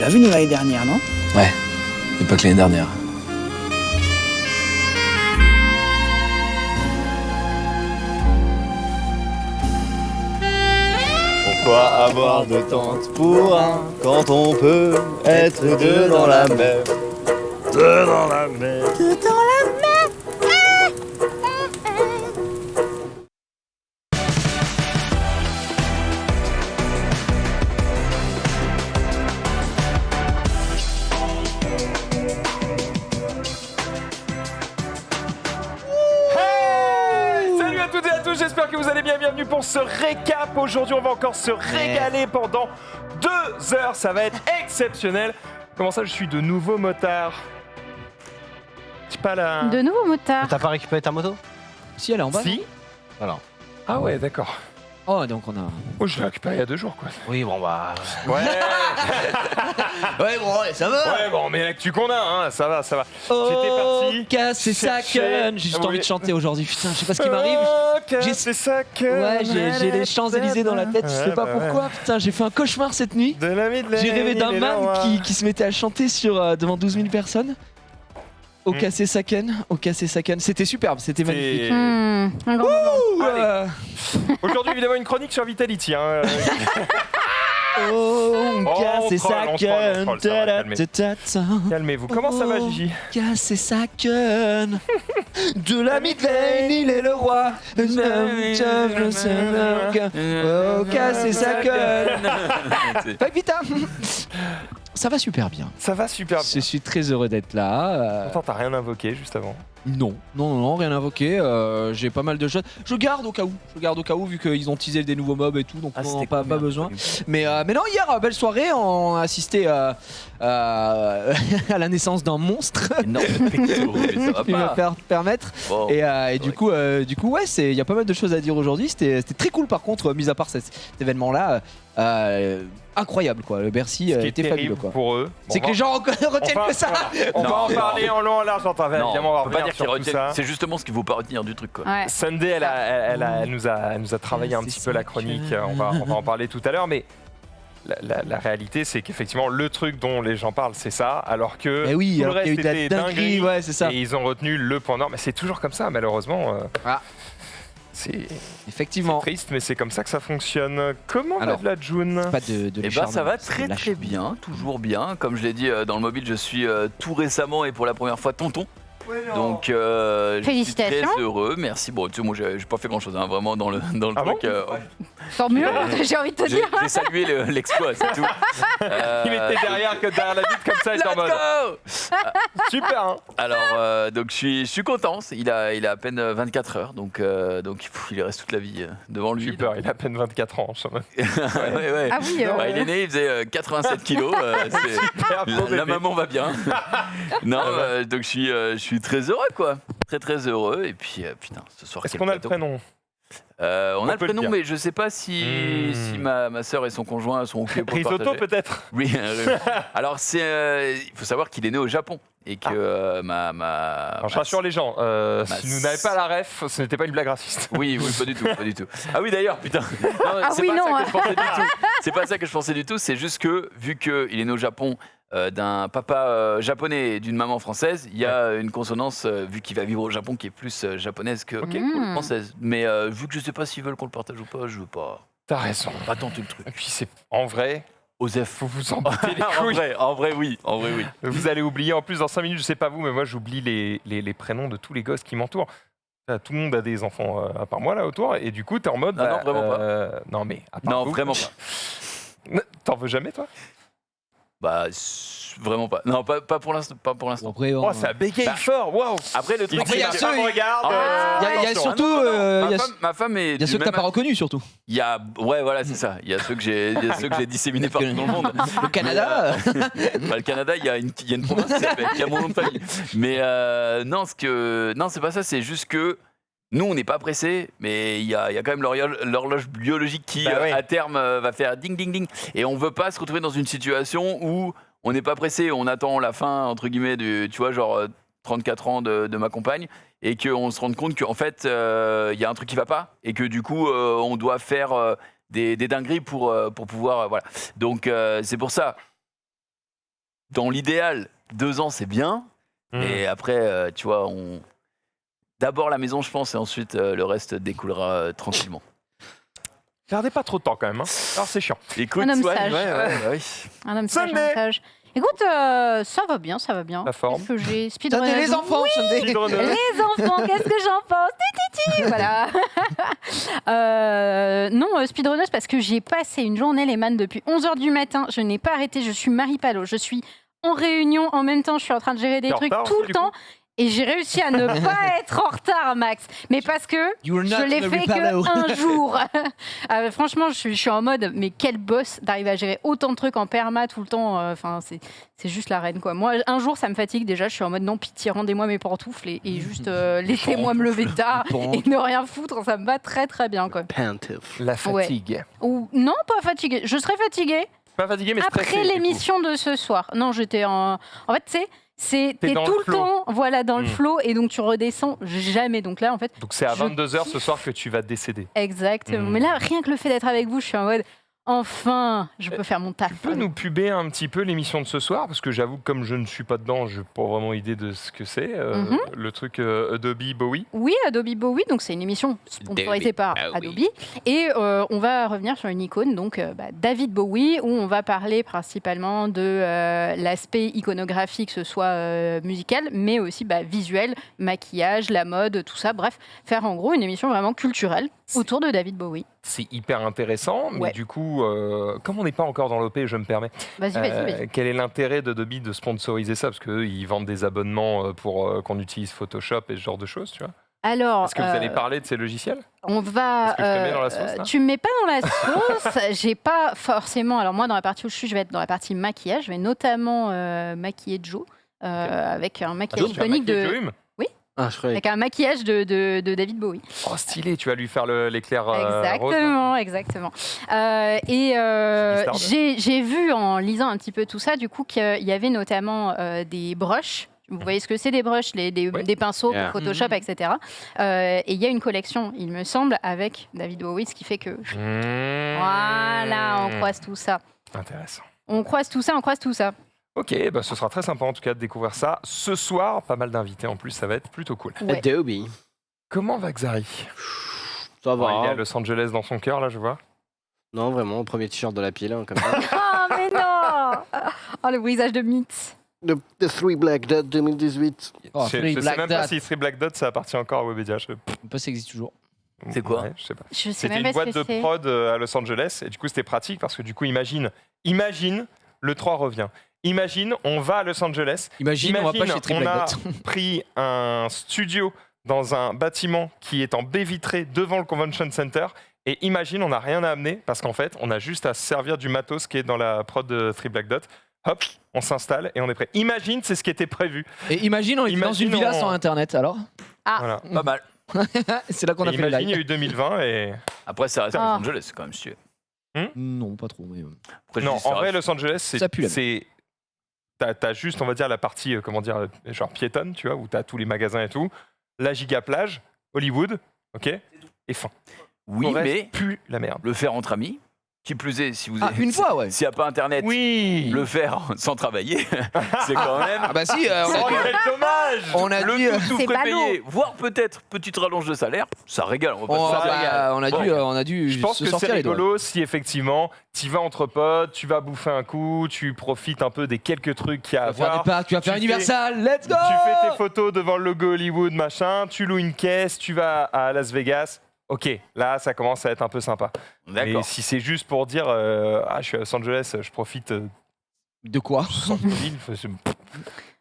déjà venu l'année dernière, non? Ouais, mais pas que l'année dernière. Pourquoi avoir de tentes pour un quand on peut être deux dans la mer? Deux dans la mer. Deux dans la mer. Salut à toutes et à tous, j'espère que vous allez bien. Bienvenue pour ce récap. Aujourd'hui, on va encore se régaler pendant 2 heures. Ça va être exceptionnel. Comment ça, je suis de nouveau motard? C'est pas la... De nouveau motard. T'as pas récupéré ta moto? Si, elle est en bas. Si. Alors. Ah ouais, d'accord. Oh, donc on a. Oh, je l'ai récupéré il y a 2 jours, quoi. Oui, bon bah. Ouais. Ouais, bon, ça va. Ouais, bon, mais l'actu qu'on a, hein, ça va, ça va. Oh, J'étais parti. casser sa chercher- queue. J'ai juste Oui. envie de chanter aujourd'hui. Putain, je sais pas ce qui m'arrive. C'est ça que... Ouais, j'ai les Champs-Élysées dans la tête. Je sais pas pourquoi. Putain, j'ai fait un cauchemar cette nuit. De la J'ai rêvé d'un man qui se mettait à chanter devant 12 000 personnes. Au Cassé Saken, c'était superbe, c'était magnifique. Un grand moment. Allez. Aujourd'hui, évidemment, une chronique sur Vitality. Hein. Oh, on Cassé troll, on Saken, troll, ça va, Calmez-vous. Comment ça va, Oh. Gigi? Cassé Saken, de la Midlane, il est le roi. Oh, Cassé Saken. Pas vite, hein. Ça va super bien. Ça va super bien. Je suis très heureux d'être là. Attends, t'as rien invoqué juste avant. Non, rien invoqué. J'ai pas mal de choses. Je garde au cas où, vu qu'ils ont teasé des nouveaux mobs et tout, donc on n'en a pas besoin. Mais non, hier, belle soirée, on a assisté à la naissance d'un monstre. Énorme pectoraux, mais ça qui va va permettre. Wow. Et du coup, ouais, il y a pas mal de choses à dire aujourd'hui. C'était très cool, par contre, mis à part cet événement-là. Incroyable, quoi. Le Bercy Ce qui est était terrible fabuleux, quoi. pour eux. C'est que les gens retiennent que ça. On va en Non. parler en long, en large, en temps. Non, Évidemment, on va on peut pas revenir dire sur qu'ils tout retiennent. ça. C'est justement ce qu'il faut pas retenir du truc, quoi. Ouais. Sunday, elle nous a travaillé un C'est petit peu ça la chronique. On va en parler tout à l'heure, mais la réalité, c'est qu'effectivement, le truc dont les gens parlent, c'est ça, alors que Mais oui, tout le alors qu'il y a eu reste de la était dinguerie, dinguerie, ouais, c'est ça. et ils ont retenu le point nord. Mais c'est toujours comme ça, malheureusement. Ah. C'est Effectivement. triste, mais c'est comme ça que ça fonctionne. Comment va Alors, de la June? Pas de Eh ben ça va très très bien, toujours bien. Comme je l'ai dit dans le mobile, je suis tout récemment et pour la première fois tonton. Donc je suis Félicitations. très heureux, merci. Bon, tu sais, moi j'ai pas fait grand chose, vraiment dans le Ah truc. Tant mieux, j'ai envie de te J'ai dire. j'ai salué l'exploit, c'est tout. Il était derrière la vitre comme ça, il était en Let's mode go. super. Hein. Alors, donc je suis content. Il a à peine 24 heures, donc il reste toute la vie devant lui. Super, il a à peine 24 ans. Ouais. Ah oui, Bah, il est né, il faisait 87 kilos. La maman va bien. Non, donc je suis très heureux, quoi. Très très heureux. Et puis, putain, ce soir. Est-ce quel qu'on a le plateau. prénom? On a le peut le prénom, dire. mais je sais pas si ma sœur et son conjoint sont OK pour le Risotto partager. peut-être? Oui. Alors, il faut savoir qu'il est né au Japon et que Alors, je rassure les gens, si vous n'avez pas la ref, ce n'était pas une blague raciste. Oui, pas du tout. Ah oui, d'ailleurs, putain. Non, Ah c'est oui, pas non, ça hein. que je pensais du tout. C'est pas ça que je pensais du tout. C'est juste que, vu qu'il est né au Japon d'un papa japonais et d'une maman française, il y a une consonance, vu qu'il va vivre au Japon, qui est plus japonaise que française. Mais vu que je sais pas s'ils veulent qu'on le partage ou pas, je veux pas. T'as raison. Pas tenter le truc. Et puis c'est en vrai, Osef. faut vous en battez les couilles. En vrai, oui. Vous allez oublier, en plus dans 5 minutes, je sais pas vous, mais moi j'oublie les prénoms de tous les gosses qui m'entourent. Tout le monde a des enfants à part moi là autour, et du coup t'es en mode... Ah non, vraiment pas. Non mais à part Non, vous. vraiment pas. T'en veux jamais toi? Bah, vraiment pas. Non, pas pour l'instant. Pas pour l'instant. Après, Oh ça bégaye fort, waouh. Après, le truc, Il dit, il y a ma ceux- femme regarde. Il y a attention, hein. surtout. Ma femme est. Il y a ceux que t'as pas reconnus, surtout. Il y a, ouais, voilà, c'est ça. Il y a ceux que j'ai disséminés partout dans le monde. Le Canada. Bah, le Canada, il y a une province qui a mon nom de famille. Mais non, c'est pas ça. C'est juste que nous, on n'est pas pressés, mais il y a quand même l'horloge biologique qui, Bah oui. à terme, va faire ding, ding, ding. Et on veut pas se retrouver dans une situation où on n'est pas pressé, on attend la fin, entre guillemets, tu vois, genre 34 ans de ma compagne, et qu'on se rende compte qu'en fait, il y a un truc qui va pas, et que du coup, on doit faire des dingueries pour pouvoir... voilà. Donc, c'est pour ça. dans l'idéal, 2 ans, c'est bien. Et après, tu vois, d'abord la maison, je pense, et ensuite le reste découlera tranquillement. Gardez pas trop de temps quand même. Alors c'est chiant. Écoute, Un homme ouais, sage. oui. Un homme sage, Sunday. un sage. Écoute, ça va bien, ça va bien. La forme. Qu'est-ce que j'ai T'as speedrun. les enfants, Sunday. Speedrunner. Les enfants, qu'est-ce que j'en pense? Titi, voilà. Non, speedrunneuse parce que j'ai passé une journée, les man, depuis 11h du matin. Je n'ai pas arrêté, je suis Marie Palot. Je suis en réunion, en même temps, je suis en train de gérer des T'es en trucs retard tout aussi, le du temps. Et j'ai réussi à ne pas être en retard, Max. Mais parce que You're not je l'ai Marie fait Palot. qu'un jour. Franchement, je suis en mode, mais quel boss d'arriver à gérer autant de trucs en perma tout le temps. Enfin, c'est juste la reine, quoi. Moi, un jour, ça me fatigue déjà. Je suis en mode, non, pitié, rendez-moi mes pantoufles et juste laissez-moi me lever tard et ne rien foutre. Ça me va très, très bien, quoi. La fatigue. Ou non, pas fatiguée. Je serais fatiguée Pas fatigué mais stressé. après du coup. l'émission de ce soir. Non, j'étais en. En fait, tu sais, t'es dans tout le le flow. temps voilà, dans le flow et donc tu redescends jamais. Donc là, en fait, Donc c'est à Je 22h ce kiffe. soir que tu vas décéder. exactement. Mais là, rien que le fait d'être avec vous, je suis en mode enfin, je peux faire mon taf. Tu peux nous puber un petit peu l'émission de ce soir parce que j'avoue que comme je ne suis pas dedans, je n'ai pas vraiment idée de ce que c'est. Le truc Adobe Bowie. Oui, Adobe Bowie, donc c'est une émission sponsorisée par Adobe. Et on va revenir sur une icône, donc David Bowie, où on va parler principalement de l'aspect iconographique, que ce soit musical, mais aussi visuel, maquillage, la mode, tout ça. Bref, faire en gros une émission vraiment culturelle autour de David Bowie. C'est hyper intéressant, mais Ouais. du coup, comme on n'est pas encore dans l'OP, je me permets, Vas-y. quel est l'intérêt d'Adobe de sponsoriser ça? Parce qu'eux, ils vendent des abonnements pour qu'on utilise Photoshop et ce genre de choses, tu vois. Alors, Est-ce que vous allez parler de ces logiciels? on va. Est-ce que je te mets dans la sauce, là tu me mets pas dans la sauce. J'ai pas forcément. Alors moi, dans la partie où je suis, je vais être dans la partie maquillage. Je vais notamment maquiller Joe avec un maquillage Tu vas iconique maquiller de. Joe Hume? Ah, je croyais. Avec un maquillage de David Bowie. Oh, stylé, tu vas lui faire l'éclair rose. Exactement. Et Stardust. j'ai vu en lisant un petit peu tout ça, du coup, qu'il y avait notamment des brushes. Vous voyez ce que c'est des brushes, des pinceaux Yeah. pour Photoshop, etc. Et il y a une collection, il me semble, avec David Bowie, ce qui fait que voilà, on croise tout ça. Intéressant. On croise tout ça. Ok, ce sera très sympa en tout cas de découvrir ça. Ce soir, pas mal d'invités en plus, ça va être plutôt cool. Ouais. Adobe. Comment va Xari? Ça va. Il est à Los Angeles dans son cœur, là, je vois. Non, vraiment, le premier t-shirt de la pile, comme ça. Oh, mais non. Oh, le brisage de mythe. The Three Black Dot 2018. Oh, je Free sais Black même pas Dot. si Three Black Dot, ça appartient encore à Webedia. Je sais pas si ça existe toujours. C'est quoi? Ouais, je sais pas. Je sais C'était même une pas ce boîte que de c'est. prod à Los Angeles et du coup c'était pratique parce que du coup imagine le 3 revient. Imagine, on va à Los Angeles. Imagine, on va pas chez Free on Black a Dot. pris un studio dans un bâtiment qui est en baie vitrée devant le Convention Center. Et imagine, on n'a rien à amener parce qu'en fait, on a juste à se servir du matos qui est dans la prod de Three Black Dot. Hop, on s'installe et on est prêt. Imagine, c'est ce qui était prévu. Et imagine, on est dans une Imagine, villa on- sans internet, alors Voilà. Pas mal. C'est là qu'on a Et fait le imagine, il y a live. eu 2020 et... Après, ça reste Ah. Los Angeles, quand même, si tu veux. Non, pas trop. Mais... Après, je Non, dis, ça en vrai, reste- Los Angeles, Ça pue, là. c'est... T'as juste, on va dire, la partie, genre piétonne, tu vois, où t'as tous les magasins et tout. La giga plage, Hollywood, ok, et fin. Oui, Le reste mais pue la merde. le faire entre amis, qui plus est, si vous Ah, une fois, ouais. S'il n'y a pas internet, Oui. le faire sans travailler, c'est quand même. Ah bah si, Oh, quel dommage. on a le dit... tout C'est prépayé, voire peut-être petite rallonge de salaire, ça régale. On va pas On, se faire régale. on a dû Je pense se que c'est sortir les doigts. rigolo si effectivement tu vas entre potes, tu vas bouffer un coup, tu profites un peu des quelques trucs qu'il y a à Tu vas faire voir. des parcs, tu vas faire Tu Universal, let's go. Tu fais tes photos devant le logo Hollywood, machin, tu loues une caisse, tu vas à Las Vegas. Ok, là ça commence à être un peu sympa. Mais D'accord. si c'est juste pour dire je suis à Los Angeles, je profite De quoi? centre-ville,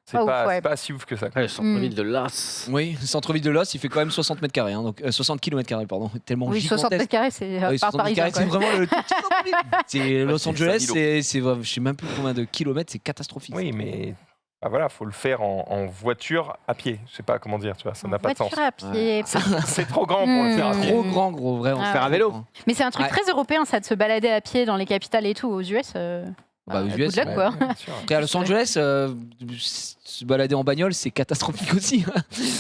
c'est Pas ouf, pas, ouais. c'est pas si ouf que ça. quoi. Ouais, le centre-ville de Las. Oui, le centre-ville de Los, il fait quand même 60 mètres carrés, hein, donc 60 km carrés, pardon. Tellement Oui, 60 mètres gigantesque. carrés, c'est Ah oui, par 60 mètres parisien. carrés, c'est quoi. vraiment le tout petit centre-ville. C'est Los c'est Angeles, 5 000 c'est je sais même plus combien de kilomètres, c'est catastrophique. Oui, mais voilà, faut le faire en voiture à pied. Je sais pas comment dire, tu vois, ça n'a pas de sens. Voiture à pied. C'est trop grand pour le faire à pied. Gros, grand, gros, vraiment. Ah. Faire à vélo. Mais c'est un truc Ouais. très européen, ça, de se balader à pied dans les capitales et tout. Aux US, Bah, aux good US, luck, ouais. quoi. Bien sûr. Après, à Los Angeles, se balader en bagnole, c'est catastrophique aussi.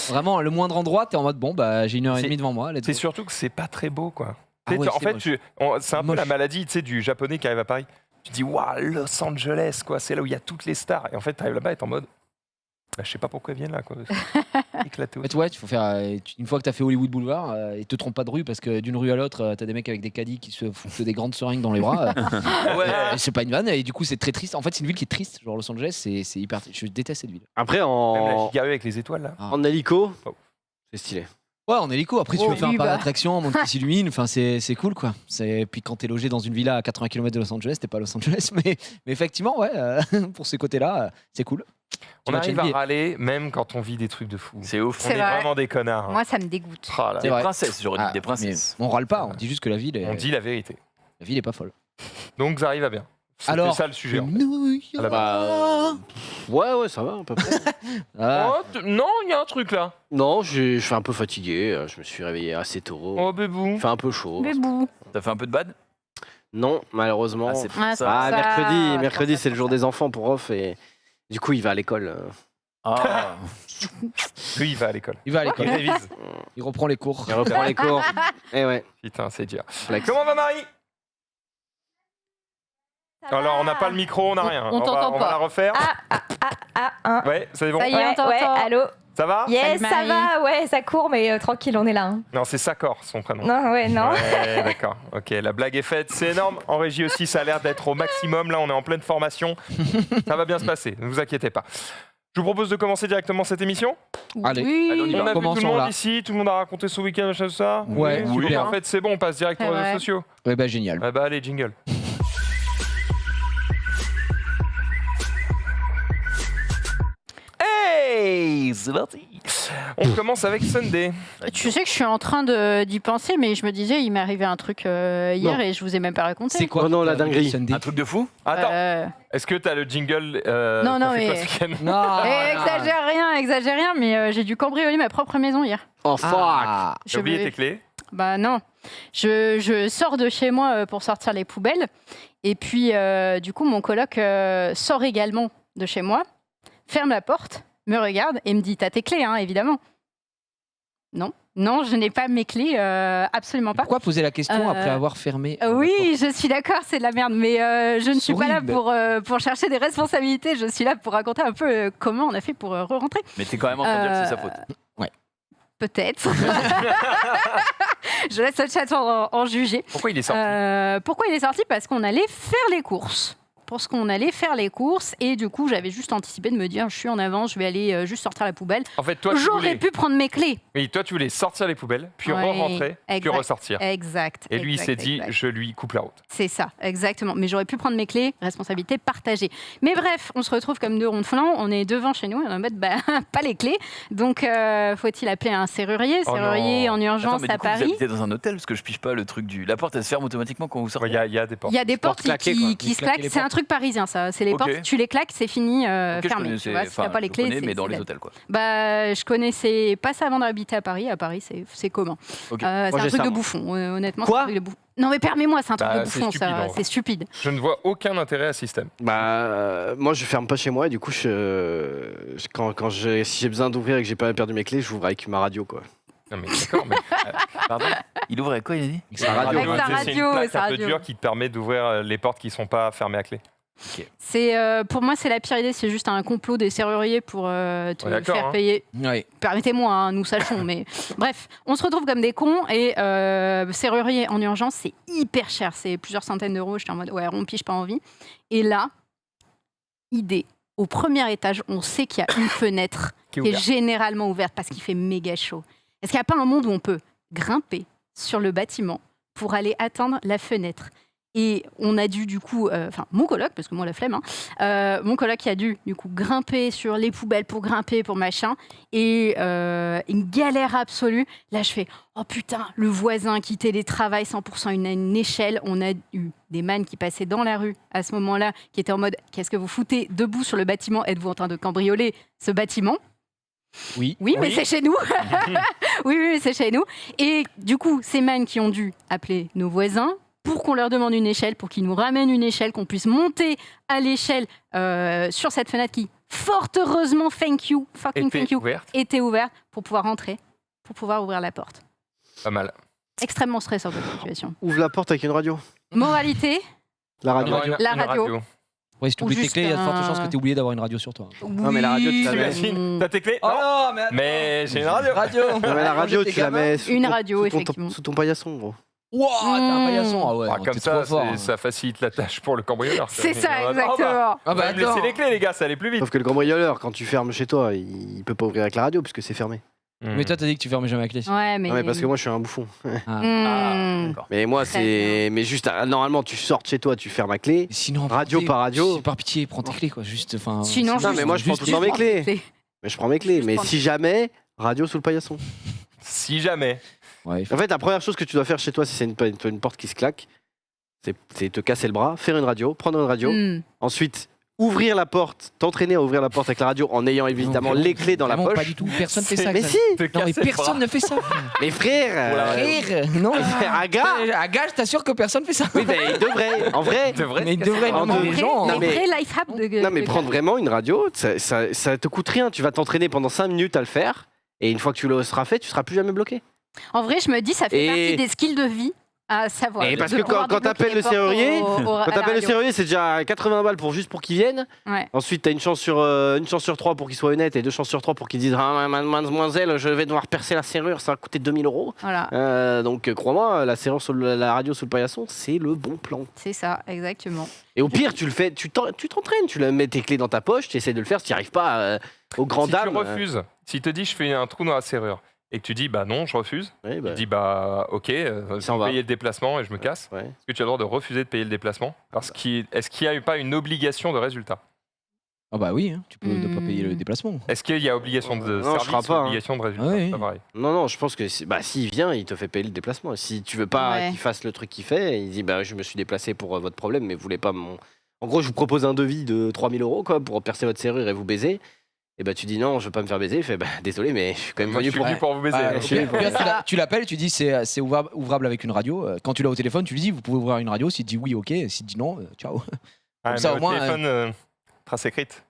Vraiment, le moindre endroit, t'es en mode bon, bah j'ai 1h30 devant moi. let's C'est go. surtout que c'est pas très beau, quoi. Ah Tu sais, ouais, en c'est fait, moche. c'est un peu Moche. la maladie, tu sais, du japonais qui arrive à Paris. Tu dis, waouh, Los Angeles, quoi, c'est là où il y a toutes les stars. Et en fait, tu arrives là-bas et t'es en mode, je sais pas pourquoi ils viennent là, quoi. Éclaté. En fait, ouais, il faut faire. Une fois que tu as fait Hollywood Boulevard, et te trompe pas de rue parce que d'une rue à l'autre, tu as des mecs avec des caddies qui se foutent des grandes seringues dans les bras. Et c'est pas une vanne, et du coup, c'est très triste. En fait, c'est une ville qui est triste. Genre Los Angeles, c'est hyper. Je déteste cette ville. Après, Même la en Giga rue avec les étoiles, là. en hélico, Oh. c'est stylé. Ouais, en hélico. Après, tu veux faire un oui, parc bah. d'attraction, un monde qui s'illumine. Enfin, c'est cool, quoi. Puis quand t'es logé dans une villa à 80 km de Los Angeles, t'es pas à Los Angeles. Mais effectivement, ouais, pour ces côtés-là, c'est cool. On arrive à râler même quand on vit des trucs de fou. C'est ouf. On C'est est vrai. vraiment des connards. Moi, ça me dégoûte. Oh là là. C'est Des vrai. princesses, j'aurais dit des princesses. Mais on râle pas, on dit juste que la ville est, On dit la vérité. la ville est pas folle. Donc ça arrive à bien. C'était Alors, ça le sujet. en fait. New York. À la base. Ouais, ça va, à peu près. Ah, Oh, non, il y a un truc là. Non, je suis un peu fatigué. Je me suis réveillé assez tôt. Oh, bébou. Il fait un peu chaud. Mais bouh. T'as fait un peu de bad Non, malheureusement. Ah, c'est Ah, ça. Ah, ça, mercredi, ça, c'est le jour des enfants pour Off et du coup, il va à l'école. Ah. Lui, il va à l'école. il va à Il l'école, révise. il reprend les cours. Il reprend les cours. Et ouais. Putain, c'est dur. Flex. Comment va Marie? Alors, on n'a pas le micro, on n'a rien. on t'entend on va pas. la refaire. Ouais, c'est bon. Ça y est, on t'entend. Ouais, allô. Ça va? Yes, Salut, ça Marie. va, ouais, ça court, mais tranquille, on est là. hein. Non, c'est Sakor, son prénom. Non, ouais, non. Ouais, d'accord. Ok, la blague est faite. C'est énorme. En régie aussi, ça a l'air d'être au maximum. Là, on est en pleine formation. Ça va bien se passer. Ne vous inquiétez pas. Je vous propose de commencer directement cette émission. Allez. Oui. Allez, on y va. On a vu tout le Commençons monde là. ici. Tout le monde a raconté ce week-end, tout ça. Ouais, Oui, super. En fait, c'est bon. On passe direct aux C'est réseaux vrai. sociaux. Ouais, bah génial. Ah bah allez, jingle. Hey, c'est parti. On commence avec Sunday. Tu sais que je suis en train d'y penser, mais je me disais, il m'est arrivé un truc hier Non. et je vous ai même pas raconté. C'est quoi Oh non, la qui t'a dinguerie. Sunday Un truc de fou Attends, Euh, est-ce que t'as le jingle Non, non, t'as fait quoi mais- ce week-end Non. exagère rien, mais j'ai dû cambrioler ma propre maison hier. Oh fuck. Ah. J'ai oublié tes clés. Bah non. Je sors de chez moi pour sortir les poubelles. Et puis, du coup, mon coloc sort également de chez moi, ferme la porte, me regarde et me dit « T'as tes clés, hein, évidemment ?» Non. Non, je n'ai pas mes clés, absolument pas. Pourquoi poser la question Euh, après avoir fermé Oui, je suis d'accord, c'est de la merde, mais je ne suis pas là Horrible. pour chercher des responsabilités. Je suis là pour raconter un peu comment on a fait pour re-rentrer. Mais t'es quand même en train de dire que c'est sa faute. Peut-être. Je laisse le chat en juger. Pourquoi il est sorti Pourquoi il est sorti? Parce qu'on allait faire les courses. Parce qu'on allait faire les courses et du coup j'avais juste anticipé de me dire je suis en avance, je vais aller juste sortir la poubelle. En fait, toi, tu J'aurais voulais... pu prendre mes clés. Oui, toi, tu voulais sortir les poubelles, puis Ouais, re-rentrer, puis exact. ressortir. Exact. Et lui, il exact, s'est dit, exact. je lui coupe la route. C'est ça, exactement. Mais j'aurais pu prendre mes clés, responsabilité partagée. Mais bref, on se retrouve comme deux ronds de flanc, on est devant chez nous, et on va mettre pas les clés. Donc faut-il appeler un serrurier? Oh Serrurier non. en urgence Attends, mais à du coup, vous Paris. habitez dans un hôtel parce que je pige pas le truc du. La porte, elle se ferme automatiquement quand vous sortez. Il y a des portes. Il y a des portes claquées, quoi. qui se Claquer claquent. les C'est un portes. truc parisien, ça. C'est les Ok. portes, tu les claques, c'est fini, Ok, je fermé. Tu connaissais, vois, si t'as pas les je clés, connais, c'est mais dans c'est les dead. hôtels, quoi. Bah, je connaissais pas ça avant d'habiter à Paris. À Paris, c'est commun. Ok. C'est un j'ai truc ça, de moi. bouffon, honnêtement. Quoi c'est un truc de bouffon. Non, mais permets-moi, c'est un truc Bah, de c'est bouffon, stupide, en ça. vrai. C'est stupide. Je ne vois aucun intérêt à ce système. Bah, moi, je ferme pas chez moi et du coup, si j'ai besoin d'ouvrir et que j'ai pas perdu mes clés, j'ouvre avec ma radio, quoi. Non, mais d'accord, mais Pardon Il ouvre avec quoi, il a dit Avec sa radio. Avec sa c'est radio, une plaque sa un peu radio. dure qui te permet d'ouvrir les portes qui sont pas fermées à clé. C'est pour moi, c'est la pire idée. C'est juste un complot des serruriers pour te Ouais, d'accord, faire hein. payer. Ouais. Permettez-moi, hein, nous sachons, mais bref, on se retrouve comme des cons et serrurier en urgence, c'est hyper cher, c'est plusieurs centaines d'euros. J'étais en mode ouais, on pige, pas envie. Et là, idée. Au premier étage, on sait qu'il y a une fenêtre Qui est qui est ouverte. généralement ouverte parce qu'il fait méga chaud. Est-ce qu'il n'y a pas un monde où on peut grimper sur le bâtiment pour aller atteindre la fenêtre? Et on a dû, du coup, enfin, mon coloc, parce que moi, la flemme, hein, mon coloc qui a dû, du coup, grimper sur les poubelles pour grimper, pour machin. Et une galère absolue. Là, je fais, oh putain, le voisin qui télétravaille 100%, une échelle. On a eu des mannes qui passaient dans la rue à ce moment-là, qui étaient en mode, qu'est-ce que vous foutez debout sur le bâtiment? Êtes-vous en train de cambrioler ce bâtiment? Oui. Oui, mais Oui. c'est chez nous. oui, c'est chez nous. Et du coup, ces mannes qui ont dû appeler nos voisins pour qu'on leur demande une échelle, pour qu'ils nous ramènent une échelle, qu'on puisse monter à l'échelle sur cette fenêtre qui, fort heureusement, thank you, Était ouverte. était ouverte pour pouvoir rentrer, pour pouvoir ouvrir la porte. Pas mal. Extrêmement stressant cette situation. Ouvre la porte avec une radio. Moralité, La radio. La radio. Ouais, si tu oublies tes clés, il y a de fortes chances que tu aies oublié d'avoir une radio sur toi. Non, mais la radio, tu la mets. T'imagines, t'as tes clés? Oh Non. non, mais attends. Mais j'ai une radio. Non, mais la radio, tu la mets sous Une ton- radio, sous ton- effectivement. Sous ton paillasson, gros. Wow, t'es un paillasson. Ah ouais, Ah, non, comme t'es ça, trop fort. ça facilite la tâche pour le cambrioleur. C'est ça, Ah bah, exactement. Ah on bah va me laisser attends. les clés, les gars, ça allait plus vite. Sauf que le cambrioleur, quand tu fermes chez toi, il peut pas ouvrir avec la radio puisque c'est fermé. Mais toi, t'as dit que tu fermais jamais la clé. Ouais, mais. Non, mais parce que moi, je suis un bouffon. Hmm. D'accord. Mais moi, Très c'est. Mais juste, normalement, tu sors de chez toi, tu fermes la clé. Sinon, Radio par radio. Par pitié, prends tes clés, quoi. Juste, enfin. Sinon, Non, mais moi, je prends tout le temps mes clés. Mais je prends mes clés. Mais si jamais, radio sous le paillasson. Si jamais. Ouais, En fait, la première chose que tu dois faire chez toi, si c'est une porte qui se claque, c'est te casser le bras, faire une radio, prendre une radio. Hmm. Ensuite, ouvrir la porte, t'entraîner à ouvrir la porte avec la radio en ayant évidemment Non, les clés dans la vraiment poche. Pas du tout. Personne fait ça. Mais Xav. si. Te Non, mais casser le bras. personne ne fait ça. Mais frère, Frère, non. à gars. À gage, je t'assure que personne fait ça. Oui, mais il devrait, en vrai. Mais il devrait, En non, mais vrai, les gens. non, Les mais- vrais life hacks de. Non mais prendre vraiment une radio, ça te coûte rien. Tu vas t'entraîner pendant 5 minutes à le faire. Et une fois que tu le seras fait, tu seras plus jamais bloqué. En vrai, je me dis, ça fait Et- partie des skills de vie à savoir. Et parce De que pouvoir quand débloquer t'appelles les le portes serrurier, à Quand la t'appelles le radio. serrurier, c'est déjà 80 balles juste pour qu'il vienne. Ouais. Ensuite, t'as une chance sur 3 pour qu'il soit honnête et 2 chances sur 3 pour qu'il dise ah, mademoiselle, je vais devoir percer la serrure, ça va coûter 2000 €. Voilà, Donc crois-moi, la serrure sur la radio sous le paillasson, c'est le bon plan. c'est ça, exactement. Et au pire, tu le fais, tu t'entraînes, tu mets tes clés dans ta poche, tu essaies de le faire, si tu n'y arrives pas au grand Si dame. tu refuses, s'il te dit je fais un trou dans la serrure et que tu dis bah non, je refuse, Ouais, bah, il dit bah ok, je s'en vais va. payer le déplacement et je me casse. ouais. Est-ce que tu as le droit de refuser de payer le déplacement Est-ce qu'il n'y a pas une obligation de résultat? Ah bah oui, hein, tu peux ne pas payer le déplacement. Est-ce qu'il y a obligation de Non, je service crois pas, ou hein. obligation de résultat? Ah oui. C'est pas pareil. Non, je pense que s'il vient, il te fait payer le déplacement. Si tu veux pas Ouais. qu'il fasse le truc qu'il fait, il dit bah je me suis déplacé pour votre problème, mais vous voulez pas mon. En gros, je vous propose un devis de 3000 € quoi, pour percer votre serrure et vous baiser. Et bah tu dis non, je veux pas me faire baiser. Il fait bah désolé, mais je suis quand même Moi, je venu suis pour. venu pour vous baiser. Ouais, donc. je suis- tu l'appelles, tu dis c'est ouvrable avec une radio. Quand tu l'as au téléphone, tu lui dis vous pouvez ouvrir une radio. S'il dit oui, ok. S'il dit non, ciao. Ah, Comme ça, mais au moins, téléphone, trace écrite.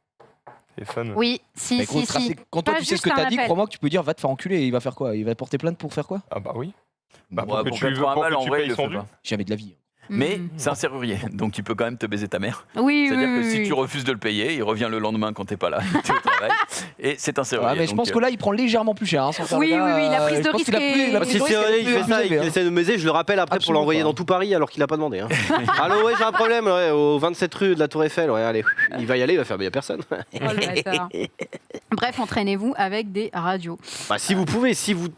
Téléphone. Oui, si, Mais gros, si, si. quand toi Pas tu sais ce juste que un t'as dit, appel. crois-moi que tu peux dire va te faire enculer. Il va faire quoi? Il va porter plainte pour faire quoi? Ah bah oui. Bah, Ouais, pour que pour tu 80 balles, en vrai, payes il le son fait dû. pas. Jamais de la vie. Mais Mhm. c'est un serrurier, donc tu peux quand même te baiser ta mère. Oui, C'est-à-dire oui, que si oui, tu refuses de le payer, il revient le lendemain quand t'es pas là, t'es au travail, et c'est un serrurier. Ouais, mais je donc, pense que là il prend légèrement plus cher. Hein, sans faire Oui, le gars, oui, oui, la prise je de pense qu'il a risque plus- est- la Bah, prise si de c'est risque vrai, est il plus- fait plus ça, élevée, il hein. essaie de me baiser, je le rappelle après pour Absolument l'envoyer pas. dans tout Paris alors qu'il a pas demandé. Hein. Allô, ouais, j'ai un problème, ouais, au 27 rue de la Tour Eiffel, ouais, allez. Il va y aller, il va faire, mais y a personne. Oh, le bâtard. Bref, entraînez-vous avec des radios. Bah, si vous pouvez, si vous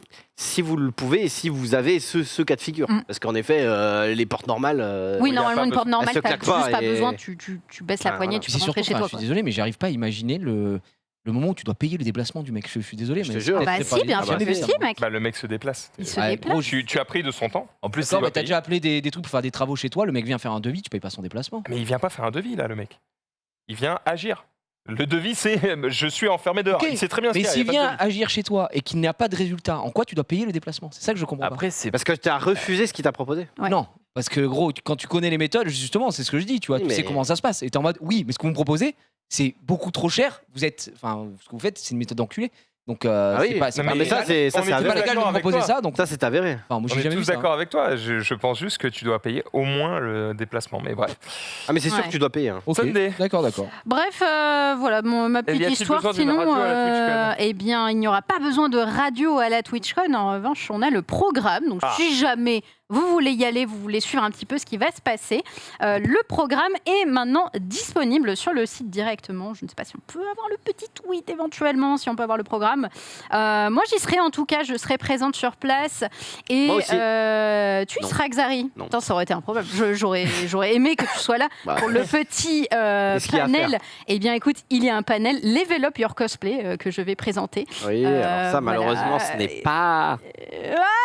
le pouvez, et si vous avez ce cas de figure. Mm. Parce qu'en effet, les portes normales. Oui, y a normalement, pas une porte normale, elle se t'as claque juste pas pas et- besoin, tu baisses la Ah, poignée, voilà. tu Puis c'est peux surtout, rentrer chez enfin, toi. je suis désolé, mais j'arrive pas à imaginer le moment où tu dois payer le déplacement du mec. Je suis désolé, Je mais te jure. Bah c'est si, bien Ah sûr bah, que si. si, mec. Bah, le mec se déplace. Il se Ouais, déplace. gros, Tu as pris de son temps, En plus, D'accord, il mais va t'as payer. déjà appelé des trucs pour faire des travaux chez toi. Le mec vient faire un devis, tu payes pas son déplacement. mais il vient pas faire un devis là, le mec. Il vient agir. Le devis, c'est je suis enfermé dehors. Ok, Il sait très bien ce Mais qu'il y a, s'il il y a pas de vient agir chez toi et qu'il n'y a pas de résultat, en quoi tu dois payer le déplacement? C'est ça que je comprends Après, c'est Parce que tu as refusé ce qu'il t'a proposé. pas. Ouais. Non, parce que gros, quand tu connais les méthodes, justement, c'est ce que je dis, tu vois, Oui, tu sais mais- comment ça se passe. Et t'es en mode, oui, mais ce que vous me proposez, c'est beaucoup trop cher. Vous êtes, enfin, ce que vous faites, c'est une méthode d'enculée. Donc, Ah oui. c'est pas, c'est Non, pas, mais ça, c'est on est avéré. c'est pas légal de d'accord me avec proposer toi. ça. Donc, Ça, c'est avéré. enfin, moi, On j'ai est jamais tous vu ça. d'accord avec toi. Je pense juste que tu dois payer au moins le déplacement. Mais bref. Ah, mais c'est sûr Ouais. que tu dois payer. Hein. Ok, Sunday. d'accord, d'accord. Bref, voilà ma y petite a-t-il histoire. besoin d'une Sinon, radio à la TwitchCon eh bien, il n'y aura pas besoin de radio à la TwitchCon. En revanche, on a le programme. Donc, si jamais vous voulez y aller, vous voulez suivre un petit peu ce qui va se passer, le programme est maintenant disponible sur le site directement. Je ne sais pas si on peut avoir le petit tweet éventuellement, si on peut avoir le programme. Moi, j'y serai en tout cas. Je serai présente sur place. Et Moi aussi. tu y Non. seras, Xari. Non. Attends, ça aurait été un problème. J'aurais aimé que tu sois là Bah, pour le petit Qu'est-ce qu'il y a à panel. Eh bien, écoute, il y a un panel Level Up Your Cosplay que je vais présenter. Oui, alors ça, voilà. malheureusement, ce n'est pas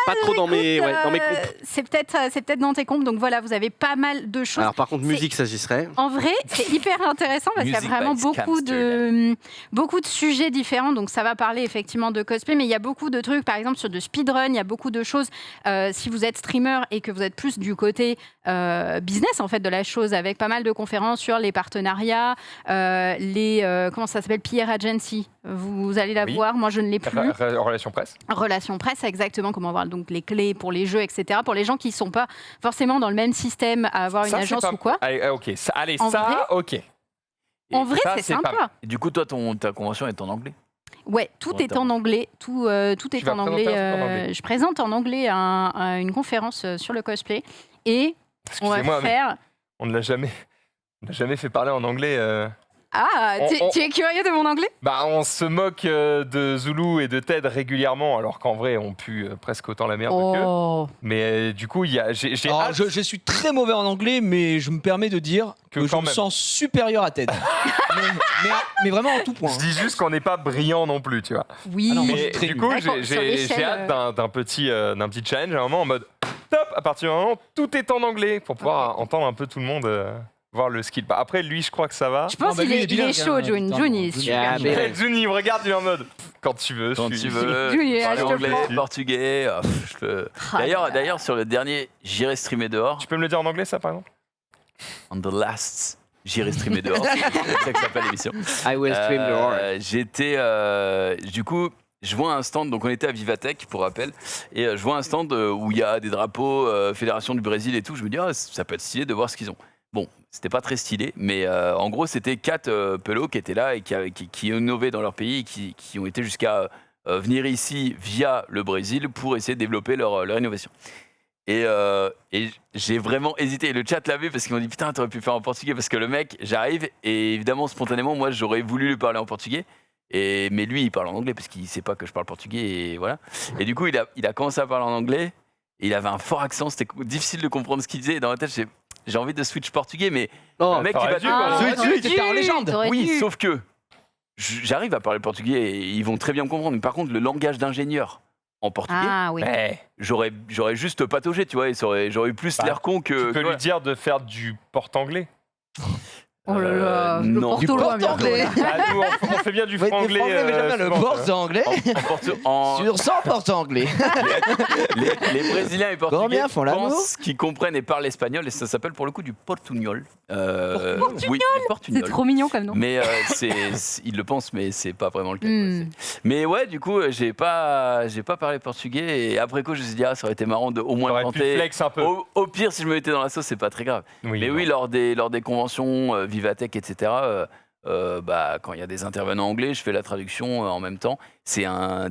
Ah, trop dans mes écoute, comptes. c'est peut-être dans tes comptes. Donc voilà, vous avez pas mal de choses. Alors, par contre, musique, ça, j'y serais. En vrai, c'est hyper intéressant parce qu'il y a Music vraiment by beaucoup de sujets différents. Donc ça va parler effectivement de cosplay, mais il y a beaucoup de trucs, par exemple sur de speedrun, il y a beaucoup de choses. Si vous êtes streamer et que vous êtes plus du côté business en fait de la chose, avec pas mal de conférences sur les partenariats, comment ça s'appelle, PR Agency. Vous allez la Oui. voir. Moi, je ne l'ai plus. Relation presse. Relation presse, exactement comment voir donc les clés pour les jeux, etc. Pour les les gens qui ne sont pas forcément dans le même système à avoir une agence ou quoi. Allez, ok. En vrai, ok. En vrai, ça, c'est c'est sympa. Et du coup, toi, ta convention est en anglais. Ouais, tout est en anglais. Tout est en anglais. Je présente en anglais une conférence sur le cosplay et on va Excusez-moi, mais faire. on ne l'a jamais fait parler en anglais. Ah, tu es curieux de mon anglais? Bah, on se moque de Zulu et de Ted régulièrement, alors qu'en vrai, on pue presque autant la merde qu'eux. Mais du coup, j'ai hâte je suis très mauvais en anglais, mais je me permets de dire que je me sens supérieur à Ted. mais vraiment en tout point. Je dis juste qu'on n'est pas brillant non plus, tu vois. Oui. Ah non, moi, Mais du coup, j'ai hâte d'un petit challenge à un moment en mode top, à partir du moment où tout est en anglais pour pouvoir entendre un peu tout le monde voir le skill. Bah, après, lui, je crois que ça va. Je pense qu'il est chaud, June. June, il est super chaud. June, il me regarde, il est en mode quand tu veux. Quand tu veux. June, Parler je te anglais, prends. portugais. D'ailleurs, sur le dernier, j'irai streamer dehors. Tu peux me le dire en anglais, ça, par exemple? On the last, j'irai streamer dehors. C'est ça que s'appelle l'émission. I will stream the horror. Du coup, je vois un stand, donc on était à Vivatech pour rappel, et je vois un stand où il y a des drapeaux Fédération du Brésil et tout. Je me dis, ça peut être stylé de voir ce qu'ils ont. Bon, c'était pas très stylé, mais en gros, c'était 4 pelots qui étaient là et qui innovaient dans leur pays et qui ont été jusqu'à venir ici via le Brésil pour essayer de développer leur innovation. Et j'ai vraiment hésité. Le chat l'a vu parce qu'ils m'ont dit putain, t'aurais pu faire en portugais parce que le mec, j'arrive et évidemment, spontanément, moi j'aurais voulu lui parler en portugais. Mais lui, il parle en anglais parce qu'il sait pas que je parle portugais et voilà. Et du coup, il a commencé à parler en anglais et il avait un fort accent. C'était difficile de comprendre ce qu'il disait. Et dans ma tête, j'ai envie de switch portugais, mais le mec, il va dire C'était en légende. oui, sauf que j'arrive à parler portugais et ils vont très bien me comprendre. Mais par contre, le langage d'ingénieur en portugais, j'aurais juste pataugé, tu vois, et j'aurais eu plus l'air con que. Tu peux lui dire de faire du porte-anglais. Oh là là, non. Du porte-anglais. Nous, on fait bien du franglais. Le porte-anglais. Sur 100 porte-anglais. Les Brésiliens et Portugais Combien font l'amour pensent qu'ils comprennent et parlent espagnol et ça s'appelle pour le coup du portugnol. Oui, du portugnol. C'est trop mignon comme nom. Mais ils le pensent, mais c'est pas vraiment le cas. Mais ouais, du coup, j'ai pas parlé portugais et après coup, je me suis dit ça aurait été marrant de au moins le tenter. Flex un peu. Au pire, si je me mettais dans la sauce, c'est pas très grave. Mais oui, lors des conventions Vivatech, etc. Quand il y a des intervenants anglais, je fais la traduction en même temps. C'est un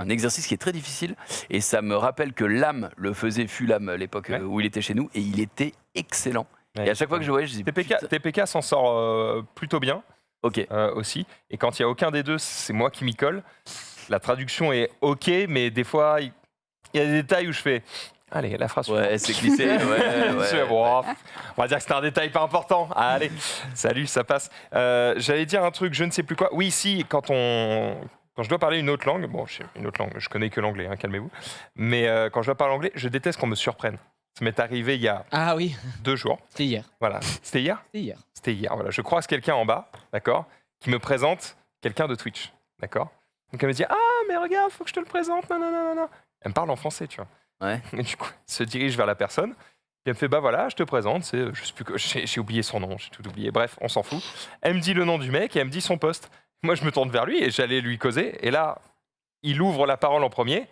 exercice qui est très difficile et ça me rappelle que Lam le faisait, Lam à l'époque où il était chez nous et il était excellent. Et à chaque fois que je voyais, je dis TPK s'en sort plutôt bien. Aussi. Et quand il n'y a aucun des deux, c'est moi qui m'y colle. La traduction est ok, mais des fois, il y a des détails où je fais. Allez, la phrase. Ouais, c'est glissé. Bon, on va dire que c'était un détail pas important. Allez, salut, ça passe. J'allais dire un truc, je ne sais plus quoi. Oui, si, quand je dois parler une autre langue, je connais que l'anglais, calmez-vous. Mais quand je dois parler anglais, je déteste qu'on me surprenne. Ça m'est arrivé il y a 2 jours. C'était hier. Voilà. C'était hier ? C'était hier, voilà. Je croise quelqu'un en bas, d'accord, qui me présente quelqu'un de Twitch, d'accord. Donc elle me dit mais regarde, faut que je te le présente, non. Elle me parle en français, tu vois. Ouais. Et du coup, elle se dirige vers la personne. Et elle me fait voilà, je te présente. Je sais plus j'ai oublié son nom, j'ai tout oublié. Bref, on s'en fout. Elle me dit le nom du mec et elle me dit son poste. Moi, je me tourne vers lui et j'allais lui causer. Et là, il ouvre la parole en premier.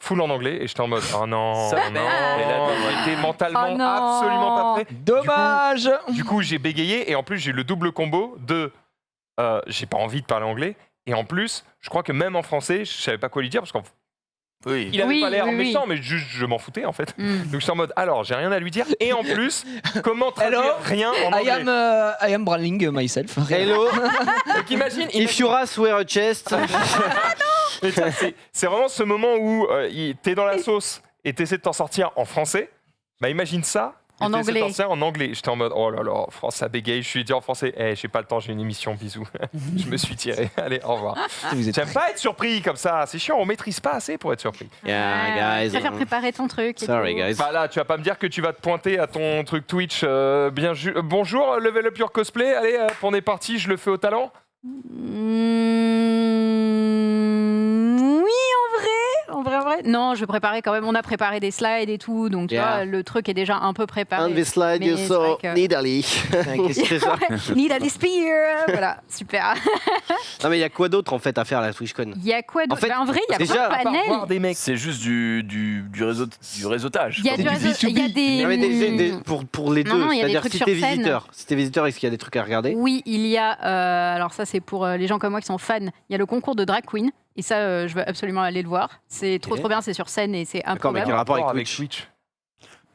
Full en anglais et j'étais en mode non. J'étais mentalement absolument pas prêt. Dommage. Du coup, j'ai bégayé et en plus j'ai eu le double combo de j'ai pas envie de parler anglais et en plus je crois que même en français je savais pas quoi lui dire parce qu'il avait pas l'air méchant mais juste je m'en foutais en fait. Donc je suis en mode alors j'ai rien à lui dire et en plus comment traduire rien en anglais. I am branding myself. Hello. Donc imagine If you wear a chest. C'est vraiment ce moment où t'es dans la sauce et t'essaies de t'en sortir en français. Bah imagine ça. En anglais. En anglais. J'étais en mode oh là là, ça bégaye. Je suis dit en français. J'ai pas le temps, j'ai une émission, bisous. Je me suis tiré. Allez, au revoir. J'aime pas être surpris comme ça. C'est chiant, on maîtrise pas assez pour être surpris. Yeah, guys. Je préfère préparer ton truc. Sorry, guys. Bah là, tu vas pas me dire que tu vas te pointer à ton truc Twitch. Bonjour, Level Up Your Cosplay. Allez, on est parti. Je le fais au talent. Oui, en vrai. Non, je préparais quand même. On a préparé des slides et tout, donc tu vois, le truc est déjà un peu préparé. On the slide, you saw Nidalee. Qu'est-ce que c'est ça? Nidalee Spear. Voilà, super. Non, mais il y a quoi d'autre en fait à faire à la TwitchCon? Il y a quoi d'autre? En fait, En vrai, il y a déjà, plein de panels. Des mecs. C'est juste du réseautage. Il y a C'est du il y a des. Non, mais pour les Non, deux, non, il y a des c'est-à-dire trucs si sur t'es scène. visiteur, est-ce qu'il y a des trucs à regarder? Oui, il y a. Alors ça, c'est pour les gens comme moi qui sont fans. Il y a le concours de drag queen. Et ça, je veux absolument aller le voir. C'est trop bien. C'est sur scène et c'est D'accord, mais improbable. quel rapport avec Twitch?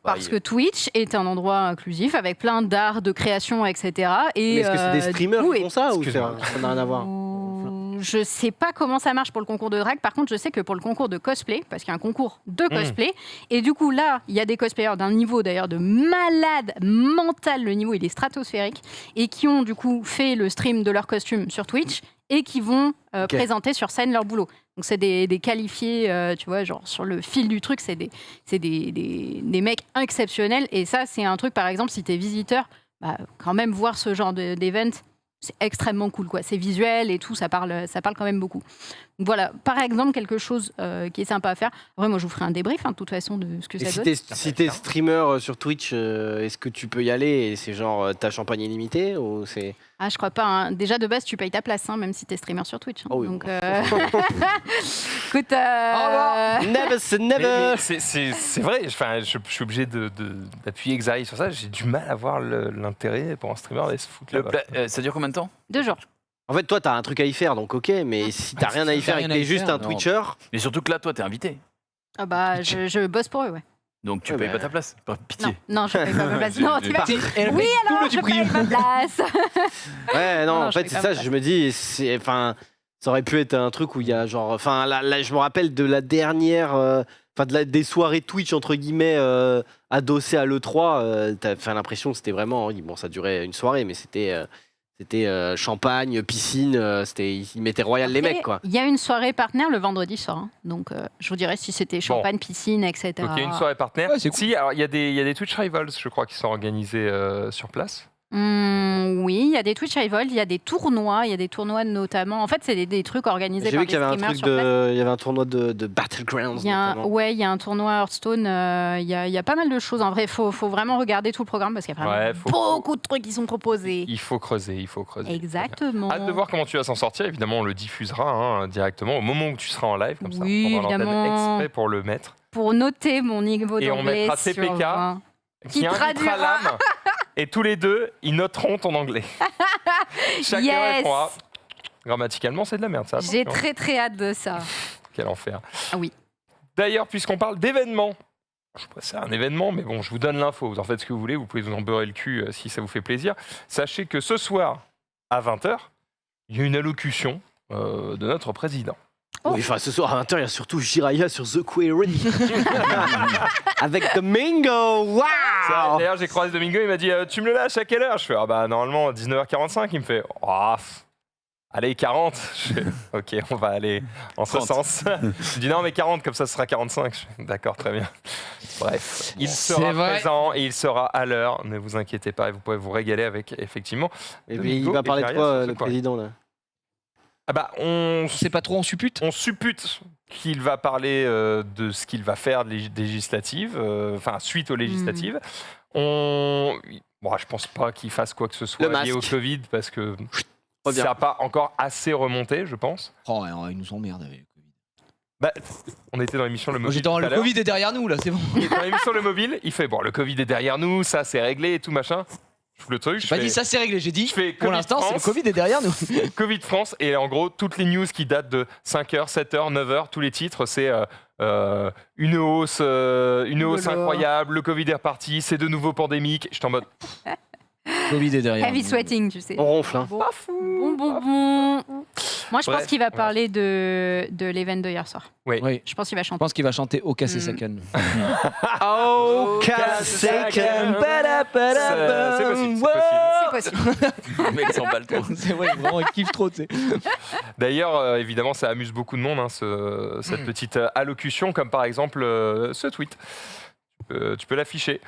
Parce que Twitch est un endroit inclusif avec plein d'art, de création, etc. Et Mais est-ce que c'est des streamers qui font ça ou ça Excusez-moi. n'a rien à voir? Je sais pas comment ça marche pour le concours de drag. Par contre, je sais que pour le concours de cosplay, parce qu'il y a un concours de cosplay, et du coup là, il y a des cosplayers d'un niveau d'ailleurs de malade mental, le niveau il est stratosphérique, et qui ont du coup fait le stream de leur costume sur Twitch et qui vont présenter sur scène leur boulot. Donc c'est des qualifiés, tu vois, genre sur le fil du truc, c'est des mecs exceptionnels. Et ça, c'est un truc, par exemple, si tu es visiteur, bah, quand même voir ce genre d'event, c'est extrêmement cool, quoi. C'est visuel et tout, ça parle quand même beaucoup. Donc voilà, par exemple, quelque chose qui est sympa à faire. Après, moi, je vous ferai un débrief, de toute façon, de ce que Et ça donne. si t'es streamer sur Twitch, est-ce que tu peux y aller et c'est genre ta champagne illimitée ou c'est... Ah, je crois pas. Hein. Déjà, de base, tu payes ta place, même si t'es streamer sur Twitch. Hein. Oh oui. Donc, écoute, Never say never. Mais c'est vrai, enfin, je suis obligé d'appuyer Xari sur ça. J'ai du mal à voir l'intérêt pour un streamer d'aller se foutre là-bas. Ça dure combien de temps? 2 jours. En fait, toi, t'as un truc à y faire, donc ok, mais si t'as rien à y faire et que t'es juste un Twitcher... Mais surtout que là, toi, t'es invité. Ah bah, je bosse pour eux, ouais. Donc tu Ouais, payes bah, pas ta place. Par pitié. Non, je paye pas ma place. Non, tu vas... Elle Oui, fait alors, double je du prix. paye ma place. Ouais, non, Non, en je fait, fais c'est comme ça, ça. je me dis, enfin, ça aurait pu être un truc où il y a genre... Enfin, là, je me rappelle de la dernière... Enfin, des soirées Twitch, entre guillemets, adossées à l'E3, t'as fait l'impression que c'était vraiment... Bon, ça durait une soirée, mais c'était champagne, piscine, ils mettaient royal les Après, mecs, quoi. Il y a une soirée partenaire le vendredi soir. Hein. Donc, je vous dirais si c'était champagne, piscine, etc. Donc il y a une soirée partenaire. Ouais, c'est cool. Si, alors il y a des Twitch Rivals, je crois, qui sont organisés sur place. Oui, il y a des Twitch Rivals, il y a des tournois, notamment. En fait, c'est des trucs organisés J'ai par vu des qu'il y avait un streamers truc sur place. il y avait un tournoi de Battlegrounds. Il y a notamment. il y a un tournoi Hearthstone. Il y a pas mal de choses. En vrai, faut vraiment regarder tout le programme parce qu'il y a vraiment beaucoup de trucs qui sont proposés. Il faut creuser. Exactement. Hâte de voir comment tu vas s'en sortir. Évidemment, on le diffusera directement au moment où tu seras en live, comme ça. Oui, On prendra l'antenne évidemment. exprès pour le mettre. Pour noter mon niveau Et on d'anglais mettra sur TPK. 20. Qui invitera traduira. l'âme. Et tous les deux, ils noteront ton anglais. Chacun Yes. répondra. Grammaticalement, c'est de la merde, ça. J'ai attention. très hâte de ça. Quel enfer. Ah oui. D'ailleurs, puisqu'on parle d'événements, je sais pas si c'est un événement, mais bon, je vous donne l'info. Vous en faites ce que vous voulez. Vous pouvez vous en beurrer le cul si ça vous fait plaisir. Sachez que ce soir, à 20h, il y a une allocution de notre président. Oh. Oui, enfin, ce soir à 20h, il y a surtout Jiraya sur The Query. Avec Domingo. Waouh. D'ailleurs, j'ai croisé Domingo, il m'a dit tu me le lâches à quelle heure? Je fais bah normalement 19h45. Il me fait allez 40. Je fais ok, on va aller en ce 30. sens. Je dis non mais 40 comme ça ce sera 45. Je fais, d'accord, très bien. Bref, il sera vrai. présent et il sera à l'heure. Ne vous inquiétez pas, vous pouvez vous régaler avec effectivement. Et puis, il Domingo va parler de Jiraya quoi, sur le The Query. président, là? Ah bah on C'est pas trop en suppute. On suppute qu'il va parler de ce qu'il va faire des législatives, enfin suite aux législatives. Je pense pas qu'il fasse quoi que ce soit Le lié au masque. Covid parce que Reviens. ça n'a pas encore assez remonté, je pense. Oh, ouais, il nous emmerde avec le Covid. Bah, on était dans l'émission Le Moi, Mobile. j'étais dans tout le à l'heure. Covid est derrière nous là, c'est bon. Il est dans l'émission Le Mobile, il fait le Covid est derrière nous, ça c'est réglé et tout machin. Je fous le truc. J'ai pas dit ça, c'est réglé. J'ai dit je fais pour Covid l'instant, c'est le France. Covid est derrière nous. Covid France et en gros toutes les news qui datent de 5h, 7h, 9h, tous les titres c'est une hausse incroyable, le Covid est reparti, c'est de nouveau pandémique. J'étais en mode Covid est derrière. Heavy nous. sweating, tu sais. On ronfle, hein. pas fou. Bon. Moi, je Bref, pense qu'il va voilà. parler de l'event de hier soir. Oui. Je pense qu'il va Je chanter. pense qu'il va chanter au cassé Second. Oh, Second. Second. C'est possible, c'est possible. C'est possible. Le mec s'emballe trop. C'est vrai, vraiment, il kiffe trop, tu sais. D'ailleurs, évidemment, ça amuse beaucoup de monde, cette petite allocution, comme par exemple ce tweet. tu peux l'afficher.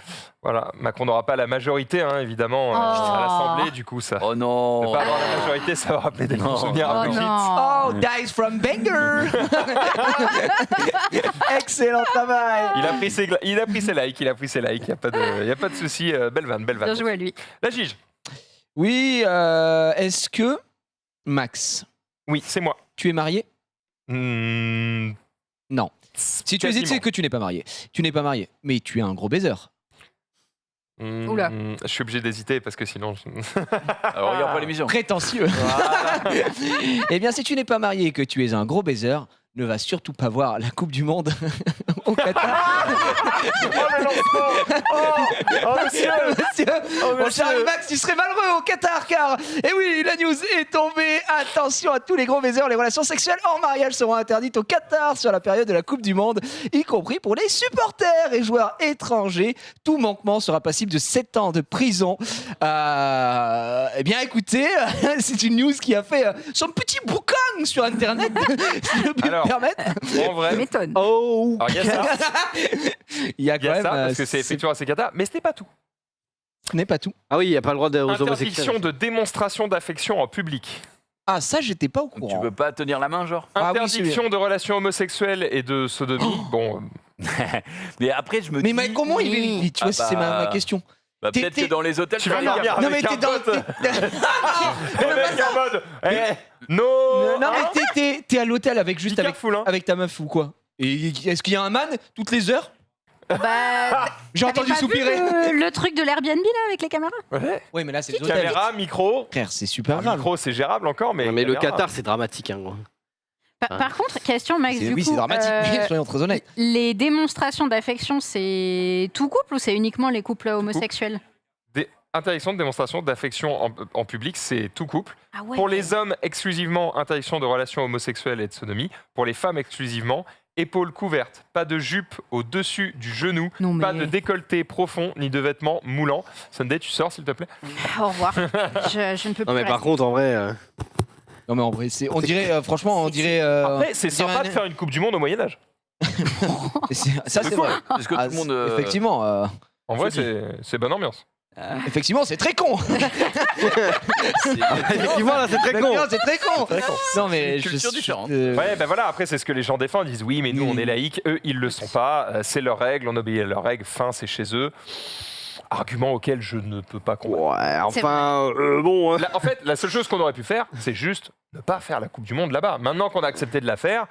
Voilà, Macron n'aura pas la majorité, hein, évidemment, à l'Assemblée, du coup, ça. Oh non. Ne pas avoir la majorité, ça va rappeler des bons souvenirs à Brigitte. Oh, dice from Banger. Excellent travail. Il a pris ses likes, il a pris ses likes, il n'y a pas de souci. Belle vanne. Bien joué à lui. La Gige. Oui, est-ce que, Max, Oui, c'est moi. tu es marié? Hmm, Non. Si tu hésites, quasiment. c'est que tu n'es pas marié. Tu n'es pas marié, mais tu es un gros baiser. Oula. Je suis obligé d'hésiter parce que sinon. Alors, regarde pas l'émission. Prétentieux. Eh bien, si tu n'es pas marié et que tu es un gros baiser, ne va surtout pas voir la Coupe du Monde au Qatar. Oh, le lancement. Oh, monsieur. Monsieur, mon cher Max, tu serais malheureux au Qatar car, et oui, la news est tombée. Attention à tous les gros baisers, les relations sexuelles hors mariage seront interdites au Qatar sur la période de la Coupe du Monde, y compris pour les supporters et joueurs étrangers. Tout manquement sera passible de 7 ans de prison. Eh bien, écoutez, c'est une news qui a fait son petit boucan sur Internet, si je puis me permettre. En vrai. M'étonne. Oh, Alors, il y a ça, il y a quand même, parce que c'est effectivement assez cata, mais ce n'est pas tout. ce n'est pas tout. Ah oui, il n'y a pas le droit aux Interdiction homosexuels. de démonstration d'affection en public. Ah, ça, j'étais pas au Tu courant. peux pas tenir la main, genre. Ah oui, Interdiction de relations homosexuelles et de sodomie. Bon, Mais après, je me Mais dis. comment il vérifie? Tu vois, c'est ma question. Bah, peut-être que dans les hôtels, tu ça vas regarde. dormir Non, avec mais un t'es dans. pote. Le mec en mode. Non. Non, mais t'es à l'hôtel avec juste Hyper full, hein. avec ta meuf ou quoi? Et est-ce qu'il y a un man toutes les heures? Bah, J'ai entendu t'avais pas soupirer. vu le truc de l'Airbnb là avec les caméras? Ouais. Ouais, mais là, c'est les hôtels. Caméra, micro. Frère, c'est super Un grave. micro, c'est gérable encore, mais. Non, mais le caméra. Qatar, c'est dramatique. Hein, gros. Par contre, question Max, du Oui, coup, c'est dramatique, soyons très honnêtes. les démonstrations d'affection, c'est tout couple ou c'est uniquement les couples homosexuels? Interdiction de démonstration d'affection en public, c'est tout couple. Ah ouais. Pour les hommes, exclusivement interdiction de relations homosexuelles et de sodomie. Pour les femmes, exclusivement épaules couvertes, pas de jupe au-dessus du genou, Non, mais- pas de décolleté profond ni de vêtements moulants. Sunday, tu sors s'il te plaît. Au revoir. Je ne peux Non, plus mais par rester. contre, en vrai. Non, mais en vrai, on dirait, franchement, on dirait. Après, c'est on dirait sympa de faire une Coupe du Monde au Moyen-Âge. Ça, c'est vrai. Parce que tout le monde. Effectivement. En vrai, Je c'est bonne ambiance. Effectivement, c'est très con. Effectivement, là, c'est très con. Non, c'est très con. Non, mais C'est une culture différente. Ouais, ben voilà, après, c'est ce que les gens défendent. Ils disent oui, mais nous, Oui. on est laïcs. Eux, ils le sont pas. C'est leurs règles, on obéit à leurs règles. Fin, c'est chez eux. Argument auquel je ne peux pas comprendre. Ouais, enfin, bon. En fait, la seule chose qu'on aurait pu faire, c'est juste ne pas faire la Coupe du Monde là-bas. Maintenant qu'on a accepté de la faire,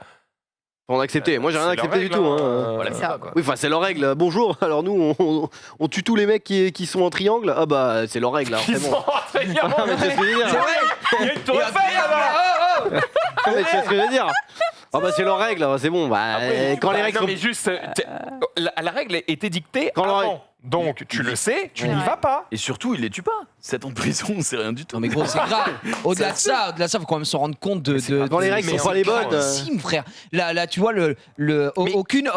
On a accepté. Moi, j'ai rien c'est leur accepté du règle, tout. hein. Hein. Voilà, C'est c'est ça. ça, quoi. Oui, enfin, c'est leur règle. Bonjour. Alors, nous, on tue tous les mecs qui sont en triangle. Ah, bah, c'est leur règle. Alors, ils c'est sont bon. rentrés bien. Ah, mais c'est ce que je veux C'est dire. vrai. Il y a une tour Eiffel là-bas. Ah, mais c'est ce que je veux dire. Ah, bah, c'est leur règle. C'est bon. Bah, quand les règles non, sont. mais juste, la règle était dictée Quand avant. Donc, tu le sais, tu n'y vas pas. Et surtout, il les tue pas. 7 ans de prison, c'est rien du tout. Non mais gros, c'est grave. Au-delà de ça, faut quand même se rendre compte de Quand les règles mais sont pas les bonnes. gravissime, frère. Là, tu vois, aucune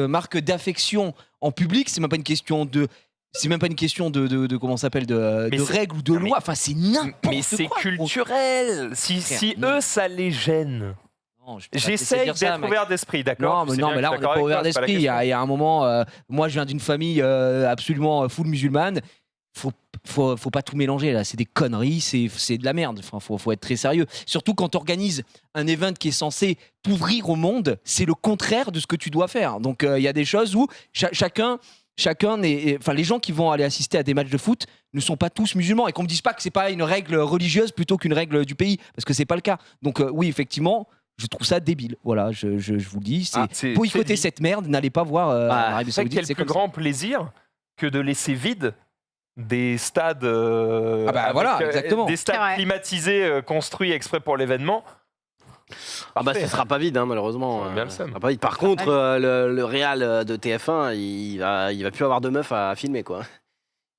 marque d'affection en public, c'est même pas une question de. C'est même pas une question de comment ça s'appelle Mais de c'est- règles ou de non, mais- lois. Enfin, c'est n'importe quoi. Mais c'est gros. culturel. Si non. eux, ça les gêne. Non, je peux pas te laisser J'essaye dire ça, d'être mec. ouvert d'esprit, d'accord? Non, mais là, on n'est pas ouvert d'esprit. Il y a un moment, moi, je viens d'une famille absolument full musulmane. Faut pas tout mélanger là. C'est des conneries, c'est de la merde. Enfin, faut être très sérieux. Surtout quand tu organises un event qui est censé t'ouvrir au monde, c'est le contraire de ce que tu dois faire. Donc, il y a des choses où chacun enfin, les gens qui vont aller assister à des matchs de foot ne sont pas tous musulmans et qu'on me dise pas que c'est pas une règle religieuse plutôt qu'une règle du pays, parce que c'est pas le cas. Donc, oui, effectivement. Je trouve ça débile. Voilà, je vous le dis. c'est Boycotter dit. cette merde, n'allez pas voir l'Arabie C'est Saoudite. quel C'est plus comme ça. grand plaisir que de laisser vide des stades, voilà, exactement. des C'est stades vrai. climatisés construits exprès pour l'événement. Ah, bah, ce sera pas vide, malheureusement. On a bien le seum. Ce sera pas vide. Par contre, le Real de TF1, il va plus avoir de meufs à filmer, quoi.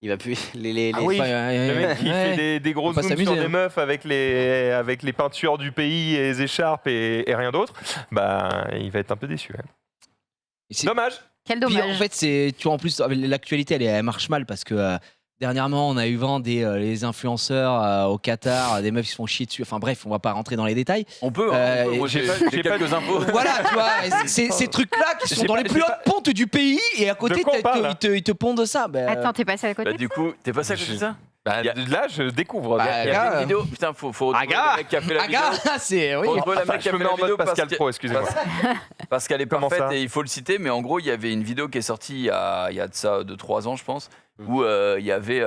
Il va plus. Ah oui. Le mec qui Ouais. fait des gros Faut pas zooms sur s'amuser, des hein. meufs avec les peintures du pays et les écharpes et rien d'autre, bah il va être un peu déçu. Ouais. Et c'est- Dommage. Quel Puis, dommage. en fait, tu vois, en plus, l'actualité, elle marche mal parce que Dernièrement, on a eu vent les influenceurs au Qatar, des meufs qui se font chier dessus. Enfin bref, on va pas rentrer dans les détails. On peut. Moi, j'ai quelques infos. Voilà, tu vois, ces trucs-là qui sont dans les plus hautes pontes du pays et à côté, ils te pondent ça. Attends, t'es passé à côté Du coup, t'es passé à côté de ça Là, je découvre. Il y a une vidéo. Putain, faut retrouver le mec qui a fait la vidéo. c'est oui. Faut retrouver le mec qui a Je fait me mets la en vidéo mode Pascal Pro, excusez-moi. parce qu'elle est Comment parfaite ça et il faut le citer. Mais en gros, il y avait une vidéo qui est sortie il y a de ça 2-3 ans, je pense, où il y avait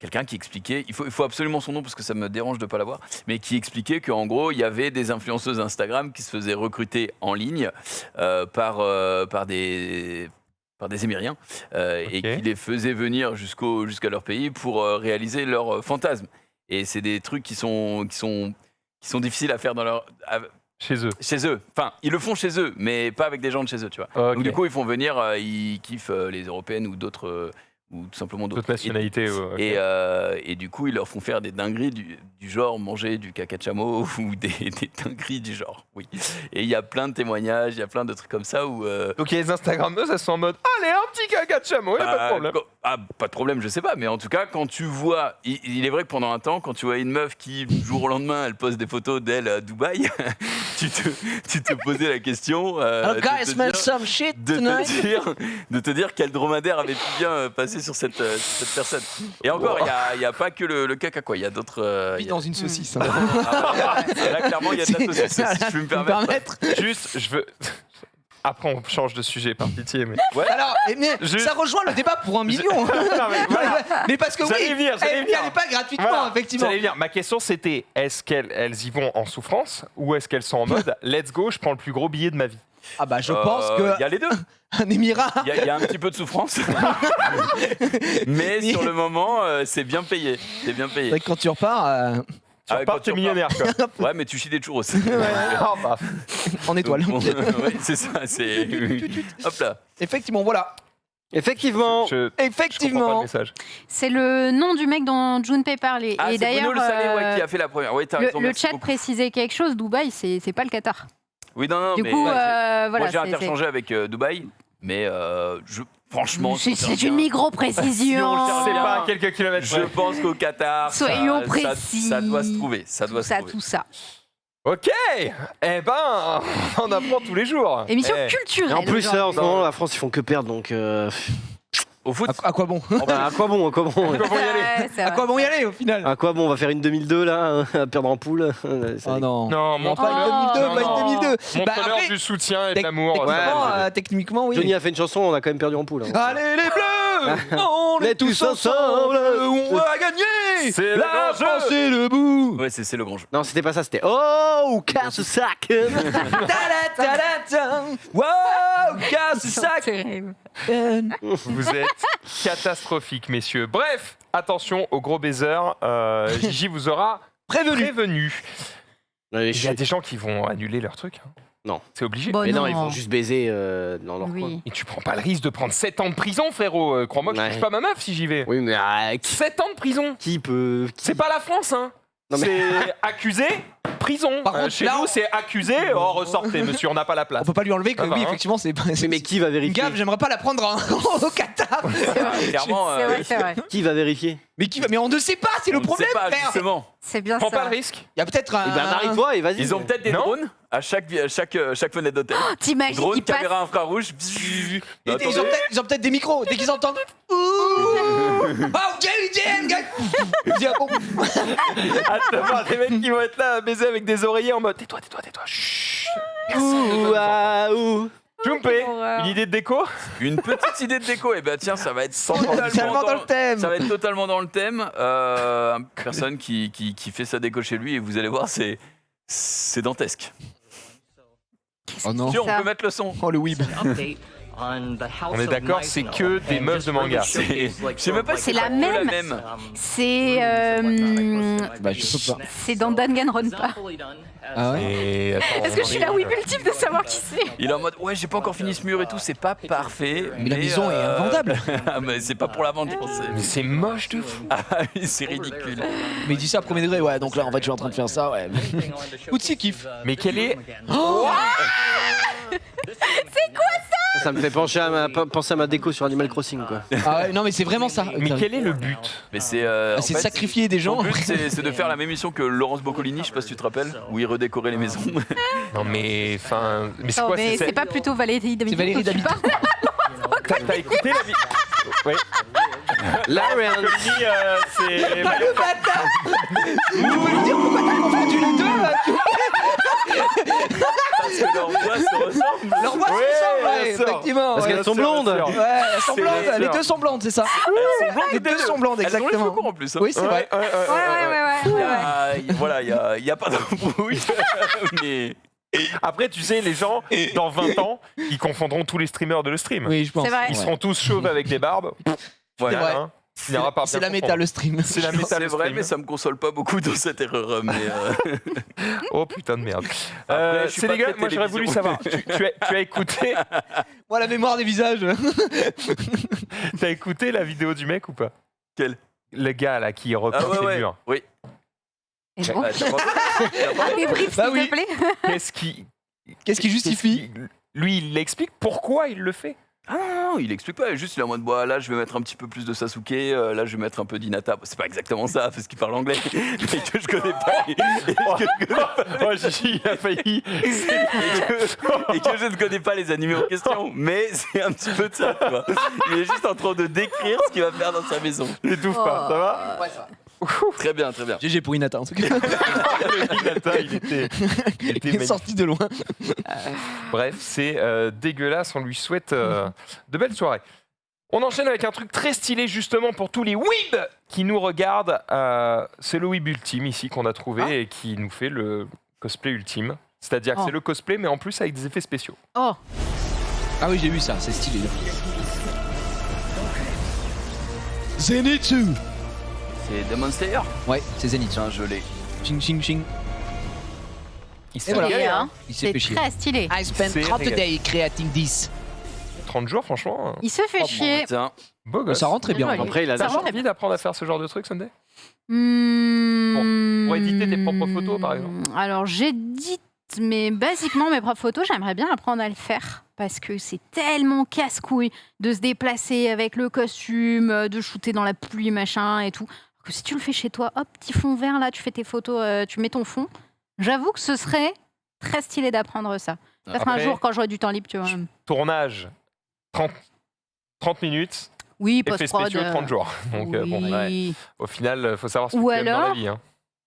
quelqu'un qui expliquait. Il faut absolument son nom parce que ça me dérange de pas l'avoir. Mais qui expliquait qu'en gros, il y avait des influenceuses Instagram qui se faisaient recruter en ligne par des Émiriens et qui les faisaient venir jusqu'à leur pays pour réaliser leurs fantasmes. Et c'est des trucs qui sont difficiles à faire Chez eux. Enfin, ils le font chez eux, mais pas avec des gens de chez eux, tu vois. Ok. Donc du coup, ils font venir, ils kiffent les européennes ou d'autres, ou tout simplement d'autres nationalités. Ok. Et du coup, ils leur font faire des dingueries du genre manger du caca de chameau ou des dingueries du genre, oui. Et il y a plein de témoignages, il y a plein de trucs comme ça où... Donc les Instagrammeuses, elles sont en mode allez, un petit caca de chameau, y a pas de problème. Pas de problème, je sais pas, mais en tout cas, quand tu vois... Il est vrai que pendant un temps, quand tu vois une meuf qui, du jour au lendemain, elle poste des photos d'elle à Dubaï, tu te posais la question... guys, smell some shit de te dire quel dromadaire avait pu bien passer sur cette personne. Et encore, il n'y a pas que le caca, quoi. Il y a d'autres... dans une saucisse. Là, clairement, il y a de la saucisse, si je peux me permettre. Juste, je veux... Après, on change de sujet, par pitié. Mais... Ouais. Alors, ça rejoint le débat pour 1 million. Non, mais voilà. Mais parce que J'allais venir. elle n'est pas gratuitement, Voilà. effectivement. J'allais venir. Ma question, c'était est-ce qu'elles y vont en souffrance ou est-ce qu'elles sont en mode let's go, je prends le plus gros billet de ma vie? Ah bah je pense que il y a les deux. un émirat. Il y a un petit peu de souffrance, mais sur le moment, c'est bien payé. C'est bien C'est payé. vrai que quand tu repars Tu repars, t'es millionnaire, quoi. Ouais, mais tu chies des churros. Ah, bah. en étoile. Donc, ouais, c'est ça. C'est hop là. Effectivement, voilà. Effectivement. Je comprends pas Effectivement. le message. C'est le nom du mec dont Junpei parlait. Ah, et c'est Bruno d'ailleurs, Le Salé qui a fait la première. Ouais, t'as raison, le merci chat beaucoup. précisait quelque chose. Dubaï, c'est pas le Qatar. Oui, non, Du mais coup, moi voilà. j'ai interchangé avec Dubaï, mais franchement, C'est une micro-précision. C'est pas à quelques kilomètres. Je pense qu'au Qatar, Soyons ça précis. ça doit se trouver. Ça doit se trouver. Tout ça. Ok. Eh ben, on apprend tous les jours. Émission Eh. culturelle. Et en plus, là, en aujourd'hui. ce moment, la France, ils font que perdre, donc. Au foot, À quoi bon À quoi bon Comment y aller? Ouais, c'est À vrai. quoi bon y aller au final À quoi bon? On va faire une 2002 là, à perdre en poule. Ah non. Non, Non, montre pas une 2002, non, pas non. une 2002. Bah, Montre-leur après, du soutien et de l'amour. techniquement, oui. Johnny a fait une chanson, on a quand même perdu en poule. hein. Allez les bleus, on Les est tous tous ensemble, ensemble. on va gagner. C'est le La grand jeu. France est debout. ouais, c'est le grand jeu. Non, c'était pas ça, c'était Oh, casse-sac. Ta-da-ta-da-ta. Wow, casse sac. Terrible. Vous êtes catastrophiques, messieurs. Bref, attention au gros baiser. Gigi vous aura prévenu. Il y a des gens qui vont annuler leur truc. hein. Non. C'est obligé. Bon, Mais non, non. ils vont juste baiser dans leur coin. Oui. Et tu prends pas le risque de prendre 7 ans de prison, frérot. Crois-moi que je Ouais. touche pas ma meuf si j'y vais. Oui, mais 7 ans de prison. qui peut. C'est pas la France, hein. Non, mais- C'est accusé, prison. Par contre, Chez là, nous, c'est accusé. Oh, ressortez, monsieur, on n'a pas la place. On peut pas lui enlever que Ça va, oui, hein. effectivement, c'est Mais qui va une vérifier? gaffe, j'aimerais pas la prendre au Qatar. Clairement, C'est vrai, c'est vrai. Qui va vérifier? Mais qui va Mais on ne sait pas, c'est on le ne sait problème, pas, frère. justement. C'est bien Prends ça. pas le risque. Il y a peut-être un Eh ben, marie-toi et vas-y. Ils ont peut-être des Non. drones à chaque fenêtre d'hôtel. T'imagines, Drone, ils passent. caméra infrarouge. Et Attendez. ils ont peut-être des micros. Dès qu'ils entendent. Ouh. Oh, Jerry Jane, gars. Je dis, ah bon. Attends, des mecs qui vont être là à baiser avec des oreillers en mode tais-toi. Chut. Ouh, ah, ouh. Junpei, horreur. une idée de déco? Une petite idée de déco. Et ben tiens, ça va être Tellement dans le thème. Ça va être totalement dans le thème. Une personne qui fait sa déco chez lui et vous allez voir, c'est dantesque. Oh non. Si on ça peut mettre le son. Oh le weeb. On est d'accord, c'est que des meufs de manga. Je sais même pas si C'est la que même. C'est Bah je sais pas. c'est dans Danganronpa. Ah ouais. Et attends, Est-ce que je suis la whip ultime de savoir qui c'est? Il est en mode ouais, j'ai pas encore fini ce mur et tout, c'est pas parfait. Mais la maison est invendable. Mais c'est pas pour la vente, je pense. Mais c'est moche de fou. Ah oui, c'est ridicule. Mais il dit ça à premier degré, ouais. Donc là, en fait, je suis en train de faire ça, ouais. Outsi kiffe. Mais quel est... Ça me fait penser à ma déco sur Animal Crossing, quoi. Ah ouais, non, mais c'est vraiment ça. Mais quel est le but? Mais c'est C'est sacrifier des gens. Son but, c'est de faire la même mission que Laurence Boccolini, je sais pas si tu te rappelles, où il redécorait les maisons. Non mais enfin, mais c'est Oh, quoi mais c'est pas plutôt Valérie David. C'est Valérie David. T'as écouté la vie? Oui. Lauren. C'est. Le bâtard. Vous pouvez me dire pourquoi t'as confondu les deux là Parce que leur voix se ressemble. Leur voix se Ouais, ressemble, ouais, bien sûr. effectivement. Parce ouais. qu'elles sont blondes. Ouais, elles sont C'est blondes. bien Les sûr. deux sont blondes, c'est ça. Les deux sont blondes, Elles ont les cheveux exactement. courts en plus. hein. Oui, c'est vrai. Voilà, il n'y a pas d'embrouille. Mais Après, tu sais, les gens, dans 20 ans, ils confondront tous les streamers de le stream. Oui, je pense. C'est vrai. Ils seront tous chauves avec des barbes. voilà. vrai. Hein. Il finira par C'est bien la méta, comprendre. le stream. C'est la méta, C'est le vrai, stream. mais ça me console pas beaucoup dans cette erreur. Mais Oh putain de merde. Après, je suis C'est pas les gars, très moi j'aurais voulu télévision. savoir. Tu as écouté, Moi, la mémoire des visages. t'as écouté la vidéo du mec ou pas? Quelle? Le gars là qui repeint ses murs. Oui. Et bon. T'as pas- t'as pas- Ah, débrief, Bah s'il oui. te plaît. Qu'est-ce qui justifie Lui, il l'explique pourquoi il le fait. Ah non, il explique pas, juste il est en mode bah, là je vais mettre un petit peu plus de Sasuke, là je vais mettre un peu d'Hinata. C'est pas exactement ça parce qu'il parle anglais et que je connais pas. Oh, Gigi, il a failli. Et que je ne connais pas les animés en question, mais c'est un petit peu de ça, tu vois. Il est juste en train de décrire ce qu'il va faire dans sa maison. T'étouffes pas, ça va? Très bien, très bien. GG pour Hinata en tout cas. Le Hinata, il était Il est magnifique. sorti de loin. Bref, c'est dégueulasse. On lui souhaite de belles soirées. On enchaîne avec un truc très stylé justement pour tous les weebs qui nous regardent. C'est le weeb ultime ici qu'on a trouvé et qui nous fait le cosplay ultime. C'est-à-dire que c'est le cosplay mais en plus avec des effets spéciaux. Oh, Ah oui, j'ai vu ça, c'est stylé. Zenitsu. C'est Demon Slayer. Ouais, c'est Zenitsu. Tiens, je l'ai. Ching ching ching. Il Et voilà. s'est stylé, régalé, hein. Il s'est C'est fait chier. très stylé. I spent C'est 30 régalé. days creating this. 30 jours franchement. Il se fait chier. Tiens, Beau gosse. Ça rentre très bien. Joli. Après, il a T'as Ça rentre envie d'apprendre à faire ce genre de truc, Sunday? Pour éditer tes propres photos, par exemple. Alors, j'édite, mais basiquement, mes propres photos, j'aimerais bien apprendre à le faire. Parce que c'est tellement casse-couille de se déplacer avec le costume, de shooter dans la pluie, machin et tout. Que si tu le fais chez toi, hop, petit fond vert, là, tu fais tes photos, tu mets ton fond. J'avoue que ce serait très stylé d'apprendre ça. Peut-être un Après- jour, quand j'aurai du temps libre, tu vois. Tournage 30 minutes. Oui, Effets post-prod. spéciaux 30 jours. Donc bon, oui. au final, faut savoir ce que Ou tu aimes dans la alors, vie. Hein.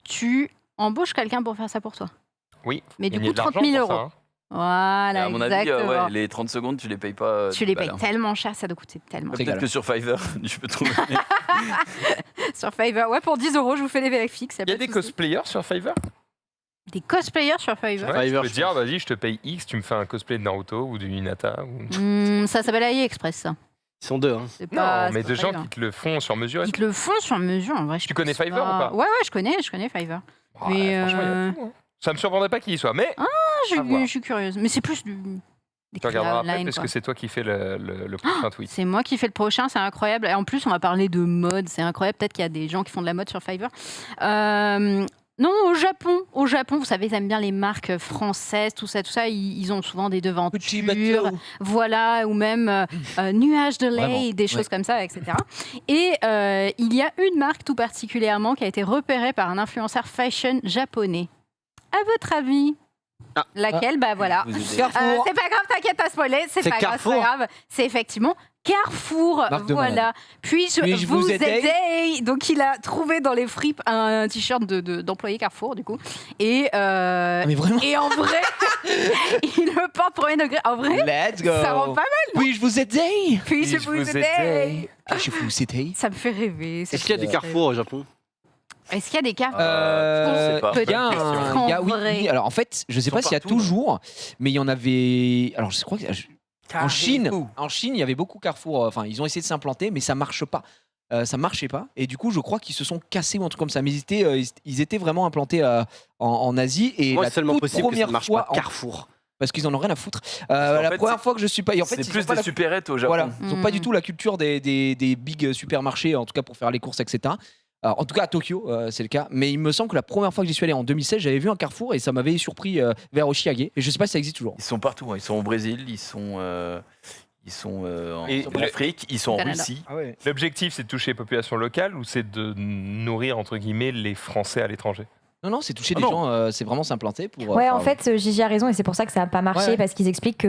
Tu embauches quelqu'un pour faire ça pour toi. Oui. Mais du Gagner coup, de l'argent 30 000 pour ça, euros. hein. Voilà, à mon avis, exactement. ouais, les 30 secondes, tu les payes pas. Tu les balles, payes hein. tellement cher, ça doit coûter tellement cher. Peut-être que sur Fiverr, tu peux trouver. Sur Fiverr, ouais, pour 10 euros, je vous fais les VFX. Il y a des cosplayers sur Fiverr? Des cosplayers sur Fiverr. Ouais, Fiverr, tu peux je dire, pense. vas-y, je te paye X, tu me fais un cosplay de Naruto ou du Hinata. Ou... Ça s'appelle AliExpress, ça. Ils sont deux. Hein. C'est Non, pas- mais c'est de pas gens Fiverr. qui te le font sur mesure. Ils te le font sur mesure, en vrai. Tu connais Fiverr ou pas? Ouais, ouais, je connais Fiverr. Ouais, mais, franchement, il y a tout, hein. Ça me surprendrait pas qu'il y soit, mais Ah, À voir. je suis curieuse. Mais c'est plus des tu regarderas après online, parce quoi. que c'est toi qui fais le prochain tweet. C'est moi qui fais le prochain, c'est incroyable. Et en plus, on va parler de mode, c'est incroyable. Peut-être qu'il y a des gens qui font de la mode sur Fiverr. Non, au Japon, vous savez, ils aiment bien les marques françaises, tout ça. Ils ont souvent des Petit devantures, bateau. voilà, ou même nuages de lait, Vraiment, des choses ouais. comme ça, etc. Et il y a une marque tout particulièrement qui a été repérée par un influenceur fashion japonais. À votre avis, laquelle? Bah voilà. Vous aidez. Carrefour. C'est pas grave, t'inquiète, t'as spoilé, c'est C'est pas grave, c'est Carrefour. pas grave. C'est effectivement Carrefour, Marque de voilà. Puis-je Puis-je vous vous aider aider? Donc il a trouvé dans les fripes un t-shirt d'employé Carrefour, du coup. Et, Mais vraiment. et en vrai, il le porte premier degré. En vrai, Let's go. ça rend pas mal. Oui, je vous aide. Puis-je vous aider? Je vous aide. Ça me fait rêver. Est-ce qu'il y a des carrefours au Japon? Est-ce qu'il y a des Carrefour? je sais pas. Il y a Peut-être un- il y a- qu'en oui, vrai. oui. Alors en fait, je sais Ils pas sont s'il y a partout, toujours, mais il y en avait. Alors je crois que en Chine, il y avait beaucoup Carrefour. Enfin, ils ont essayé de s'implanter, mais ça marche pas. Ça marchait pas. Et du coup, je crois qu'ils se sont cassés ou un truc comme ça. Mais ils étaient vraiment implantés en Asie. Et Moi, la c'est seulement toute possible que ça première ne marche fois, pas. Carrefour. parce qu'ils en ont rien à foutre. qu'en La fait, première c'est- fois que je suis pas. Et en fait, C'est ils plus ont pas des la- supérettes au Japon. Voilà, ils n'ont pas du Mhm. tout la culture des big supermarchés, en tout cas pour faire les courses, etc. En tout cas à Tokyo, c'est le cas. Mais il me semble que la première fois que j'y suis allé en 2016, j'avais vu un Carrefour et ça m'avait surpris vers Oshiage. Et je sais pas si ça existe toujours. Ils sont partout, hein. Ils sont au Brésil, ils sont ils sont Et en Afrique, ils sont en Canada. Russie. Ah ouais. L'objectif, c'est de toucher les populations locales ou c'est de nourrir, entre guillemets, les Français à l'étranger? Non, c'est toucher Ah des non. gens, c'est vraiment s'implanter pour. Ouais, en enfin, fait, Gigi a raison et c'est pour ça que ça n'a pas marché Ouais. parce qu'ils expliquent que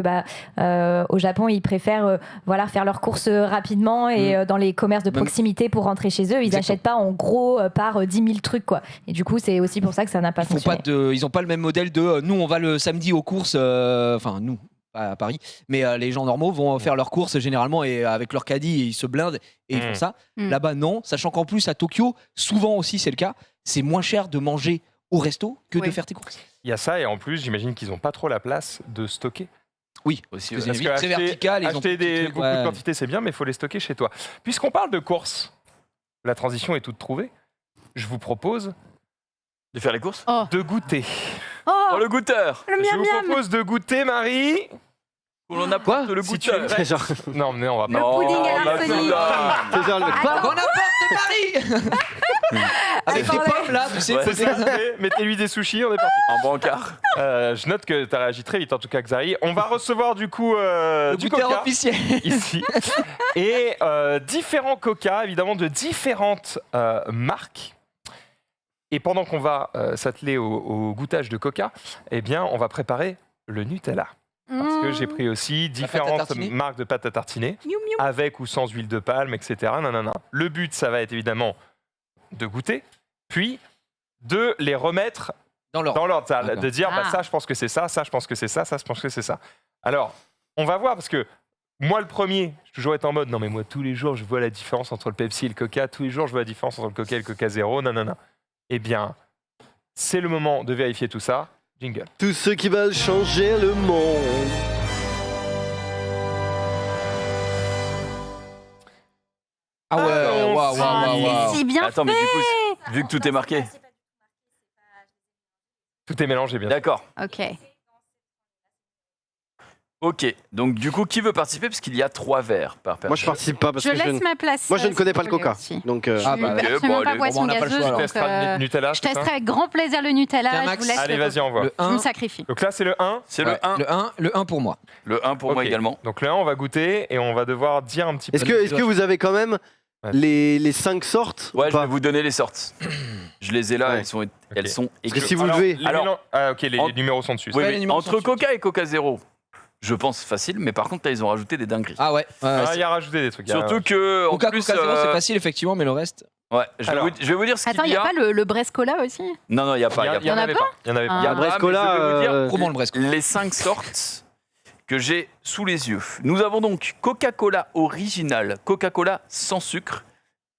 au Japon, ils préfèrent voilà, faire leurs courses rapidement et dans les commerces de Même- proximité pour rentrer chez eux. Ils Exactement. n'achètent pas en gros par 10 000 trucs. Quoi. Et du coup, c'est aussi pour ça que ça n'a pas ils font fonctionné. pas ils n'ont pas le même modèle de nous, on va le samedi aux courses, enfin nous, pas à Paris, mais les gens normaux vont faire leurs courses généralement et avec leur caddie, ils se blindent et ils font ça. Là-bas, non, sachant qu'en plus à Tokyo, souvent aussi c'est le cas, c'est moins cher de manger au resto que de Oui. faire tes courses. Il y a ça, et en plus, j'imagine qu'ils n'ont pas trop la place de stocker. Oui, Aussi, parce ouais. que c'est Parce très que vertical. ils ont acheter des trucs, beaucoup de quantité, c'est bien, mais il faut les stocker chez toi. Puisqu'on parle de courses, la transition est toute trouvée. Je vous propose De faire les courses de goûter. Oh, le goûteur Je vous propose de goûter, Marie. On apporte le Si tu es goûteur. prête. Genre, Non, mais on va Le pas. pudding à bah, l'arsenic. putain. c'est genre le quoi Bon apporte Paris avec des Attendez. pommes là, tu sais. Ouais. C'est parfait. Mettez-lui des sushis, on est parti. En brancard. Je note que tu as réagi très vite, en tout cas, Xari. On va recevoir du coup Le du goûteur coca officiel. ici. Et différents coca, évidemment, de différentes marques. Et pendant qu'on va s'atteler au goûtage de coca, eh bien, on va préparer le Nutella. Parce que j'ai pris aussi pâte à différentes tartiner. marques de pâte à tartiner, Miou, miou. avec ou sans huile de palme, etc. Nanana. Le but, ça va être évidemment de goûter, puis de les remettre Dans l'ordre. dans l'ordre, D'accord. de dire bah, Ah. ça, je pense que c'est ça, je pense que c'est ça, je pense que c'est ça. Alors, on va voir, parce que moi, le premier, je toujours être en mode non, mais moi, tous les jours, je vois la différence entre le Pepsi et le Coca, tous les jours, je vois la différence entre le Coca et le Coca Zéro, nanana. Eh bien, c'est le moment de vérifier tout ça. Jingle. Tous ceux qui veulent changer le monde. Ah ouais, on waouh, s'y- waouh, waouh. Si bien Attends, mais du coup, vu que tout est marqué. Tout est mélangé, bien sûr. D'accord. Ok. Ok. Donc, du coup, qui veut participer? Parce qu'il y a 3 verres par personne. Moi, je participe pas parce Je que laisse ma place. moi, je ne connais pas le s'il vous plaît, Coca. aussi. Donc, Ah, bah, Je suis ok, absolument bon, pas allez, boisson on n'a pas le gazeuse, choix, Tu alors. donc testeras le Nutella, je c'est ça testerai avec grand plaisir le Nutella. Tiens, Je Max. vous laisse Allez, le vas-y, envoie. Le Je 1, me sacrifie. Donc là, c'est le 1. C'est le 1. le 1 pour moi. Le 1 pour moi Ok. également. Donc le 1, on va goûter et on va devoir dire un petit peu. est-ce que vous avez quand même Ouais. les 5 sortes ou Ouais, je pas vais vous donner les sortes. Je les ai là, Ouais. elles sont écrites. Parce que si vous Alors, levez, les Alors, mélanges- ah, ok, les en- numéros sont dessus. Oui, Ouais, mais les numéros entre sont Coca et Coca Zéro, je pense facile, mais par contre, là, ils ont rajouté des dingueries. Ah ouais. Ah, il y a rajouté des trucs. Surtout que, en Coca, plus, Coca Zéro, c'est facile effectivement, mais le reste. Ouais, je vais Alors. vous dire ce Attends, qu'il il y n'y a a. pas le Brescola aussi? Non, il n'y a pas. Il y en a avait pas pas. Il y en avait Ah. pas. Il y a la pas, mais Brescola, je vais vous dire Comment le Bresco les 5 sortes que j'ai sous les yeux. Nous avons donc Coca-Cola original, Coca-Cola sans sucre,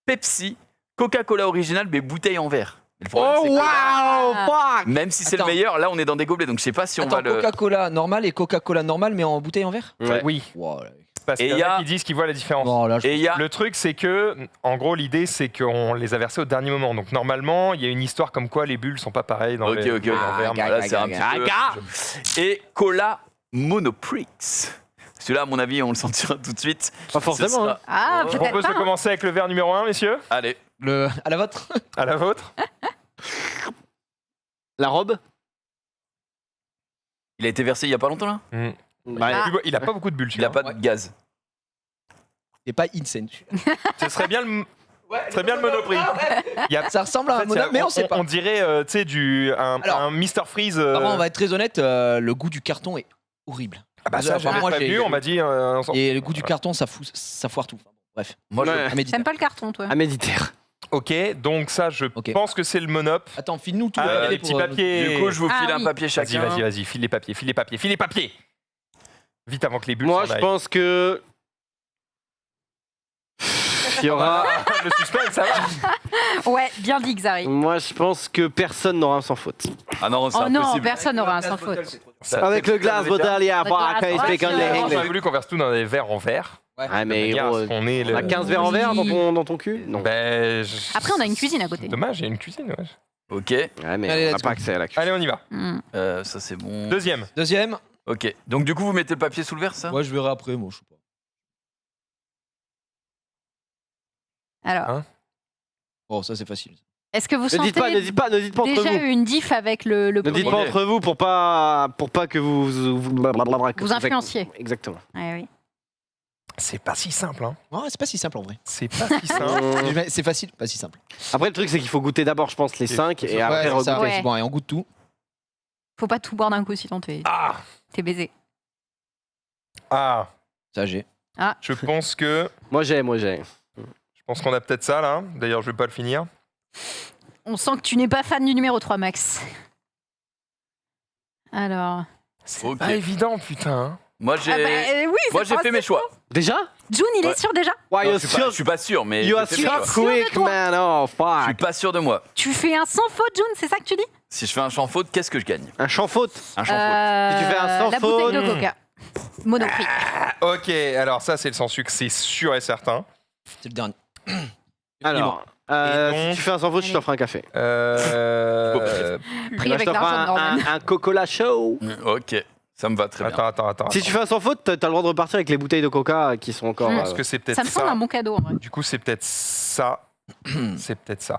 Pepsi, Coca-Cola original, mais bouteille en verre. Et le problème, c'est que Ah. même si c'est le Attends. meilleur, là, on est dans des gobelets, donc je sais pas si on Attends, va le. Coca-Cola normal et Coca-Cola normal, mais en bouteille en verre. Ouais. Oui, Wow, là. parce Et qu'il il y y en a a- qui disent qu'ils voient la différence. Bon, là, je- Et il y a. Le truc, c'est que, en gros, l'idée, c'est qu'on les a versés au dernier moment. Donc, normalement, il y a une histoire comme quoi les bulles sont pas pareilles dans Ok, les ok, ok. dans le verre. Ah, Là, c'est un gaga, petit peu. Et Cola Monoprix. Celui-là, à mon avis, on le sentira tout de suite. pas Ce forcément. sera- hein. Ah, Je peut-être propose pas. de commencer avec le verre numéro 1, messieurs. Allez. À la vôtre. À la vôtre. La robe Il a été versé il y a pas longtemps, là Bah, Ah. Il a pas beaucoup de bulles, Il a celui-là. pas de gaz. Et pas insane. Ce serait bien le, très bien le Monoprix. Il y a- Ça ressemble en à fait, un Monoprix, mais on sait pas. On dirait, tu sais, Alors, un Mr Freeze. Par contre, on va être très honnête, le goût du carton est horrible. Ah bah ça, Enfin, j'avais moi, pas j'ai- vu, on m'a dit. Et le goût du carton, ça foire tout. Bref, Moi, je- Ouais. à méditer. T'aimes pas le carton, toi? à Méditerre. Ok, donc ça, je Ok. pense que c'est le Monop. Attends, file-nous tout. Ah, le les petits papiers. Du coup, je vous Ah file un oui. papier Vas-y, chacun. vas-y, file les papiers, file les papiers, file les papiers. Vite avant que les bulles Moi, s'en je aillent. pense que. Il y aura. Le suspense, ça va. Ouais, bien dit, Xari. Moi, je pense que personne n'aura un sans faute. Ah non, c'est Oh non, impossible. personne n'aura un sans faute. Ça- Avec le glace bottle, il y a Le pas glace à bottle. speak only J'aurais English. voulu qu'on verse tout dans des verres en verre. Ah, mais Regarde, gros, on est on a le. 15 verres en verre dans ton cul Non. Ben, Après, on a une cuisine à côté. Dommage, il y a une cuisine. Ouais. Ok, Ouais, mais Allez, on n'a let's pas go. accès à la cuisine. Allez, on y va. Hmm. ça c'est bon. Deuxième. Deuxième. Ok, donc du coup, vous mettez le papier sous le verre, ça Ouais, je verrai après, moi, je sais pas. Alors, Hein Bon, ça, c'est facile. est-ce que vous Ne sentez dites pas entre déjà vous. une diff avec le Ne dites premier? pas entre vous pour pas que vous Vous influenciez. Exactement. Ouais, oui. C'est pas si simple, hein. Ouais, c'est pas si simple en vrai. C'est pas si simple. C'est facile, pas si simple. Après, le truc, c'est qu'il faut goûter d'abord, je pense, les 5 et après Ouais, ça, regoûter. c'est bon, et on goûte tout. Faut pas tout boire d'un coup, sinon t'es baisé. Ah, Ça, j'ai. je pense que... Moi, j'ai. Je pense qu'on a peut-être ça, là. D'ailleurs, je vais pas le finir. On sent que tu n'es pas fan du numéro 3, Max. Alors... C'est Ok. pas évident, putain. hein. Moi, j'ai oui, moi, j'ai fait mes choix. Déjà? June, il Ouais. est sûr déjà? Why Non, you're je suis pas sûr, mais You are j'ai fait mes so choix. sûr de quick, toi. man. Oh, Je suis fuck. pas sûr de moi. Tu fais un sans faute, June, c'est ça que tu dis? Si je fais un champ faute, qu'est-ce que je gagne? Un champ faute. Un champ faute. Si tu fais un sans La bouteille de faute. coca. Monoprix. Ok, alors ça, c'est le sans sucre, c'est sûr et certain. C'est le dernier. Alors, Et donc- si tu fais un sans faute, je t'offre un café. Pris Là, avec je t'offre l'argent de Norman. un Coca-Cola Show. Ok, ça me va très bien. Attends. Si tu fais un sans faute, t'as le droit de repartir avec les bouteilles de coca qui sont encore. Mm. Parce que c'est peut-être Ça me semble un bon cadeau en vrai. Du coup, c'est peut-être ça. C'est peut-être ça.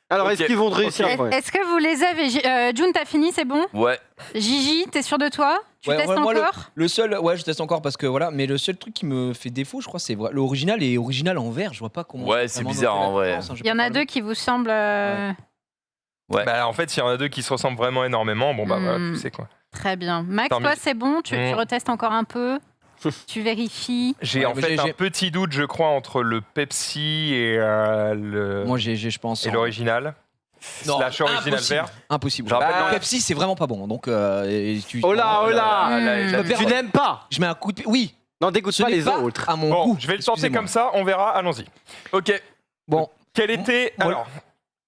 Alors, Ok. est-ce qu'ils vont te réussir Ok. ouais. Est-ce que vous les avez June, t'as fini, c'est bon? Ouais, Gigi, t'es sûr de toi? Tu Ouais, testes ouais, moi, encore? Le seul, ouais, je teste encore parce que voilà, mais le seul truc qui me fait défaut, je crois, c'est l'original est original en vert. Je vois pas comment. Ouais, c'est vraiment bizarre, noter la en vrai. différence, hein, je Il y en peux a pas deux qui vous semblent... Ouais. Bah, en fait, s'il y en a deux qui se ressemblent vraiment énormément, bon, bah voilà, tu sais quoi. Très bien. Max, Tant toi, mieux. c'est bon? Tu Mm. retestes encore un peu? Tu vérifies? J'ai Ouais, en mais fait j'ai- un petit doute, je crois, entre le Pepsi et le Moi, je pense. et l'original. Non, Slash original impossible. vert. Impossible. Je rappelle, Bah, non. Pepsi, c'est vraiment pas bon. Donc, Oh là, oh là. Mm. Tu n'aimes pas. Je mets un coup de. Oui. Non, dégoûte Ce pas n'est les pas autres. à mon Bon, goût. je vais le tenter Excusez-moi. comme ça, on verra, allons-y. ok. Bon. Quel était... Bon, Alors,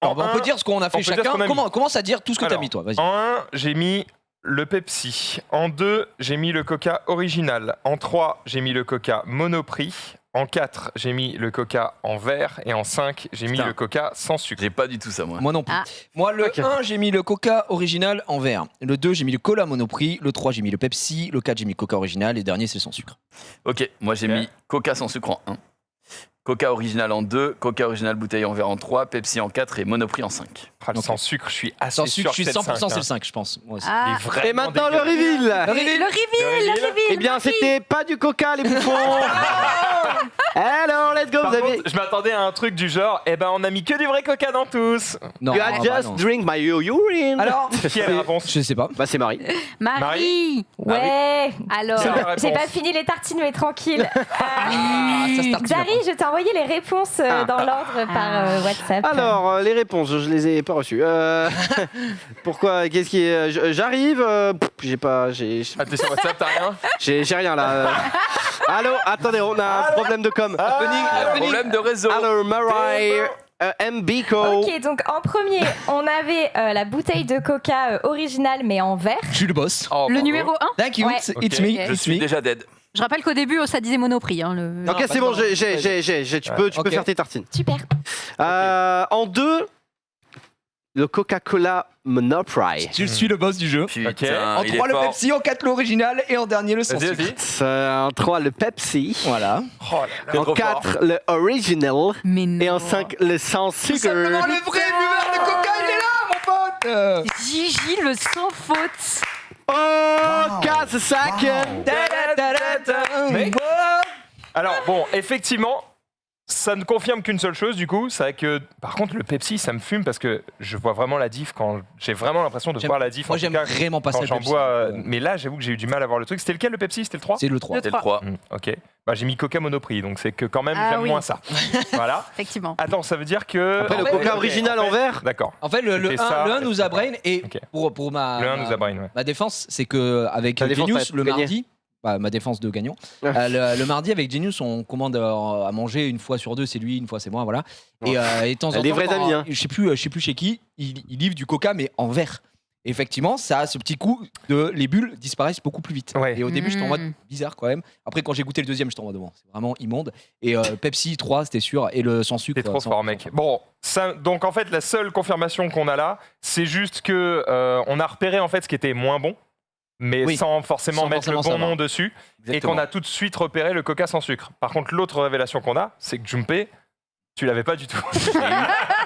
Alors, bah, on peut dire ce qu'on a fait on peut dire chacun. ce qu'on a mis. Commence à dire tout ce que t'as Alors, mis, toi. Vas-y. En 1, j'ai mis le Pepsi. En 2, j'ai mis le Coca original. En 3, j'ai mis le Coca Monoprix. En 4, j'ai mis le Coca en verre. Et en 5, j'ai mis Putain. le Coca sans sucre. J'ai pas du tout ça, moi. Moi non plus. Ah. Moi, le Ok. 1, j'ai mis le Coca original en verre. Le 2, j'ai mis le Cola Monoprix. Le 3, j'ai mis le Pepsi. Le 4, j'ai mis le Coca original. Et le dernier, c'est sans sucre. Ok, moi j'ai Ok. mis Coca sans sucre en 1. Coca original en 2, Coca original bouteille en verre en 3, Pepsi en 4 et Monoprix en 5. Ah, le Ok. sans sucre, je suis assez Sans sûr sucre, je suis que c'est le 100% 5, c'est le hein. 5, je pense. Moi aussi. Ah. Il est vraiment Et maintenant, le dégueulasse. reveal. Le reveal, le reveal. Eh bien, c'était pas du coca, les bouffons. Alors, let's go. Par Vous avez. contre, je m'attendais à un truc du genre, eh ben on a mis que du vrai Coca dans tous. Non, You ah, had bah just non. drink my urine. Alors, Qui a la réponse? je sais pas. Bah, c'est Marie. Marie. Ouais. Alors, C'est la réponse. J'ai pas fini les tartines, mais tranquille. Ah, ça se tartine, Zari, je t'ai envoyé les réponses dans l'ordre par WhatsApp. Alors, les réponses, je les ai pas reçues. Pourquoi? Qu'est-ce qui est. J'arrive. J'ai pas. Ah, t'es sur WhatsApp, t'as rien? J'ai rien là. Allô? Attendez, on a un problème de com. Problème de réseau. Alors, Marie. Mbiko. Ok, donc en premier, on avait la bouteille de coca originale, mais en verre. Je suis le boss. Oh, le bravo. numéro 1. Thank you. Ouais. It's Ok. me. Je Je It's suis me. déjà dead. Je rappelle qu'au début, ça disait Monoprix. Hein, le... Ok, c'est bon, maintenant, j'ai. Tu peux Ok. faire tes tartines. Super. En 2, le Coca-Cola Monoprix. Je suis le boss du jeu. Putain, En il 3, est le fort. Pepsi. En 4, l'original. Et en dernier, le sans Vas-y, sucre. vas-y. En 3, le Pepsi. Voilà. Oh là là. En trop 4, le Original. Mais non. Et en 5, le sans Tout sucre. simplement le vrai buveur de Coca, il est là, mon pote. Gigi, le sans faute. Oh, casse-sac. Mais- Alors bon, effectivement, ça ne confirme qu'une seule chose du coup, c'est que par contre le Pepsi ça me fume parce que je vois vraiment la diff quand j'ai vraiment l'impression de J'aime- voir la diff. Moi, en tout j'aime cas, vraiment pas ça. quand le j'en Pepsi. bois, mais là j'avoue que j'ai eu du mal à voir le truc. C'était lequel le Pepsi? C'était le 3? C'est le 3. C'était le 3. Ok, bah, j'ai mis Coca Monoprix donc c'est que quand même Ah j'aime oui. moins ça. Voilà. Effectivement. Attends, ça veut dire que Après, le Ok, Coca ok, original en fait- en verre. D'accord. En fait, le C'était ça, 1, le 1 nous a c'était brain. Et Ok. pour ma. Le 1 nous a brain, ouais. Ma défense, c'est que avec Ta défense, Genius, t'as le gagné. mardi. Ma défense de gagnant. Ouais. Le mardi, avec Genius, on commande à manger une fois sur deux, c'est lui, une fois c'est moi, voilà. Et de temps en temps, Des vrais amis, hein. je sais plus chez qui, il livre du coca, mais en verre. Et effectivement, ça a ce petit coup de les bulles disparaissent beaucoup plus vite. Ouais. Et au début, j'étais en mode Mm. bizarre quand même. Après, quand j'ai goûté le deuxième, j'étais en mode bon, c'est vraiment immonde. Et Pepsi 3, c'était sûr. Et le sans sucre. T'es trop sans- fort, mec. Bon, ça, donc en fait, la seule confirmation qu'on a là, c'est juste que on a repéré en fait ce qui était moins bon, mais Oui. sans forcément Sans mettre forcément le bon savoir. nom dessus, et Exactement. qu'on a tout de suite repéré le Coca sans sucre. Par contre, l'autre révélation qu'on a, c'est que Junpei, Tu l'avais pas du tout.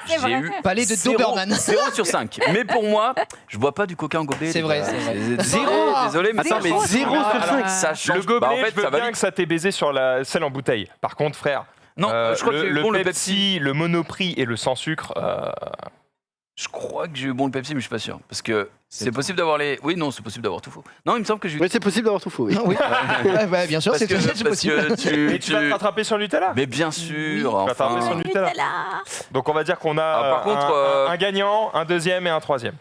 J'ai eu Palais de Doberman. 0 sur 5. Mais pour moi, je bois pas du coca en gobelet. C'est vrai, c'est vrai. Désolé, mais Attends, mais 0 sur 5. ça change. Le gobelet, Bah, en fait, je veux ça va bien vite. que ça t'ait baisé sur celle en bouteille. Par contre, frère, Non, je crois que j'ai eu bon le Pepsi, le Monoprix et le sans sucre. Je crois que j'ai eu bon le Pepsi, mais je suis pas sûr. Parce que c'est possible d'avoir les. Oui, non, c'est possible d'avoir tout faux. Non, il me semble que j'ai eu. Oui, c'est possible d'avoir tout faux. Oui. Oui. Ouais, bien sûr, Parce c'est que possible. Et tu vas te rattraper sur le Nutella. Mais bien sûr. Tu vas te rattraper Enfin. sur le Nutella. Donc on va dire qu'on a par contre, un gagnant, un deuxième et un troisième.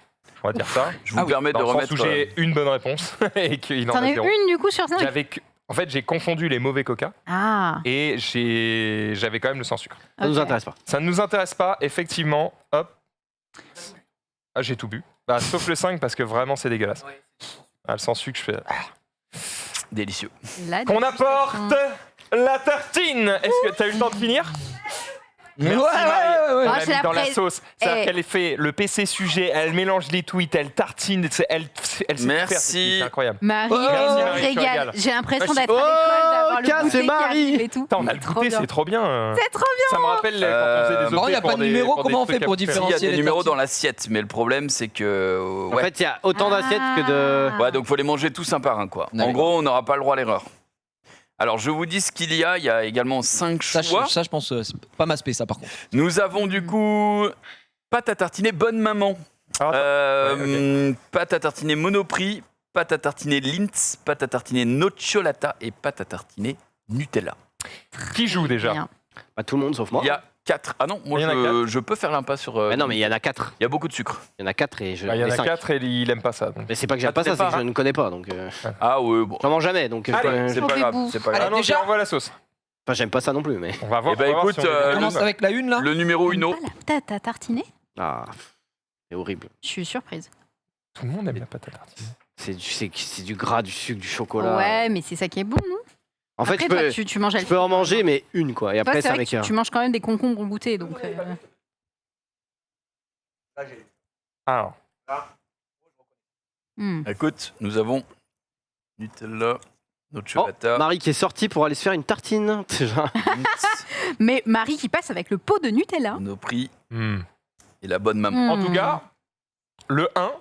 On va dire ça. Je vous permets de Dans le remettre. sens où j'ai une bonne réponse et qu'il en T'en a as eu 0. une du coup sur 5 En fait, j'ai confondu les mauvais coca Ah. et j'avais quand même le sans sucre. Ça nous ok. intéresse pas. Ça ne nous intéresse pas, effectivement. Hop. Ah, j'ai tout bu. Bah, sauf le 5 parce que vraiment c'est dégueulasse. Ah, le sans sucre, je fais. Délicieux. La Qu'on dégustation. apporte la tartine. Est-ce que tu as eu le temps de finir? Merci Ouais, Marie. ouais. Elle Ah, l'a c'est mis la dans la presse. sauce. C'est-à-dire Eh. qu'elle fait le PC sujet, elle mélange les tweets, elle tartine, elle sait tout faire, Merci. c'est incroyable. Marie, Oh, elle merci, me Marie, tu régale. régales. J'ai l'impression Oh, d'être à l'école, d'avoir le Tiens, goûter c'est qui Marie. arrive et tout. Putain, on a le Trop goûter, bien. c'est trop bien. C'est trop bien. Ça me rappelle quand on faisait des Bon, OP il y a pas pour de des- numéro, pour des comment on fait trucs pour à faire. Il y a différencier des les numéros tartines dans l'assiette, mais le problème c'est que. En Ouais. fait, il y a autant d'assiettes que de. Ouais, donc faut les manger tous un par un, quoi. En D'accord. gros, on n'aura pas le droit à l'erreur. Alors, je vous dis ce qu'il y a. Il y a également 5 Ça, choix. je pense, c'est pas ma spé, ça, par contre. Nous avons du coup pâte à tartiner Bonne Maman, Ah, pâte à tartiner Monoprix, pâte à tartiner Lindt, pâte à tartiner Nocciolata et pâte à tartiner Nutella. Qui joue déjà? Bien. Pas tout le monde sauf moi. Il y a 4. Ah non, moi Il y en a je peux faire l'impasse sur. Mais non, mais il y en a 4. Il y a beaucoup de sucre. Il y en a 4 et je. Bah, il y en les a cinq. 4 et il aime pas ça. donc. Mais c'est pas que Ah, j'aime pas tu ça, sais c'est pas, que je ne connais pas. Donc, Ah ouais, bon. j'en mange jamais. Donc, Allez, C'est On pas fait grave, bouffe. c'est pas Allez, Ah grave. non, déjà j'envoie la sauce. enfin, j'aime pas ça non plus. Mais. On va voir. Eh ben, on va voir écoute, si on est On dans commence la avec la une, là. Le numéro 1. Pas la pâte à tartiner. Ah, c'est horrible. Je suis surprise. Tout le monde aime la pâte à tartiner. C'est du gras, du sucre, du chocolat. Ouais, mais c'est ça qui est bon, non? En fait, Après, je peux, toi, tu manges je peux en manger, mais une quoi. Et Toi, après, c'est ça vrai que m'écoeure. tu manges quand même des concombres au goûter, donc. Alors, Écoute, nous avons Nutella, Oh, Nocciolata, Marie qui est sortie pour aller se faire une tartine. Déjà. Lindt, Mais Marie qui passe avec le pot de Nutella. Monoprix hmm. et la Bonne Maman. En tout cas, le 1,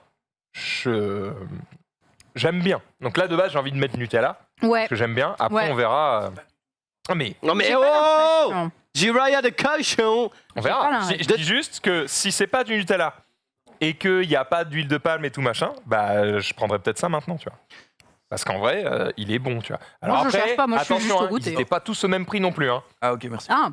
j'aime bien. Donc là, de base, j'ai envie de mettre Nutella, Ouais. parce que j'aime bien. Après, Ouais. on verra. Ah, mais Non mais J'ai oh, pas l'impression. Jiraya de cochon. on pas verra. la Je dis juste que si c'est pas du Nutella et qu'il n'y a pas d'huile de palme et tout machin, bah, je prendrais peut-être ça maintenant, tu vois. Parce qu'en vrai, il est bon, tu vois. Alors Moi, je après, cherche pas, moi, je suis attention, juste au hein, goûter. ils n'étaient pas tous au même prix non plus. Hein. Ah ok, merci. Ah,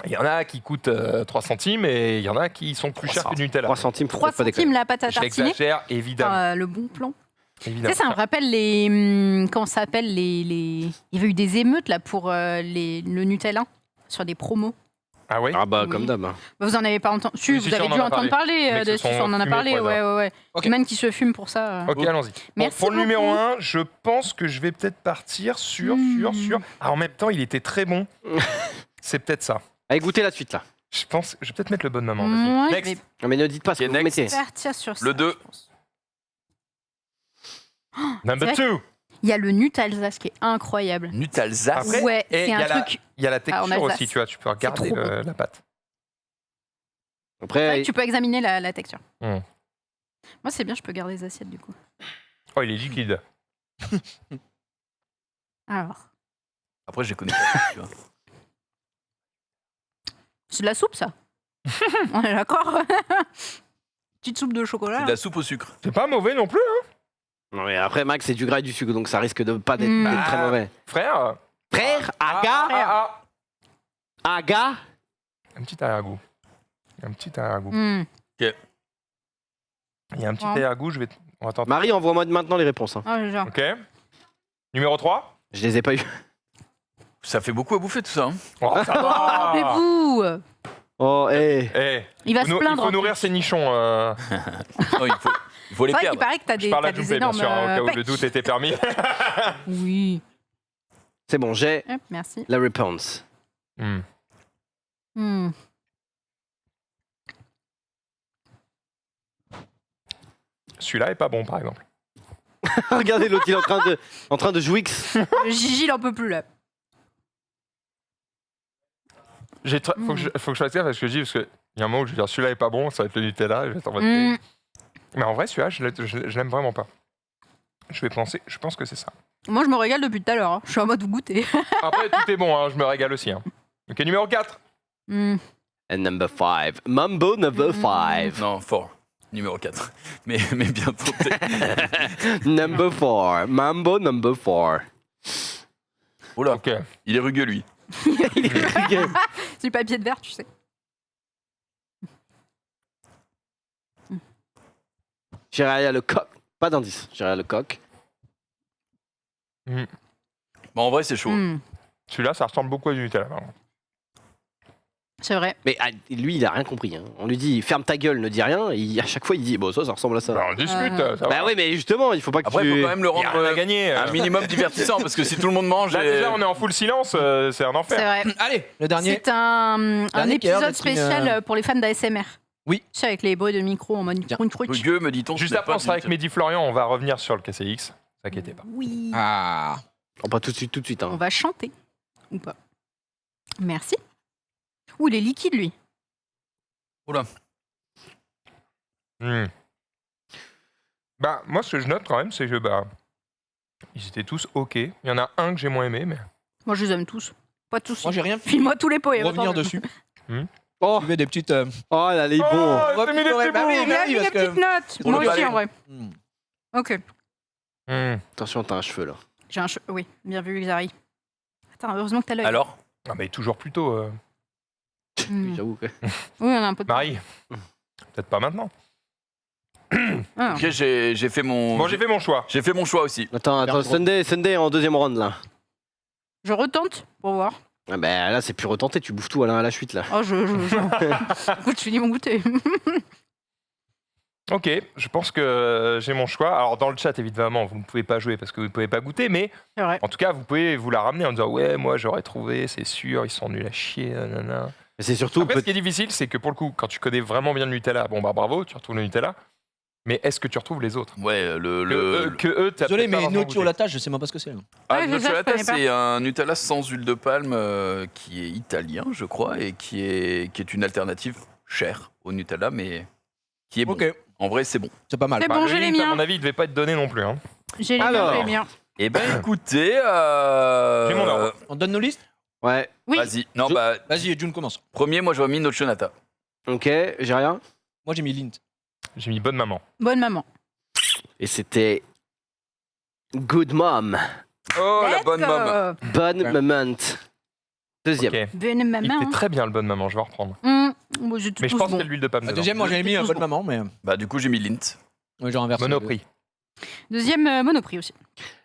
Il y en a qui coûtent 3 centimes et il y en a qui sont plus chers que du Nutella. 3 centimes, faut 3 peut-être pas centimes déconner. la pâte à tartiner. J'exagère, évidemment. Le bon plan. Tu évidemment. sais, ça me rappelle les. Comment ça s'appelle les. Il y avait eu des émeutes là pour le Nutella sur des promos. Ah oui. Ah bah Oui. comme d'hab. Bah, vous en avez pas entendu. Si, Oui, vous si, avez on dû en a entendre parler Mais qui se dessus, sont on en a fumés parlé. pour Ouais, les ouais, ouais. Ok. Les mecs qui se fument pour ça. Ok, allons-y. Bon, Merci pour le beaucoup. numéro 1, je pense que je vais peut-être partir sur. Ah, en même temps, il était très bon. C'est peut-être ça. Allez goûter la suite là. Je pense, je vais peut-être mettre le bon maman. Moi, Vas-y. je vais Next. Non mais ne dites pas ce que Ok, vous next. mettez. partir sur ça. Le 2. je pense. Number C'est 2. Il y a le Nutalsace qui est incroyable. Nutalsace. Après, Ouais, et c'est il y un a la- truc. Il y a la Ah, en texture Alsace. aussi, tu vois. Tu peux regarder trop bon. la pâte. C'est vrai Après, que tu peux examiner la texture. Hmm. Moi, c'est bien, je peux garder les assiettes du coup. Oh, il est liquide. Alors, Après, j'ai connu pas. Tu vois. c'est de la soupe, ça. On est d'accord. Petite soupe de chocolat. C'est de la soupe au sucre. C'est pas mauvais non plus, hein, non mais après Max c'est du gras et du sucre donc ça risque de pas d'être Mm. d'être très mauvais. frère. Frère, aga, aga. Un petit arrière-goût. Un petit arrière-goût. Hmm. Il y a un petit Ouais. arrière-goût, on va tenter. Marie, envoie-moi maintenant les réponses. Hein. Ah, genre. Ok. Numéro 3. Je les ai pas eu. Ça fait beaucoup à bouffer tout ça. Hein. Oh, ça va. Rappelez-vous. Oh, hé. Eh, Il va se il plaindre. faut en nourrir plus. ses nichons. Non, il faut les C'est vrai qu'il perdre. paraît que t'as Je des, parle à t'as des Jumpé, bien énormes. sûr, hein, au cas où pecs. le doute était permis. Oui. C'est bon, j'ai Hop, merci. la réponse. Hmm. Hmm. Celui-là est pas bon, par exemple. Regardez l'autre, il est en train de jouix. Le Gigi, il en peut plus là. faut que je fasse gaffe à ce que je dis, parce qu'il y a un moment où je vais dire celui-là est pas bon, ça va être le Nutella, et je vais être en mode. Mais en vrai, celui-là, je l'aime vraiment pas. Je pense que c'est ça. Moi, je me régale depuis tout à l'heure. Je suis en mode vous goûter. Après, tout est bon, je me régale aussi. Ok, numéro 4. And number 5. Mambo number 5. Non, 4. Numéro 4. Mais bien tenté. Number 4. Mambo number 4. Oula, Ok. il est rugueux, lui. C'est du papier de verre, tu sais. J'irai à le coq. Pas d'indice. J'irai à le coq. Bon, en vrai, c'est chaud. Celui-là, ça ressemble beaucoup à du Nutella. Par contre. C'est vrai. Mais lui, il a rien compris. On lui dit ferme ta gueule, ne dis rien. Et à chaque fois, il dit bon, ça ressemble à ça. Bah, on discute, ça va. Bah oui, mais justement, il faut pas que Après, il tu. faut quand même le Il y a rien à rendre gagner. un minimum divertissant, parce que si tout le monde mange... Là, déjà, on est en full silence, c'est un enfer. C'est vrai. Allez, le dernier. C'est un Dernier qui a l'air épisode d'être une, spécial pour les fans d'ASMR. Oui. Tu sais, avec les bruits de micro en mode Tiens. crunch crunch. Rugueux, me dit-on. Juste ce n'est après, pas on sera avec du Mehdi Florian, on va revenir sur le KCX. T'inquiétez pas. Oui. Ah. Oh, pas tout de suite. On Hein. va chanter. Ou pas. Merci. Ouh, il est liquide, lui. Oula. Bah, moi, ce que je note quand même, c'est que ils étaient tous ok. Il y en a un que j'ai moins aimé, mais. Moi, je les aime tous. Pas tous. Moi, j'ai rien pu File-moi tous les poèmes. revenir dessus. Oh, Tu fais des petites. oh là, les bons. Oh, Ouais, t'as mis des ouais, petits bah bouts. oui, Il a mis parce des que- petites notes. Pour Moi le aussi, palais. en vrai. Hmm. Ok. Attention, t'as un cheveu là. J'ai un Oui, bien vu, Xari. Attends, heureusement que t'as l'œil. Alors Ah, mais toujours plus tôt. Hmm. J'avoue que. Oui, on a un peu de. Marie. Peut-être pas maintenant. Ah. Ok, j'ai fait mon... Bon, j'ai fait mon choix. J'ai fait mon choix aussi. Attends, Sunday en deuxième round là. Je retente pour voir. Ah bah là, c'est plus retenté, tu bouffes tout à la chute là. Oh, Écoute, je finis mon goûter. Ok, je pense que j'ai mon choix. Alors, dans le chat, évidemment, vous ne pouvez pas jouer parce que vous ne pouvez pas goûter, mais C'est vrai. en tout cas, vous pouvez vous la ramener en disant ouais, moi j'aurais trouvé, c'est sûr, ils sont nuls à chier. Nanana. Mais c'est surtout. Après, ce qui est difficile, c'est que pour le coup, quand tu connais vraiment bien le Nutella, bon bah bravo, tu retrouves le Nutella, mais est-ce que tu retrouves les autres Ouais, Que eux, t'as Désolé, peut-être pas mais vraiment Nocio goûté. Latta, je sais même pas ce que c'est. Ah, Ouais, le c'est ça, je Nutella, connais pas. c'est un Nutella sans huile de palme qui est italien, je crois, et qui est une alternative chère au Nutella, mais qui est bon. Ok, En vrai, c'est bon. c'est pas mal. C'est Bah, bon, le j'ai les Lint, à miens. mon avis, il devait pas être donné non plus. Hein. J'ai les Alors. miens, j'ai les miens. Eh ben, écoutez... J'ai mon ordre. On donne nos listes. Ouais, Oui. Vas-y. Non, Je- bah, Vas-y, June commence. premier, moi, j'aurais mis Nochonata. ok, j'ai rien. Moi, j'ai mis Lint. J'ai mis bonne maman. Bonne maman. Et c'était. Good Mom. Oh, la Let's bonne go. môme. Bonne Ouais. Moment. Deuxième. Ok. Bonne Il maman. était très bien le bonne maman, je vais en reprendre. Moi, j'ai tout Mais je tous pense bon. qu'il y a de l'huile de palme. La dedans. deuxième, moi, j'avais mis un Tous bonne bons. maman, mais Bah, du coup, j'ai mis Lint. j'ai renversé. Monoprix. Deuxième Monoprix aussi.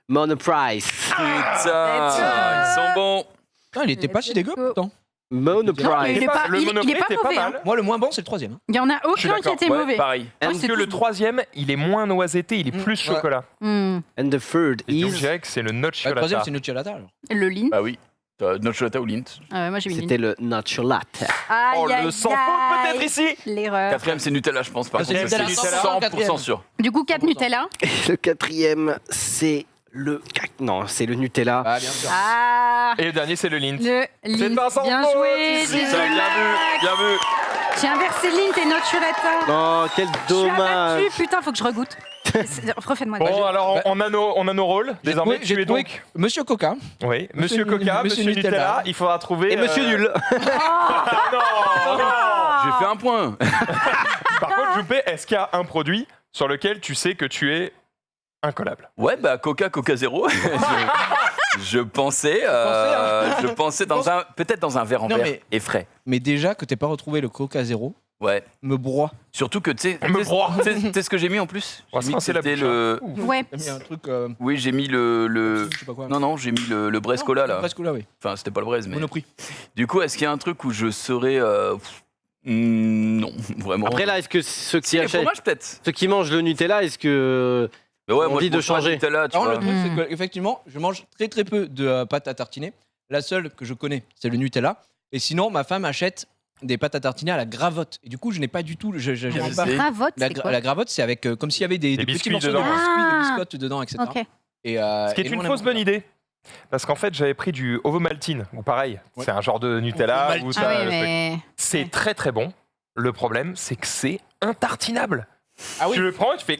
Monoprice. Putain, ils sont bons. Putain, il était pas si dégueu pourtant. Monoprice. Il est pas- le il est Monoprix pas était pas mauvais, mal. Moi, le moins bon, c'est le troisième. Il y en a Je suis aucun qui d'accord. était Ouais, mauvais. pareil. Ouais, Parce c'est que le tous troisième, il est moins noisetté, il est plus Ouais. chocolat. bon. And the third Et donc, je is. dirais que c'est le Le nocciolata. troisième, c'est Nocio Latta. alors. Le Lint. Bah oui. Nochonata ou Lint. Moi, j'ai mis C'était le Nocciolata. Oh, le sans faute peut-être ici. L'erreur. Quatrième, c'est Nutella, je pense. Par Ah, c'est contre, Nutella, c'est 100%, 100% sûr. Du coup, 4 Nutella. Le quatrième, c'est le. Non, c'est le Nutella. Ah, bien sûr. Ah. Et le dernier, c'est le Lint. Le Lint. pas sans Bien faute, joué. ici. c'est Ça, bien vu, bien vu. J'ai inversé Lint et Nocciolata. Oh, quel Je suis dommage. abattue. Putain, faut que je regoute. Refais-moi. Bon, alors on a nos rôles. J'ai Désormais, trouvé- j'ai tu es trouvé donc. Monsieur Coca. Oui, Monsieur Monsieur Coca, Monsieur Monsieur Nutella. Nutella. Il faudra trouver. Et Monsieur Nul. Ah non. J'ai fait un point. Par contre, Joupé, est-ce qu'il y a un produit sur lequel tu sais que tu es incollable? Ouais, bah Coca Zéro. Je pensais peut-être dans un verre en Non, verre mais- et frais. Mais déjà que t'aies pas retrouvé le Coca Zéro, Ouais. me broie. Surtout que tu sais, Me broie. tu sais ce que j'ai mis en plus. On va J'ai se mis que rincer la c'était bouche, le. hein. Ouais. T'as mis un truc. Oui, j'ai mis le. Je sais pas quoi. Non, j'ai mis le Brescola là. Presque là, oui. Enfin, c'était pas le Braise, mais. Monoprix. Du coup, est-ce qu'il y a un truc où je serais. Non, vraiment. Après là, est-ce que ceux si, qui le achètent, fromage peut-être. ceux qui mangent le Nutella, est-ce que Mais ouais, On moi, dit je de mange pas changer. Nutella, tu Alors, le vois. truc, c'est que effectivement, je mange très peu de pâtes à tartiner. La seule que je connais, c'est le Nutella. Et sinon, ma femme achète des pâtes à tartiner à la gravotte. Et du coup, je n'ai pas du tout. J'avais Je pas. sais. Bravotte, La, c'est quoi la gravotte, c'est avec comme s'il y avait des petits biscuits morceaux dedans. de biscuits, Ah. des biscottes dedans, etc. Ok. Et, Ce qui est et une nous, on fausse aime bonne ça. idée. Parce qu'en fait, j'avais pris du Ovomaltine, ou pareil, c'est un genre de Nutella. Où Ah oui, mais... C'est très très bon. Le problème, c'est que c'est intartinable. Ah oui. Tu le prends et tu fais...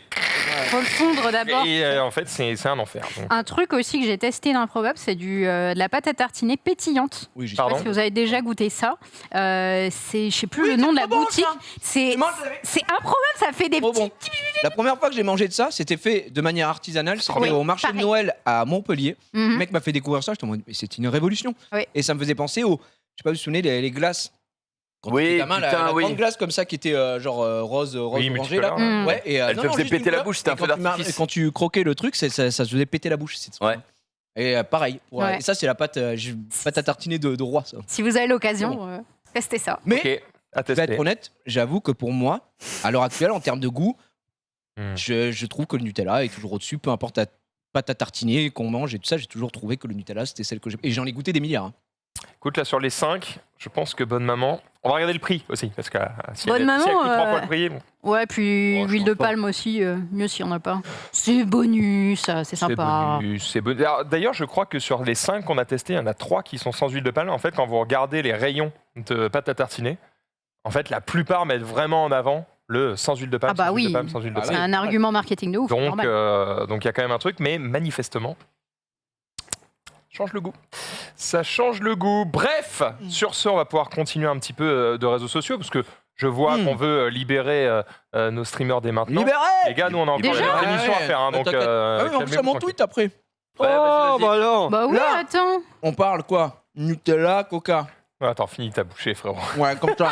Faut le fondre d'abord. Et en fait, c'est un enfer. Donc. Un truc aussi que j'ai testé dans l'improbable, c'est de la pâte à tartiner pétillante. Oui, Je sais pas Pardon si vous avez déjà goûté ça. C'est, je sais plus le nom de la boutique. C'est improbable, ça fait des Trop petits... bon. La première fois que j'ai mangé de ça, c'était fait de manière artisanale. C'était Oui, au marché pareil. de Noël à Montpellier. Mhm. Le mec m'a fait découvrir ça. J'étais en mode, mais c'est une révolution. Oui. Et ça me faisait penser aux. Je sais pas si vous vous souvenez, les glaces. Quand Oui, t'étais gamin, la putain, oui. grande glace comme ça qui était rose Oui, orangé là. multicolore. Mm. Ouais, et, Elle te non, faisait juste une péter la couleur. bouche, c'était Et un feu quand tu d'artifice. quand tu croquais le truc, ça se faisait péter la bouche. Ouais. Et pareil. Ouais. Et ça, c'est la pâte à tartiner de roi, ça. Si vous avez l'occasion, testez ça. Mais, Ok, à je vais tester. être honnête, j'avoue que pour moi, à l'heure actuelle, en termes de goût, Mm. je trouve que le Nutella est toujours au-dessus, peu importe la pâte à tartiner qu'on mange et tout ça, j'ai toujours trouvé que le Nutella c'était celle que j'ai. Et j'en ai goûté des milliards. Hein. Écoute, là, sur les 5, je pense que Bonne Maman... On va regarder le prix aussi, parce que si Bonne elle Maman, coûte 3 fois le prix... Bon, Ouais, puis Oh, je l'huile de pense pas. palme aussi, mieux s'il n'y en a pas. C'est bonus, c'est c'est sympa. bonus, c'est bonus. Alors, d'ailleurs, je crois que sur les 5 qu'on a testés, il y en a 3 qui sont sans huile de palme. En fait, quand vous regardez les rayons de pâte à tartiner, en fait, la plupart mettent vraiment en avant le sans huile de palme, Ah bah sans huile oui. de palme, sans huile de Ah C'est palme. oui. un argument marketing de ouf, Donc, normal. il y a quand même un truc, mais manifestement, change le goût. Ça change le goût. Bref, sur ce, on va pouvoir continuer un petit peu de réseaux sociaux, parce que je vois qu'on veut libérer nos streamers dès maintenant. Libéré. Les gars, nous, on a encore Déjà une émission à faire, hein, donc Ah oui, on fait calmez-vous mon tranquille. tweet après. Ouais, vas-y, Oh, vas-y. bah alors Bah oui, Là. attends. On parle quoi Nutella, Coca. Attends, finis ta bouchée, frérot. Ouais, comme ça.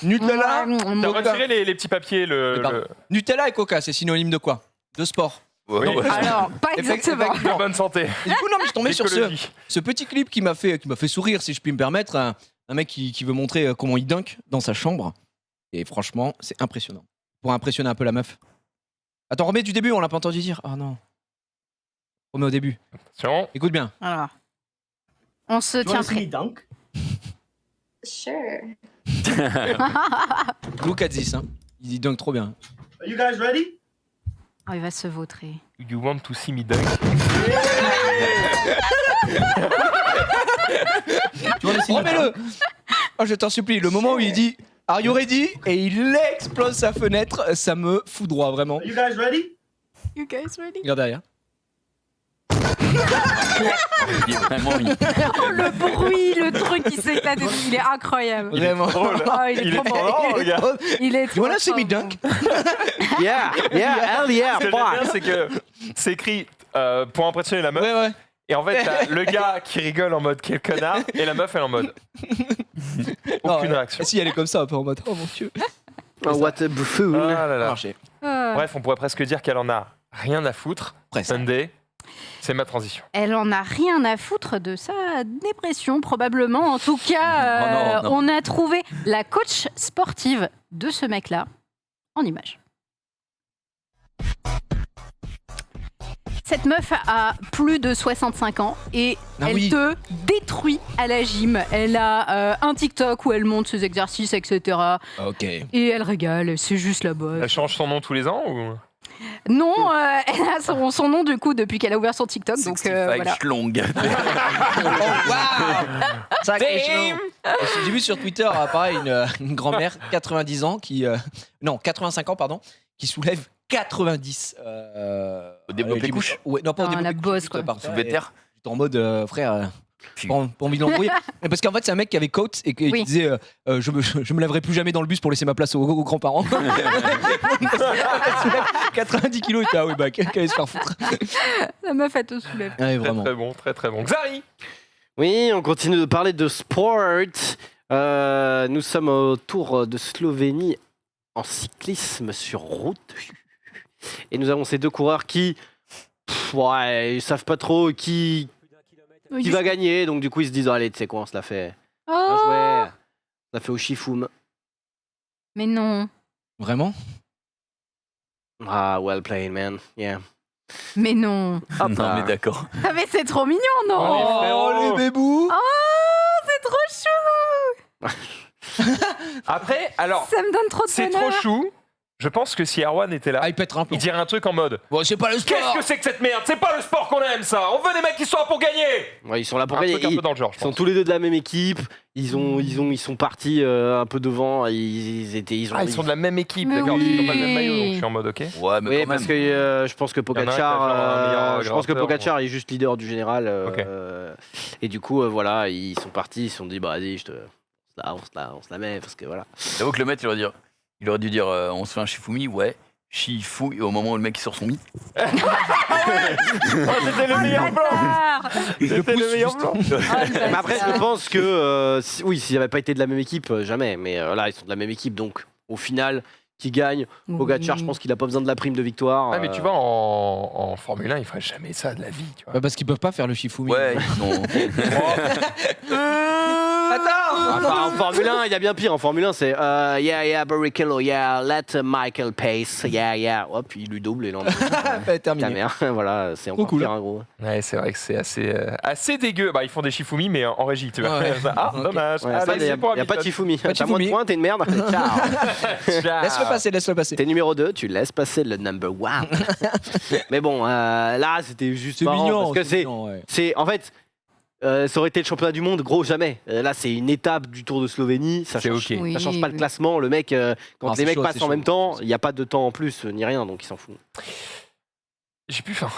Nutella, T'as Coca. retiré les petits papiers, Pardon. Nutella et Coca, c'est synonyme de quoi? De sport. Ouais, Oui. ouais. Alors, pas exactement. De bonne santé. Et du coup, non, mais je suis tombé sur L'écologie. ce petit clip qui m'a fait sourire, si je puis me permettre. Un mec qui veut montrer comment il dunk dans sa chambre. Et franchement, c'est impressionnant. Pour impressionner un peu la meuf. Attends, remets du début, on l'a pas entendu dire. Oh non. Remets au début. Attention. Écoute bien. Alors, on se tient prêt. dunk? Sure. Look at this, hein. Il dunk trop bien. Are you guys ready? Oh, il va se vautrer. You want to see me dunk? Remets-le. Oh, je t'en supplie, le moment où il dit Are you ready? Et il explose sa fenêtre, ça me foudroie vraiment. Are you guys ready? You guys ready? Regarde derrière. Il est vraiment mis. Oh, le bruit, le truc qui s'éclate, et tout, il est incroyable. Vraiment. Drôle. Oh, il est Il est trop trop bon. drôle, gars. Il est You trop wanna see me bon. dunk? Yeah, hell yeah, Ce que j'aime fuck. bien, c'est que c'est écrit pour impressionner la meuf. Ouais, ouais. Et en fait, t'as le gars qui rigole en mode quel connard, et la meuf, elle est en mode aucune Non, réaction. Si elle est comme ça, un peu en mode Oh mon dieu. Oh, what a buffoon. Ah là Ça là. marchait. Bref, on pourrait presque dire qu'elle en a rien à foutre. Presque. Sunday, c'est ma transition. Elle en a rien à foutre de sa dépression, probablement. En tout cas, Oh non, non. on a trouvé la coach sportive de ce mec-là en image. Cette meuf a plus de 65 ans et Ah elle oui. te détruit à la gym. Elle a un TikTok où elle monte ses exercices, etc. Ok. Et elle régale, c'est juste la bosse. Elle change son nom tous les ans ou Non, elle a son nom du coup depuis qu'elle a ouvert son TikTok. Donc 65 voilà. schlong. Oh, waouh. Sacré chelou. J'ai vu sur Twitter, pareil, une grand-mère, 90 ans, non, 85 ans, pardon, qui soulève 90. Au développé j'ai vu- couche Ouais, non, pas au Ah, développé la couche, bosse, juste quoi. par terre. Soulevé de terre. J'étais en mode, frère, Puis- pas envie de l'embrouiller. Mais parce qu'en fait, c'est un mec qui avait coach et qui Oui. disait je me lèverai plus jamais dans le bus pour laisser ma place aux grands-parents. 90 kilos, il était ah oui, bah, qu'elle allait se faire foutre. La meuf, elle te soulève. Ouais, Très vraiment. très bon, très très bon. Xari. Oui, on continue de parler de sport. Nous sommes au Tour de Slovénie en cyclisme sur route. Et nous avons ces deux coureurs qui, ouais, ils savent pas trop qui va gagner. Donc du coup, ils se disent, allez, tu sais quoi, on se la fait. Bien Oh, joué. On se la fait au chifoum. mais non. Vraiment? Ah, well played, man. Yeah. Mais non. Hop Non, là. mais d'accord. Ah, mais c'est trop mignon, non? Oh, frérot. les bébous. C'est trop chou. Après, alors, Ça me donne trop de c'est bonheur. trop chou. Je pense que si Erwan était là, il pètera un peu. Il dirait un truc en mode bon, c'est pas le sport. Qu'est-ce que c'est que cette merde? C'est pas le sport qu'on aime, ça. On veut des mecs qui sont là pour gagner. Ouais, ils sont là pour un gagner. truc un peu dans le genre, je Ils sont pense. tous les deux de la même équipe. Ils sont partis un peu devant. Ils sont de la même équipe, Mais d'accord. oui. Ils ont pas le même maillot, donc je suis en mode ok. Ouais, mais Oui, quand parce même. que je pense que Il y en a un qui a genre un meilleur Pogacar est juste leader du général. Ok. Et du coup, voilà, ils sont partis. Ils se sont dit, bah vas-y, on se la met. Parce que voilà. J'avoue que le maître, il aurait dû dire on se fait un Shifumi, ouais. Shifu, et au moment où le mec il sort son mythe. Oh, c'était le meilleur plan. C'était le meilleur plan. Mais après, je pense que s'ils n'avaient pas été de la même équipe, jamais. Mais là, ils sont de la même équipe, donc au final, qui gagne Pogacar, je pense qu'il a pas besoin de la prime de victoire. Ah, mais tu vois, en Formule 1, il ferait jamais ça de la vie. Tu vois. Bah, parce qu'ils peuvent pas faire le Shifumi. Ouais, ils sont. Enfin, en Formule 1, il y a bien pire. En Formule 1, c'est yeah, Barrichello, yeah, let Michael pace, yeah. Hop, il lui double et là, Terminé. voilà, c'est encore cool. pire, hein, gros. Ouais, c'est vrai que c'est assez dégueu. Bah, ils font des Shifumi, mais en régie, tu vois. Ouais. Ah, Ok. dommage. Ouais, Allez, il n'y c'est pour a pas de Shifumi. Pas de T'as moins de Shifumi. points, t'es une merde. Ciao. Laisse-le passer. T'es numéro 2, tu laisses passer le number 1. Mais bon, là, c'était juste C'est marrant mignon. parce que mignon, ouais. c'est en fait, ça aurait été le championnat du monde, gros, jamais. Là, c'est une étape du Tour de Slovénie. Ça C'est change, ok. Oui, ça change pas le oui. classement. Le mec, quand Non, les c'est mecs chaud, passent c'est en chaud. même temps, il n'y a pas de temps en plus ni rien, donc il s'en fout. J'ai plus faim.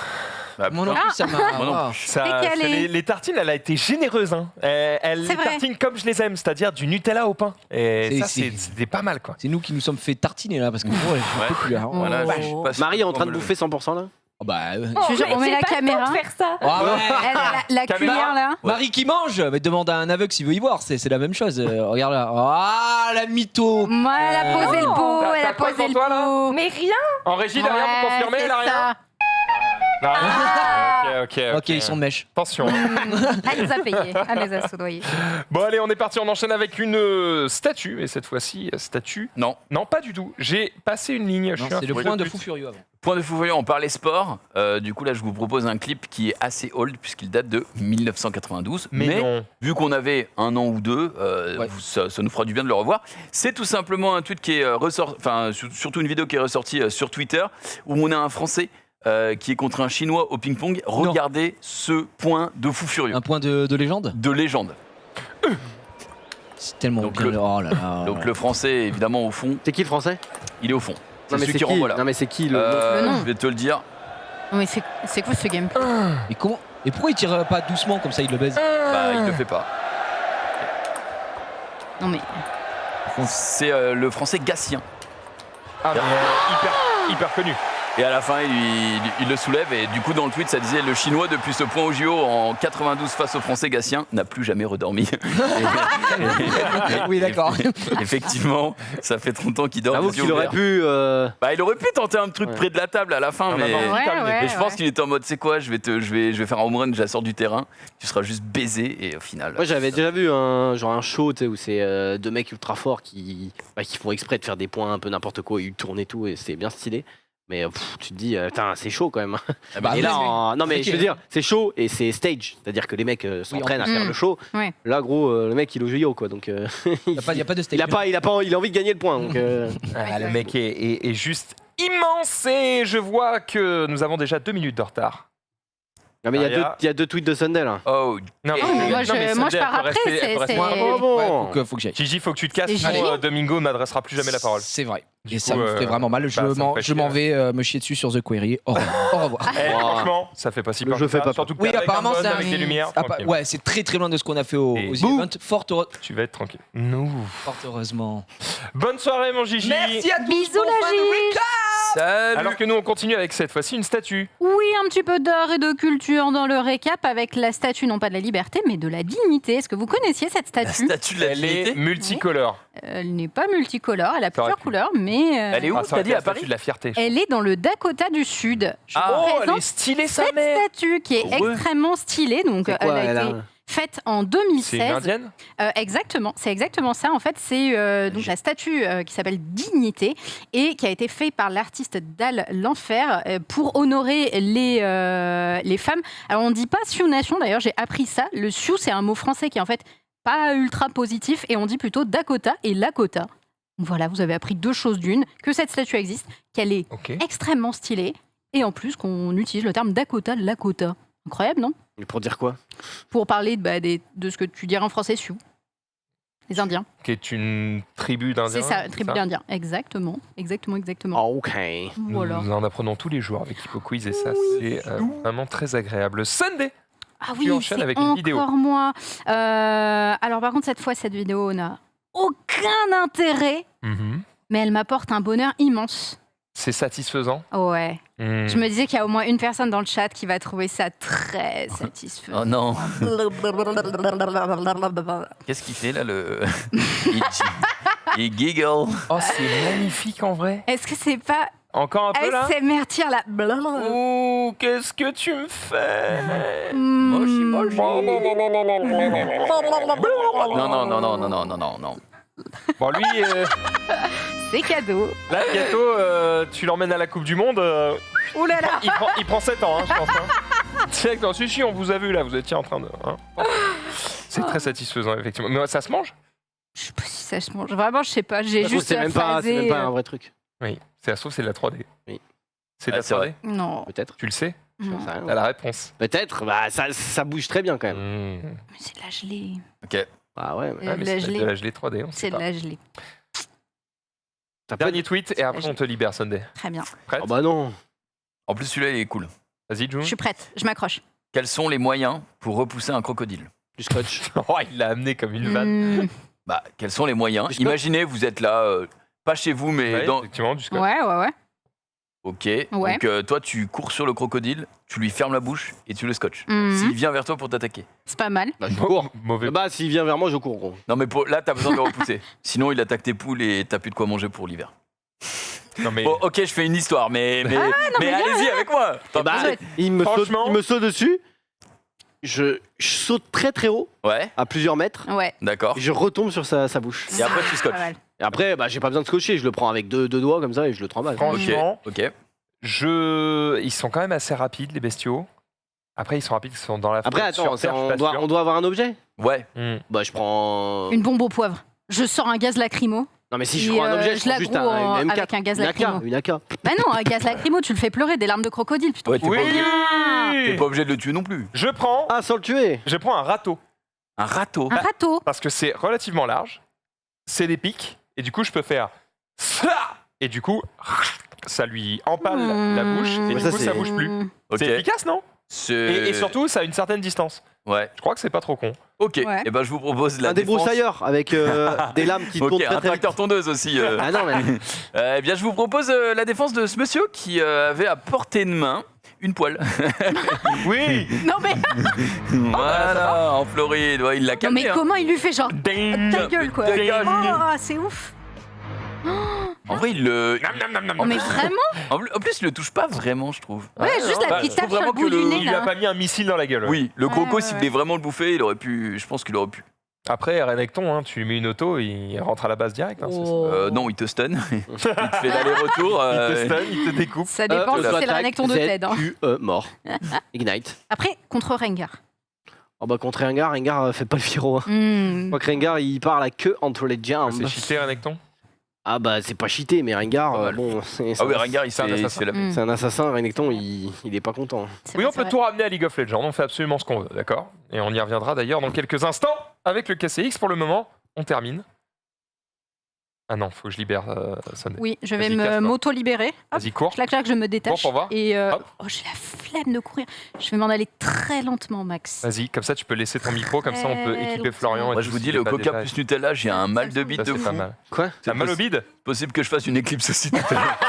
Bah, Moi non putain. plus, ça m'a. Moi non Waouh. plus. Décalé. Les tartines, elle a été généreuse. Hein. Elle C'est les vrai. tartine comme je les aime, c'est-à-dire du Nutella au pain. Et C'est- ça, c'est- c'était pas mal, quoi. C'est nous qui nous sommes fait tartiner là parce que bon, elle est populaire. hein. Voilà, Oh. je suis pas sûr Marie est en train de qu'on me le- bouffer 100% là. Oh, bah. Je jure, on met la j'ai pas le caméra. temps de faire ça. Ah ouais. Elle a la Caméra. cuillère là. Marie qui mange, mais demande à un aveugle s'il veut y voir, c'est la même chose. Regarde là. Ah, la mytho. Moi, elle a posé le pot, T'as elle a quoi posé devant le toi, là pot. Mais rien. En régie, derrière, vous confirmez, c'est là, rien ça. Là, rien Ah. Ok. Ok, ils sont de mèche. Attention. Elle nous a payé, elle nous a soudoyés. Bon, allez, on est parti, on enchaîne avec une statue. Et cette fois-ci, statue. Non. Non, pas du tout. J'ai passé une ligne. Je Non, suis un c'est le fou point de pute. fou furieux avant. Point de fou furieux, on parlait sport. Du coup, là, je vous propose un clip qui est assez old puisqu'il date de 1992. Mais non. vu qu'on avait un an ou deux, Ouais. ça nous fera du bien de le revoir. C'est tout simplement un tweet qui est ressorti, enfin, surtout une vidéo qui est ressortie sur Twitter où on a un Français qui est contre un Chinois au ping-pong. Regardez ce point de fou furieux. Un point de légende. De légende. C'est tellement Donc bien. le- Oh là là. Donc le Français, évidemment, au fond, C'est qui le français? il est au fond. C'est Non mais celui c'est qui qui? renvoie là. Non mais c'est qui le Le nom. Je vais te le dire. Mais c'est quoi ce gameplay? Et comment Et pourquoi il tire pas doucement comme ça il le baise? Bah, il le fait pas. Non mais. C'est le Français Gatien. Ah, mais hyper connu. Et à la fin, il le soulève. Et du coup, dans le tweet, ça disait le Chinois, depuis ce point au JO en 92 face au Français Gatien, n'a plus jamais redormi. Oui, d'accord. Effectivement, ça fait 30 ans qu'il dort. J'avoue les yeux qu'il aurait ouverts. pu. Bah, il aurait pu tenter un truc Ouais. près de la table à la fin, Non, mais. non, non. Ouais, terminé. ouais, Mais je pense ouais. qu'il était en mode, c'est quoi, je vais faire un home run, je la sors du terrain, tu seras juste baisé, et au final. Moi j'avais déjà vu un show, tu sais, où c'est deux mecs ultra forts qui font exprès de faire des points un peu n'importe quoi, ils tournent et tout, et c'est bien stylé. Mais tu te dis, putain, c'est chaud quand même. Ah bah, Et là, oui. non mais Ok. je veux dire, c'est chaud et c'est stage, c'est-à-dire que les mecs s'entraînent à plus. faire le show. Ouais. Là, gros, le mec il est au JO quoi, donc Il n'y a pas de steak. il a envie de gagner le point. Donc, Ah, le mec est juste immense. Et je vois que nous avons déjà 2 minutes de retard. non mais Derrière. il y a deux tweets de Sundell. Hein. Oh, Non, Oh, moi, je pars après, c'est- Oh bon. Faut que j'aille. Gigi, faut que tu te casses, Et sinon Gigi Domingo ne m'adressera plus jamais la parole. C'est vrai. Du Et coup, ça me fait vraiment mal. ça me ferait Je m'en chier. vais me chier dessus sur The Query. Au revoir. Eh, franchement, ça fait pas si Le peur jeu que fait ça, pas surtout que Oui, t'es avec apparemment, un bon c'est un- avec des lumières. Ah, bah, tranquille. ouais, c'est très très loin de ce qu'on a fait Et aux boum. events. Fort Tu vas être tranquille. Nous. heureusement. Bonne soirée, mon Gigi. à tous. Bisous la Gigi. salut. Alors que nous, on continue avec cette fois-ci une statue. Oui, un petit peu d'art et de culture dans le récap avec la statue non pas de la liberté mais de la dignité. Est-ce que vous connaissiez cette La statue? statue de la Elle est dignité. multicolore. Elle n'est pas multicolore, elle a T'aurais plusieurs pu. couleurs, mais Elle est où, Ah, ça t'as aurait dit, été à la statue Paris de la fierté. elle est dans le Dakota du Sud. Je Ah, vous Oh, elle présente est stylée, sa cette mère. statue qui est Ouais. extrêmement stylée. Donc, C'est quoi, elle a elle été a- faite en C'est une 2016. indienne. Exactement, c'est exactement ça. En fait, c'est donc la statue qui s'appelle Dignité et qui a été faite par l'artiste Dal L'Enfer pour honorer les femmes. Alors, on dit pas Sioux Nation, d'ailleurs, j'ai appris ça. Le Sioux, c'est un mot français qui est en fait pas ultra positif et on dit plutôt Dakota et Lakota. Voilà, vous avez appris 2 choses d'une, que cette statue existe, qu'elle est Ok. extrêmement stylée, et en plus qu'on utilise le terme Dakota Lakota. Incroyable, non? Mais pour dire quoi? Pour parler de ce que tu dirais en français Sioux. Les Indiens. Qui est une tribu d'Indiens. C'est ça, tribu d'Indiens. Exactement. Ah, ok. Voilà. Nous en apprenons tous les jours avec HippoQuiz et ça, c'est vraiment très agréable. Sunday. Ah Tu oui, enchaînes c'est avec une vidéo. encore moi. Alors par contre, cette fois, cette vidéo n'a aucun intérêt, mais elle m'apporte un bonheur immense. C'est satisfaisant. Ouais. Hmm. Je me disais qu'il y a au moins une personne dans le chat qui va trouver ça très satisfaisant. Oh non. Qu'est-ce qu'il fait là le il giggle. Oh, c'est magnifique en vrai. Est-ce que c'est pas Encore un peu là. ASMR tire là? Ouh, qu'est-ce que tu me fais? Mochi. Non. Bon, lui, C'est cadeau. là, bientôt, tu l'emmènes à la Coupe du Monde. Ouh là là. Il prend 7 ans, hein, je pense. Hein. C'est que non, si, on vous a vu là, vous étiez en train de. Hein. C'est très satisfaisant, effectivement. Mais ça se mange? Je sais pas si ça se mange. Vraiment, je sais pas. J'ai juste C'est même pas un vrai truc. Oui, ça se trouve, c'est de la 3D. Oui. C'est de la c'est 3D. vrai. Non. Peut-être. Tu le sais? Non. J'en sais rien. T'as la réponse. Peut-être. Bah, ça bouge très bien quand même. Hmm. Mais c'est de la gelée. Ok. Ah ouais. Euh, Ouais, mais la c'est gelée. de la gelée 3D, on sait C'est de pas. la gelée. T'as pas Dernier tweet et après on te libère, Sunday. Très bien. Prête? Oh bah non. En plus celui-là il est cool. Vas-y, June. Je suis prête. Je m'accroche. Quels sont les moyens pour repousser un crocodile? Du scotch. Oh, il l'a amené comme une vanne. Bah quels sont les moyens? Du scotch. Imaginez vous êtes là, pas chez vous mais Ouais, dans. effectivement, du scotch. Ouais. Ok. Ouais. Donc toi tu cours sur le crocodile, tu lui fermes la bouche et tu le scotches. Mhm. S'il vient vers toi pour t'attaquer. C'est pas mal. Bah, je cours. Mauvais. Bah, s'il vient vers moi, je cours, gros. Non mais là t'as besoin de le repousser. Sinon il attaque tes poules et t'as plus de quoi manger pour l'hiver. Non, mais Bon ok je fais une histoire mais mais allez-y avec moi. Eh bah, Ouais. il me Franchement. saute dessus. Je saute très très haut, Ouais, à plusieurs mètres. Ouais. d'accord. Et je retombe sur sa bouche. Et après tu scotches. Pas mal. Et après, bah, j'ai pas besoin de scotcher. Je le prends avec deux doigts comme ça et je le tremballe. franchement, Ok. ils sont quand même assez rapides, les bestiaux. Après, ils sont rapides, ils sont dans la Après, flotte, attends, sur terre, je suis on pas sûr. doit avoir un objet. Ouais. Hmm. Bah, je prends. Une bombe au poivre. Je sors un gaz lacrymo. Non, mais si je Et, prends un objet, je je prends juste l'aggro une M4. avec un gaz une AK, lacrymo. une AK. Bah non, un gaz lacrymo, tu le fais pleurer, des larmes de crocodile, putain. Ouais, t'es Oui. pas obligé de le tuer non plus. Je prends Ah, sans le tuer. un râteau. Un râteau. Un râteau. Parce que c'est relativement large, c'est des pics, et du coup, je peux faire ça. Et du coup, ça lui empale la bouche, et Mais du ça, coup, ça c'est- bouge plus. Ok. C'est efficace, non? Et surtout, ça a une certaine distance. Ouais. Je crois que c'est pas trop con. Ok. Ouais. Et ben je vous propose la Un défense. débroussailleur avec des lames qui Ok, tournent un très très vite. tracteur tondeuse aussi. Ah non, mais. Eh bien, je vous propose la défense de ce monsieur qui avait à portée de main une poêle. Oui. Non mais, Voilà, en Floride. Ouais, il l'a non, calmé. mais hein. comment il lui fait genre Ding. ta gueule quoi. Dégage. Oh, c'est ouf. En vrai, il le. Nam, nam, nam, Oh, nam. mais vraiment. En plus, il le touche pas vraiment, je trouve. Ouais, juste la Bah, petite je tape trouve sur le vraiment bout que du le- nez Il lui a là. pas mis un missile dans la gueule. Oui, le croco, Ouais, s'il ouais. voulait vraiment le bouffer, il aurait pu. Je pense qu'il aurait pu. Après, Renekton, hein, tu lui mets une auto, il rentre à la base direct. Hein, c'est ça. Oh. Non, il te stun. il te fait l'aller-retour. Il te stun, il te découpe. Ça dépend si c'est le Renekton de Ted. hein. ZQE, mort. Ignite. Après, contre Rengar. Oh bah contre Rengar, fait pas le firo. Hein. Hmm. Je crois que Rengar il part la queue entre les jambes. C'est cheaté, Renekton. Ah bah c'est pas cheaté, mais Rengar, Pas mal. bon, c'est Ah oui, Rengar, il C'est un s'est assassin. la Hmm. c'est un assassin. Renekton, il est pas content. C'est Oui, vrai, on c'est peut vrai. tout ramener à League of Legends. On fait absolument ce qu'on veut, d'accord? Et on y reviendra d'ailleurs dans quelques instants avec le KCX. Pour le moment, on termine. Ah non, faut que je libère Sunday. Oui, je vais Vas-y, me casse-toi. m'auto-libérer. Hop, Vas-y, cours. clac, clac, je me détache. Cours pour voir. Et Hop. oh, j'ai la flemme de courir. Je vais m'en aller très lentement, Max. Vas-y, comme ça tu peux laisser ton micro, comme ça on peut équiper Longtemps. Florian. et Moi, tout, je vous s'il dis, est le pas coca déjà. plus Nutella, j'ai un mal de bite Ça, de c'est fou. pas mal. Quoi? T'as mal au bide? Possible que je fasse une éclipse aussi tout à l'heure.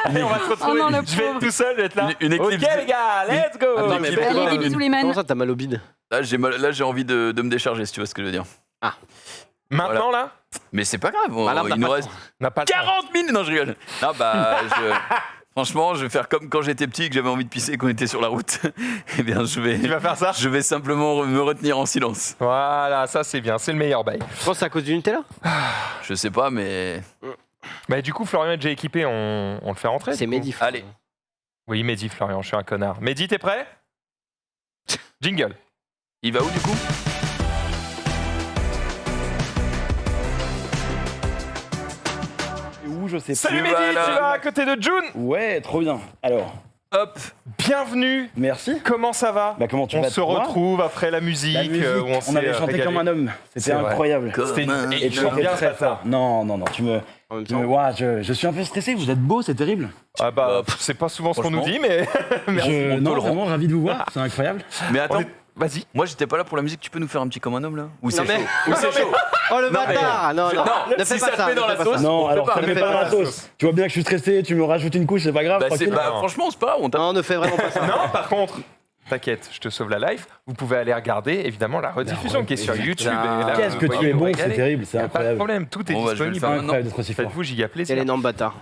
Allez, on va se retrouver. Oh non, le je vais être pauvre. tout seul, je vais être là. Une éclipse. Ok les gars, let's go. Attends, mais pourquoi- Allez, vite, sous les Comment mains. ça t'as mal au bide? Là, j'ai envie de me décharger, si tu vois ce que je veux dire. Maintenant là, Mais c'est pas grave, Bah là, il t'as nous pas reste on n'a pas le temps. 40 minutes. Non, je rigole. Non, bah, franchement, je vais faire comme quand j'étais petit et que j'avais envie de pisser et qu'on était sur la route. Eh bien, Tu vas faire ça? je vais simplement me retenir en silence. Voilà, ça c'est bien, c'est le meilleur bail. Je pense que c'est à cause du Nutella. Je sais pas, mais Bah du coup, Florian est déjà équipé, on le fait rentrer. C'est du coup. Mehdi. allez. Oui, Mehdi, Florian, je suis un connard. Mehdi, t'es prêt? Jingle. Il va où du coup? coup, je sais Salut plus. Mehdi, Voilà. tu vas à côté de June. Ouais, trop bien. Alors, Hop. Bienvenue. merci. Comment ça va? Bah, comment tu On vas se toi retrouve après la musique. La musique, où on on avait chanté régalé. comme un homme. C'est C'était vrai. incroyable. C'était une- Et et Et tu tu chantes chantais bien très pas ça. fort. Non, non, non, tu me. En même Tu me temps. ouah, je suis un peu stressé, vous êtes beau, c'est terrible. Ah bah, c'est pas souvent ce qu'on nous dit, mais Non, vraiment ravi de vous voir, c'est incroyable. Mais attends, vas-y. moi j'étais pas là pour la musique, tu peux nous faire un petit comme un homme là? Ou c'est mais- chaud? Ou c'est chaud? Oh le Non, mais- bâtard. Non, non, ne si fais ça pas te ça. met dans ne la fais pas sauce, ça. Non, on alors fait ça pas, me ne met fais pas dans pas la la sauce. Tu vois bien que je suis stressé, tu me rajoutes une couche, c'est pas grave. Bah, tranquille. franchement, c'est pas grave, on tape. Non, ne fais vraiment pas ça. Non, par contre, t'inquiète, je te sauve la life. Vous pouvez aller regarder évidemment la rediffusion qui est sur YouTube. Et là, Qu'est-ce vous que tu voyez es vous bon, régaler. c'est terrible, c'est Y a Pas de incroyable. problème, tout est Bon, bah, je vais le disponible. faire maintenant. Incroyable d'être aussi fort. Faites-vous giga Quel plaisir. énorme bâtard.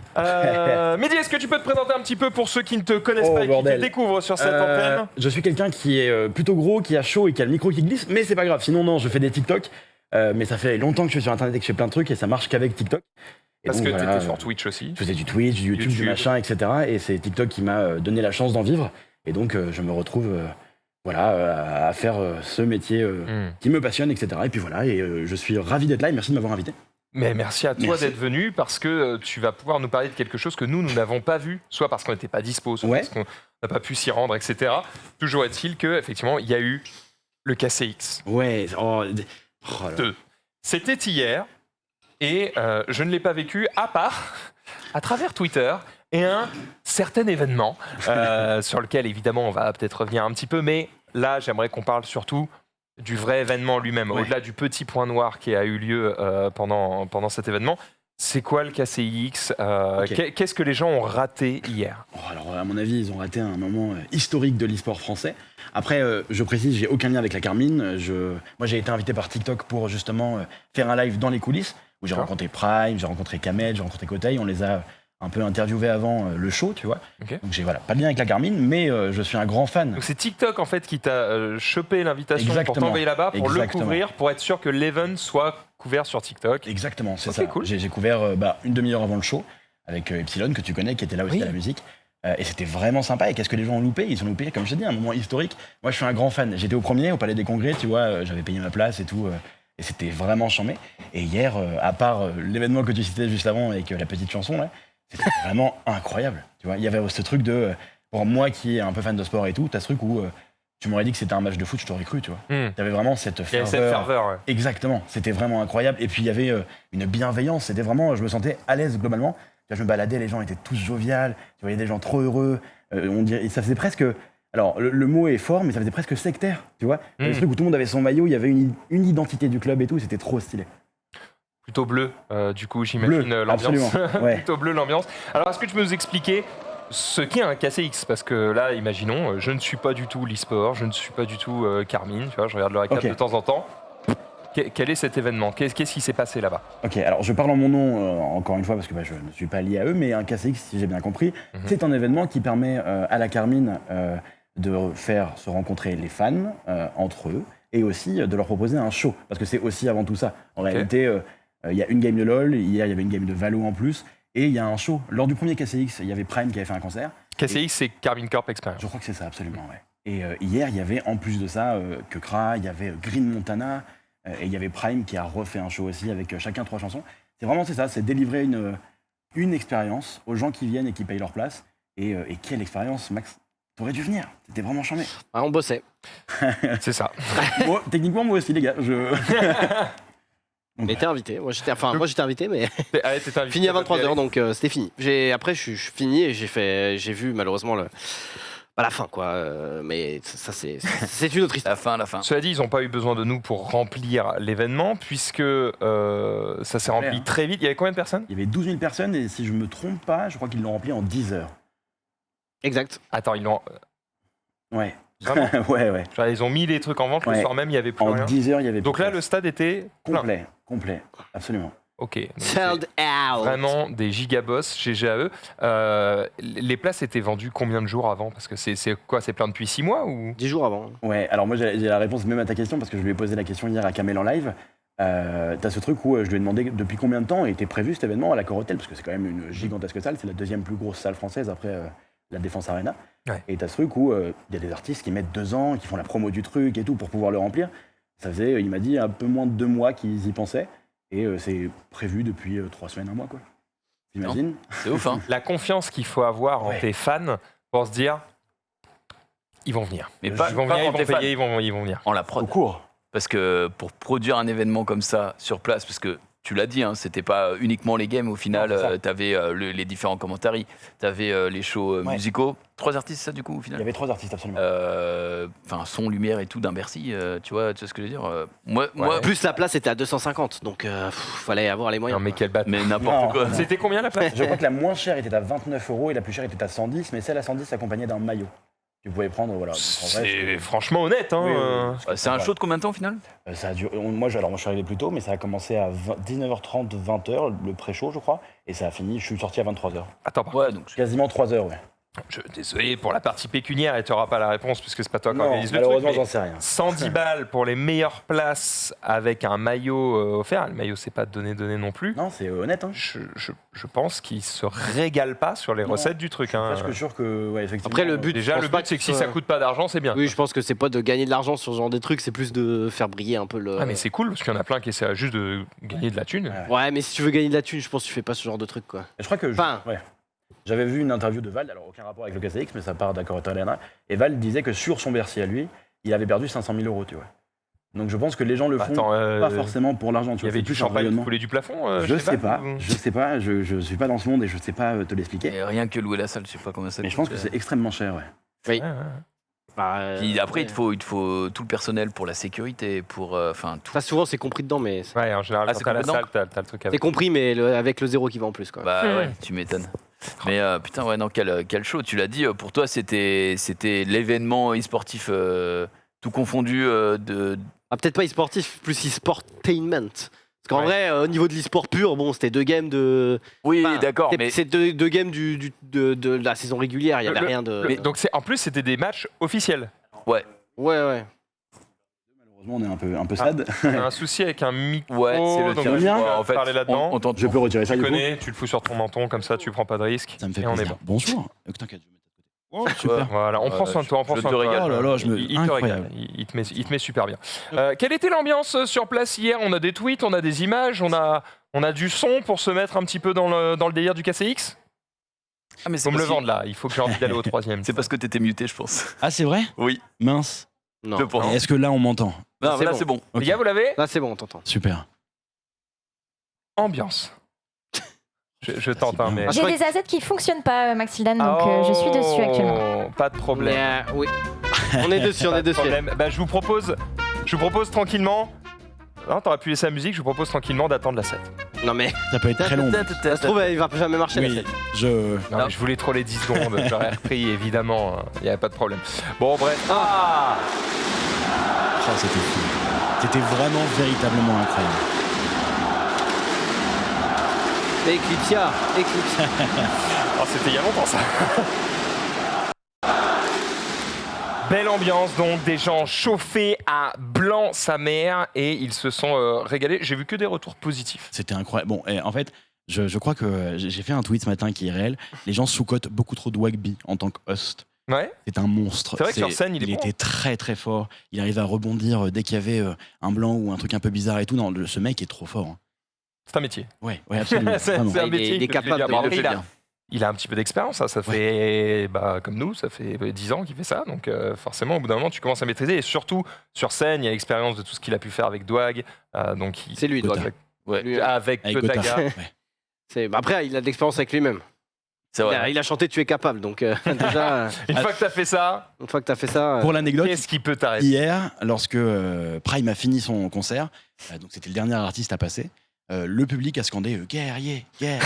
Mehdi, est-ce que tu peux te présenter un petit peu pour ceux qui ne te connaissent Oh, pas et qui te bordel. découvrent sur cette antenne? Je suis quelqu'un qui est plutôt gros, qui a chaud et qui a le micro qui glisse, mais c'est pas grave. Sinon, non, je fais des TikTok. Mais ça fait longtemps que je suis sur Internet et que je fais plein de trucs et ça marche qu'avec TikTok. Et Parce donc, que voilà, t'étais sur Twitch aussi. Je faisais du Twitch, du YouTube, du machin, etc. Et c'est TikTok qui m'a donné la chance d'en vivre. Et donc, je me retrouve à faire ce métier qui me passionne, etc. Et puis voilà, et je suis ravi d'être là et merci de m'avoir invité. Mais merci à toi Merci. d'être venu parce que tu vas pouvoir nous parler de quelque chose que nous n'avons pas vu, soit parce qu'on n'était pas dispo, soit Ouais. parce qu'on n'a pas pu s'y rendre, etc. Toujours est-il que effectivement il y a eu le KCX. Ouais, oh là là. Deux. C'était hier et je ne l'ai pas vécu à part à travers Twitter et un certain événement sur lequel évidemment on va peut-être revenir un petit peu, mais là j'aimerais qu'on parle surtout du vrai événement lui-même, Ouais. au-delà du petit point noir qui a eu lieu pendant cet événement. C'est quoi le KCX Ok. Qu'est-ce que les gens ont raté hier? Oh, alors, à mon avis, ils ont raté un moment historique de l'e-sport français. Après, je précise, j'ai aucun lien avec la Carmine. Moi, j'ai été invité par TikTok pour justement faire un live dans les coulisses où j'ai D'accord. rencontré Prime, j'ai rencontré Kamel, j'ai rencontré Kotei. On les a un peu interviewés avant le show, tu vois. Ok. Donc, j'ai pas de lien avec la Carmine, mais je suis un grand fan. Donc c'est TikTok en fait qui t'a chopé l'invitation pour Exactement. t'envoyer là-bas, pour le Exactement. couvrir, pour être sûr que l'event soit couvert sur TikTok. Exactement, c'est Ok, ça. cool. J'ai couvert une demi-heure avant le show avec Epsilon, que tu connais, qui était là aussi Oui. à la musique. Et c'était vraiment sympa. Et qu'est-ce que les gens ont loupé? Ils ont loupé, comme je te dis, un moment historique. Moi, je suis un grand fan. J'étais au premier, au Palais des Congrès, tu vois, j'avais payé ma place et tout. Et c'était vraiment charmé. Et hier, à part l'événement que tu citais juste avant avec la petite chanson, là, c'était vraiment incroyable. Tu vois, il y avait ce truc de. Pour moi qui est un peu fan de sport et tout, t'as ce truc où tu m'aurais dit que c'était un match de foot, je t'aurais cru, tu vois. T'avais vraiment cette Il y avait cette ferveur. ferveur. Ouais. Exactement, c'était vraiment incroyable. Et puis il y avait une bienveillance, c'était vraiment, je me sentais à l'aise globalement. Tu vois, je me baladais, les gens étaient tous joviales, tu voyais des gens trop heureux. On dirait, ça faisait presque, alors le mot est fort, mais ça faisait presque sectaire, tu vois. Il y avait ce truc où tout le monde avait son maillot, il y avait une identité du club et tout, c'était trop stylé. Plutôt bleu, du coup, j'imagine Bleu, l'ambiance. absolument, ouais. Plutôt bleu l'ambiance. Alors, est-ce que tu peux nous expliquer ce qu'est un KCX? Parce que là, imaginons, je ne suis pas du tout l'e-sport, je ne suis pas du tout Carmine, tu vois, je regarde le récap Ok. de temps en temps. Quel est cet événement? Qu'est-ce qui s'est passé là-bas? Ok, alors je parle en mon nom encore une fois parce que je ne suis pas lié à eux, mais un KCX, si j'ai bien compris, c'est un événement qui permet à la Carmine de faire se rencontrer les fans entre eux et aussi de leur proposer un show, parce que c'est aussi avant tout ça. En réalité, il y a une game de LoL, hier il y avait une game de Valo en plus, et il y a un show. Lors du premier KCX, il y avait Prime qui avait fait un concert. KCX, c'est Carmine Corp Experience. Je crois que c'est ça, absolument, ouais. Et hier, il y avait en plus de ça que Kra, il y avait Green Montana, et il y avait Prime qui a refait un show aussi avec chacun 3 chansons. C'est ça, c'est délivrer une expérience aux gens qui viennent et qui payent leur place. Et quelle expérience, Max? T'aurais dû venir, c'était vraiment charmé. Ah, on bossait. C'est ça. Bon, techniquement, moi aussi, les gars. Mais t'es invité. Moi j'étais invité, mais Allez, t'es invité. fini à 23h, donc c'était fini. Après, je suis fini et j'ai vu malheureusement la fin, quoi. Mais ça, c'est une autre histoire. La fin. Cela dit, ils n'ont pas eu besoin de nous pour remplir l'événement, puisque ça s'est rempli hein. très vite. Il y avait combien de personnes? Il y avait 12 000 personnes, et si je me trompe pas, je crois qu'ils l'ont rempli en 10 heures. Exact. Attends, ils l'ont. Ouais. Vraiment ouais. Genre, ils ont mis les trucs en vente, le Ouais. soir même, il n'y avait plus En rien. 10 heures, il y avait Donc plus là, de le stade était plein. complet, absolument. Ok. Donc Sold c'est out. Vraiment des gigaboss chez GAE. Les places étaient vendues combien de jours avant? Parce que c'est quoi? C'est plein depuis 6 mois ou? 10 jours avant. Ouais, alors moi j'ai la réponse même à ta question parce que je lui ai posé la question hier à Kamel en live. T'as ce truc où je lui ai demandé depuis combien de temps était prévu cet événement à la Corotel, parce que c'est quand même une gigantesque salle, c'est la deuxième plus grosse salle française après la Défense Arena. Ouais. Et t'as ce truc où il y a des artistes qui mettent 2 ans, qui font la promo du truc et tout pour pouvoir le remplir. Ça faisait, il m'a dit, un peu moins de 2 mois qu'ils y pensaient, et c'est prévu depuis 3 semaines, 1 mois, quoi. T'imagines? C'est ouf, hein. La confiance qu'il faut avoir en tes fans pour se dire, ils vont venir. Mais pas, Ils vont pas venir, ils quand vont t'es fan. payer, ils vont venir. En la prod. Au cours. Parce que pour produire un événement comme ça sur place, parce que tu l'as dit, hein, c'était pas uniquement les games au final, Non, c'est ça. t'avais les différents commentaires, t'avais les shows musicaux. 3 artistes, ça du coup au Il final. y avait 3 artistes absolument. Enfin, son, lumière et tout d'un Bercy, tu vois ce que je veux dire. Moi, Plus la place était à 250, donc fallait avoir les moyens. Non, mais quel bâtard. mais n'importe Non. quoi. C'était combien la place? Je crois que la moins chère était à 29 € et la plus chère était à 110, mais celle à 110 s'accompagnait d'un maillot. Tu pouvais prendre, voilà. Donc, en vrai, C'est franchement honnête. Hein. Oui, oui, oui. C'est un show de combien de temps au final? Ça a duré, moi, je suis arrivé plus tôt, mais ça a commencé à 19h30, 20h, le pré-show, je crois, et ça a fini, je suis sorti à 23h. Attends, par Ouais, donc Quasiment 3 heures, ouais. désolé pour la partie pécuniaire et tu n'auras pas la réponse puisque c'est pas toi qui Non, organise le truc. malheureusement, mais j'en sais rien. 110 balles pour les meilleures places avec un maillot offert. Le maillot, c'est pas donné non plus. Non, c'est honnête, hein. Je pense qu'ils se régalent pas sur les recettes du truc. Hein. Je suis sûr que, ouais, effectivement. Après, le but, Déjà, je le pense pas but, c'est que si ce ça soit- coûte pas d'argent, c'est bien. Oui, je pense que c'est pas de gagner de l'argent sur ce genre de trucs, c'est plus de faire briller un peu le. Ah, mais c'est cool parce qu'il y en a plein qui essaient juste de gagner de la thune. Ouais, mais si tu veux gagner de la thune, je pense que tu fais pas ce genre de truc, quoi. Je crois que. Enfin. Ouais. J'avais vu une interview de Val, alors aucun rapport avec le KCX, mais ça part d'accord avec Arena. Et Val disait que sur son Bercy à lui, il avait perdu 500 000 €, tu vois. Donc je pense que les gens le font Attends, pas forcément pour l'argent, tu il y vois. avait c'est du plus un champagne qui rayonnement. coulait du plafond Je chez sais Val, pas, ou- je sais pas, je suis pas dans ce monde et je sais pas te l'expliquer. Et rien que louer la salle, je sais pas combien ça coûte. Mais je pense que c'est extrêmement cher, ouais. Oui. Ouais, ouais. Bah, Puis après, ouais. il te faut tout le personnel pour la sécurité, pour enfin tout. Ça, souvent, c'est compris dedans, mais. Ouais, en général, Ah, quand c'est t'as la complètement. salle, t'as le truc C'est avec. compris, mais avec le zéro qui va en plus, quoi. Bah ouais, tu m'étonnes. Mais putain, ouais, non, quel show. Tu l'as dit, pour toi, c'était l'événement e-sportif tout confondu de. Ah, peut-être pas e-sportif, plus e-sportainment. Parce qu'en Ouais. vrai, au niveau de l'e-sport pur, bon, c'était 2 games de. Oui, Enfin, d'accord, mais C'est deux games de la saison régulière, il y avait rien de. Mais donc, en plus, c'était des matchs officiels. Ouais, ouais. Malheureusement, on est un peu sad. On a un souci avec un micro. ouais, c'est le donc tien. on mien. va En fait, parler là-dedans. on t'entend. Je peux retirer ça Tu du coup. connais, tu le fous sur ton menton, comme ça, tu prends pas de risque. Ça me fait et on est plaisir. bon. Bonjour. T'inquiète, je vais mettre de côté. Oh, super. Voilà, on prend soin de toi, on prend je soin te de toi. régale. Oh là là, je me- Il te incroyable. régale, il te met super bien. Quelle était l'ambiance sur place hier? On a des tweets, on a des images, on a du son pour se mettre un petit peu dans le délire du KCX. Ah, mais Faut me le vendre là, il faut que j'ai envie d'aller au 3e. C'est parce que t'étais muté, je pense. Ah, c'est vrai? Oui, Mince. Non. je pense. Et est-ce que là, on m'entend? Non, c'est là, bon. c'est bon. Ok. Les gars, vous l'avez? Là, c'est bon, on t'entend. Super. Ambiance. Je tente, hein, mais. Ah, je J'ai crois des assets qui fonctionnent pas, Maxildan, donc je suis dessus actuellement. Oh, pas de problème. Mais, oui. On est dessus, on Pas est de dessus. problème. Bah, je vous propose tranquillement. Non, t'aurais pu laisser la musique, je vous propose tranquillement d'attendre la 7. Non, mais Ça peut être très long. ça se trouve, il va jamais marcher la Oui, scène. je. Non, mais je voulais troller 10 secondes, j'aurais repris évidemment, il n'y avait pas de problème. Bon, bref. Ah Oh, c'était fou. C'était vraiment véritablement incroyable. Eclipsia. Oh, c'était il y a longtemps ça. Belle ambiance, donc des gens chauffés à blanc sa mère et ils se sont régalés. J'ai vu que des retours positifs. C'était incroyable. Bon, et en fait, je crois que j'ai fait un tweet ce matin qui est réel. Les gens sous-cotent beaucoup trop de Wagby en tant que host. Ouais. C'est un monstre. C'est vrai que sur scène, il est bon. était très très fort. Il arrivait à rebondir dès qu'il y avait un blanc ou un truc un peu bizarre et tout. Non, ce mec est trop fort. Hein. C'est un métier. Ouais, absolument. C'est vraiment. un Il est- métier. il est que je veux capable dire. de- Mais il le fait après, bien. il a un petit peu d'expérience, ça fait, comme nous, ça fait 10 ans qu'il fait ça, donc forcément au bout d'un moment tu commences à maîtriser et surtout sur scène il y a l'expérience de tout ce qu'il a pu faire avec Dwag, donc C'est lui, Gotha. Dwag. Ouais, Lui, avec Avec Gotaga. Gotha. Ouais. Bah, après, il a de l'expérience avec lui-même. c'est Il, vrai. il a chanté Tu es capable, donc déjà, Une fois que tu as fait ça, une fois que t'as fait ça. Pour l'anecdote, qu'est-ce qui peut t'arrêter? hier, lorsque Prime a fini son concert, donc c'était le dernier artiste à passer, le public a scandé guerrier, guerrier.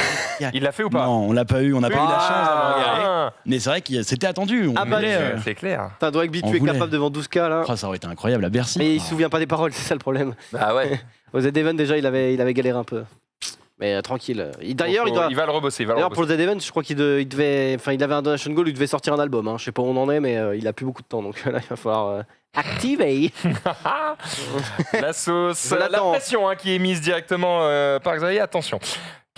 Il l'a fait ou pas? Non, on l'a pas eu, on n'a pas eu la chance d'avoir guerrier. Ah, Mais c'est vrai que c'était attendu. On Ah bah, voulait, c'est clair. Putain, Dwagby, On tu es voulait. capable devant 12K là. oh, ça aurait été incroyable à Bercy. Mais il se souvient pas des paroles, c'est ça le problème. Bah ouais. Au Z-Event, déjà, il avait galéré un peu. Mais tranquille. D'ailleurs, Donc, il va le rebosser. D'ailleurs, pour le Z-Event, je crois qu'il devait. Enfin, il avait un donation goal, il devait sortir un album. Hein. Je sais pas où on en est, mais il a plus beaucoup de temps. Donc là, il va falloir activer. La sauce, Je la l'attends. pression qui est mise directement par Xavier. Attention.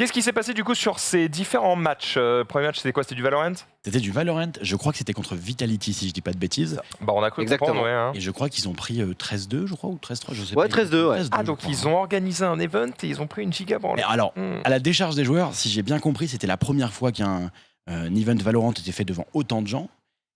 Qu'est-ce qui s'est passé du coup sur ces différents matchs Premier match, c'était quoi? C'était du Valorant? C'était du Valorant, je crois que c'était contre Vitality, si je dis pas de bêtises. Bah, on a cru Exactement. comprendre, ouais. Hein. Et je crois qu'ils ont pris 13-2, je crois, ou 13-3, je sais Ouais, pas. 13-2, ouais. 13-2, Ah, donc je crois. ils ont organisé un event et ils ont pris une giga branlée. Mais alors, à la décharge des joueurs, si j'ai bien compris, c'était la première fois qu'un event Valorant était fait devant autant de gens.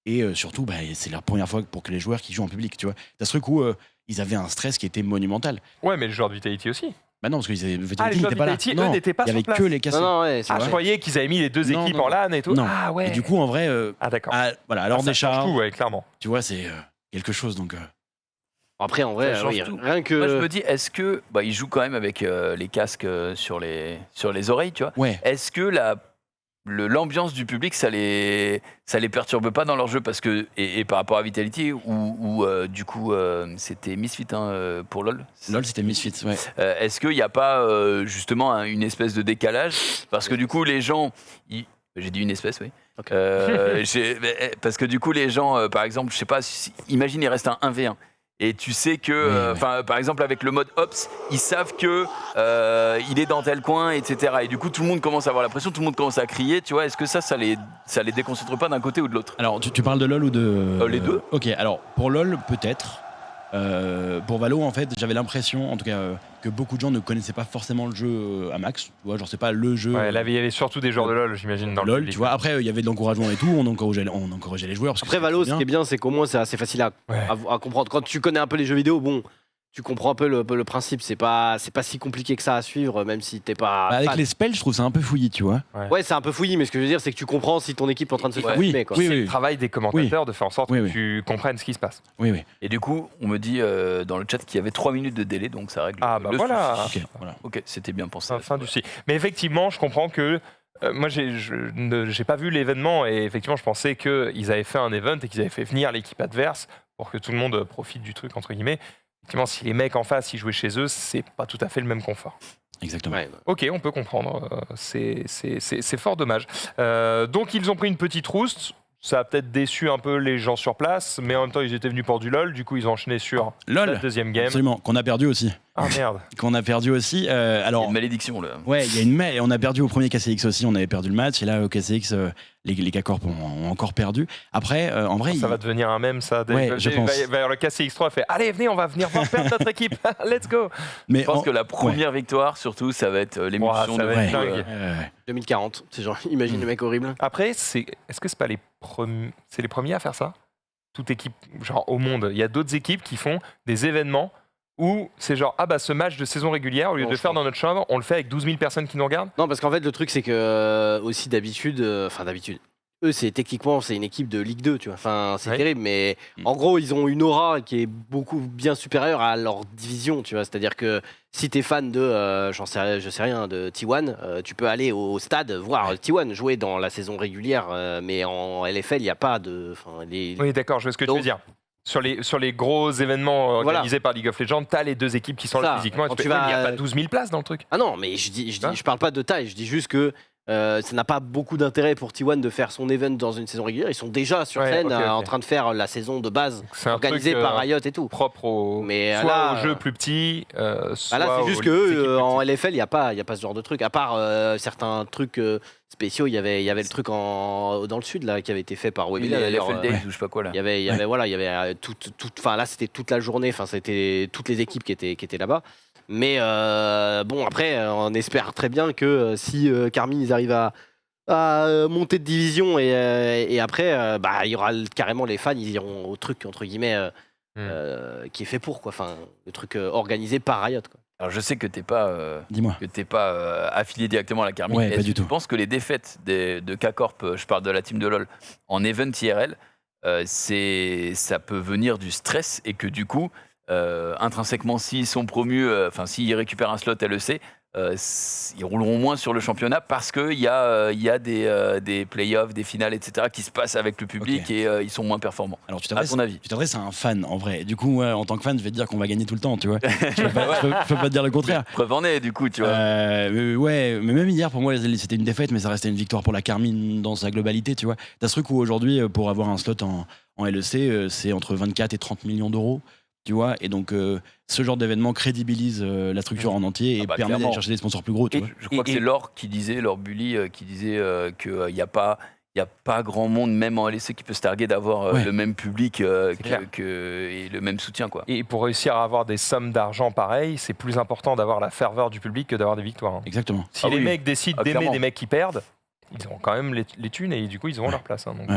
Et surtout, bah, c'est la première fois pour que les joueurs qui jouent en public, tu vois. T'as ce truc où ils avaient un stress qui était monumental. Ouais, mais les joueurs de Vitality aussi. Bah non, parce que Les Vitality joueurs n'était de pas là. Vitality, eux, Non, n'étaient pas il y sur avait place. que les cassés. Non, ouais, c'est Ah, vrai. je croyais qu'ils avaient mis les deux Non, équipes non. en LAN et tout. Non. Ah ouais. Et du coup, en vrai, Ah d'accord. voilà, alors Ça des change chars, tout, ouais, clairement. tu vois, c'est quelque chose. Donc, Après, en vrai, Ça change oui, tout. rien que. Moi, je me dis, est-ce que. Bah, ils jouent quand même avec les casques sur les oreilles, tu vois. ouais. Est-ce que l'ambiance du public, ça les perturbe pas dans leur jeu parce que et par rapport à Vitality ou du coup c'était Misfit pour LoL. LoL, c'était Misfits, ouais. Est-ce qu'il n'y a pas justement une espèce de décalage parce que du coup les gens j'ai dit une espèce, oui. Ok. Parce que du coup les gens par exemple, je sais pas, imagine il reste un 1v1. Et tu sais que, par exemple, avec le mode Ops, ils savent que il est dans tel coin, etc. Et du coup, tout le monde commence à avoir la pression, tout le monde commence à crier. Tu vois, est-ce que ça les déconcentre pas d'un côté ou de l'autre? Alors, tu parles de LoL ou de. Les deux. Ok, alors, pour LoL, peut-être. Pour Valo, en fait, j'avais l'impression, en tout cas, que beaucoup de gens ne connaissaient pas forcément le jeu à max. Tu vois, genre, c'est pas le jeu. Ouais, là, il y avait surtout des joueurs de LoL, j'imagine, dans le LoL, public. tu vois. Après, il y avait de l'encouragement et tout, on encourageait les joueurs. Parce que Après, c'était Valo, bien. ce qui est bien, c'est qu'au moins, c'est assez facile à comprendre. Quand tu connais un peu les jeux vidéo, bon, tu comprends un peu le principe. C'est pas si compliqué que ça à suivre, même si t'es pas. Bah, avec fan. les spells, je trouve ça un peu fouillis, tu vois. Ouais, c'est un peu fouillis, mais ce que je veux dire, c'est que tu comprends si ton équipe est en train de se faire Oui, filmer, quoi. oui, C'est le travail des commentateurs de faire en sorte que tu comprennes ce qui se passe. Oui, oui. Et du coup, on me dit dans le chat qu'il y avait 3 minutes de délai, donc ça règle Ah bah le voilà. souci. Ok, voilà. Ok, c'était bien pour ça. Fin du si. Mais effectivement, je comprends que moi, j'ai pas vu l'événement et effectivement, je pensais qu'ils avaient fait un event et qu'ils avaient fait venir l'équipe adverse pour que tout le monde profite du truc, entre guillemets. Effectivement, si les mecs en face, ils jouaient chez eux, c'est pas tout à fait le même confort. Exactement. Ouais. Ok, on peut comprendre. C'est fort dommage. Donc, ils ont pris une petite rouste. Ça a peut-être déçu un peu les gens sur place, mais en même temps, ils étaient venus pour du LoL. Du coup, ils ont enchaîné sur la LoL, deuxième game. absolument, qu'on a perdu aussi. Ah merde. Qu'on a perdu aussi. Il y a Alors, une malédiction là. ouais, il y a et on a perdu au premier KCX aussi, on avait perdu le match, et là au KCX, les K-Corp ont encore perdu. Après, en vrai, Ça va devenir un mème, ça. Ouais, je pense. Va y avoir le KCX3 fait allez, venez, on va venir voir perdre notre équipe. Let's go. mais Je pense que la première victoire, surtout, ça va être l'émulsion ça de va être ouais, dingue. 2040, c'est genre, imagine le mec horrible. Après, est-ce que c'est pas les premiers à faire ça? Toute équipe, genre au monde. Il y a d'autres équipes qui font des événements où c'est genre, ah bah ce match de saison régulière, au lieu Non, de le je faire pense. dans notre chambre, on le fait avec 12 000 personnes qui nous regardent. Non, parce qu'en fait, le truc, c'est que aussi d'habitude, eux, techniquement, c'est une équipe de Ligue 2, tu vois. Enfin, c'est Ouais. terrible, mais en gros, ils ont une aura qui est beaucoup bien supérieure à leur division, tu vois. C'est-à-dire que si t'es fan de, je sais rien, de T1, tu peux aller au stade voir T1 jouer dans la saison régulière, mais en LFL, il n'y a pas de. Oui, d'accord, je vois ce que tu veux Donc- dire. Sur les gros événements organisés par League of Legends, t'as les deux équipes qui sont là Ça, physiquement. quand Il tu n'y a vas- pas 12 000 places dans le truc. Ah non, mais je Hein parle pas de taille, je dis juste que ça n'a pas beaucoup d'intérêt pour T1 de faire son event dans une saison régulière. Ils sont déjà sur Ouais, scène ok, en ok. train de faire la saison de base C'est un organisée truc, par Riot et tout. Propre au, Mais soit là, aux jeux plus petits, soit Bah là, c'est juste aux que équipes eux, plus en petites. LFL, il n'y a pas ce genre de truc. À part certains trucs spéciaux, il y avait le truc dans le sud là, qui avait été fait par Oui, Webinar. les d'ailleurs, FL Days ou je sais pas quoi là. il y avait enfin là c'était toute la journée, enfin c'était toutes les équipes qui étaient là-bas. Mais bon après on espère très bien que si Carmine ils arrivent à monter de division et après bah il y aura carrément les fans, ils iront au truc entre guillemets qui est fait pour quoi, enfin le truc organisé par Riot quoi. Alors je sais que t'es pas dis-moi. affilié directement à la Carmine. Ouais, pas Est-ce du que tu tout. penses que les défaites de K-Corp, je parle de la team de LoL, en event IRL, ça peut venir du stress et que du coup, intrinsèquement, s'ils sont promus, enfin s'ils récupèrent un slot LEC, ils rouleront moins sur le championnat parce qu'il y a des playoffs, des finales, etc. qui se passent avec le public Ok. et ils sont moins performants. Alors tu À t'adresses ton avis? tu t'adresses à un fan en vrai. Du coup, ouais, en tant que fan, je vais te dire qu'on va gagner tout le temps, tu vois. je peux pas te dire le contraire. Preuve en est, du coup, tu vois. Ouais, mais même hier, pour moi, c'était une défaite, mais ça restait une victoire pour la Carmine dans sa globalité, tu vois. T'as ce truc où aujourd'hui, pour avoir un slot en LEC, c'est entre 24 et 30 millions d'euros. Tu vois, et donc ce genre d'événement crédibilise la structure en entier et permet d'aller chercher des sponsors plus gros. Tu vois. Je crois que c'est Laure Bully qui disait qu'il n'y a pas grand monde, même en LEC, qui peut se targuer d'avoir le même public et le même soutien. Quoi. Et pour réussir à avoir des sommes d'argent pareilles, c'est plus important d'avoir la ferveur du public que d'avoir des victoires. Exactement. Si les mecs décident d'aimer clairement. des mecs qui perdent, ils auront quand même les thunes et du coup ils auront leur place. Donc,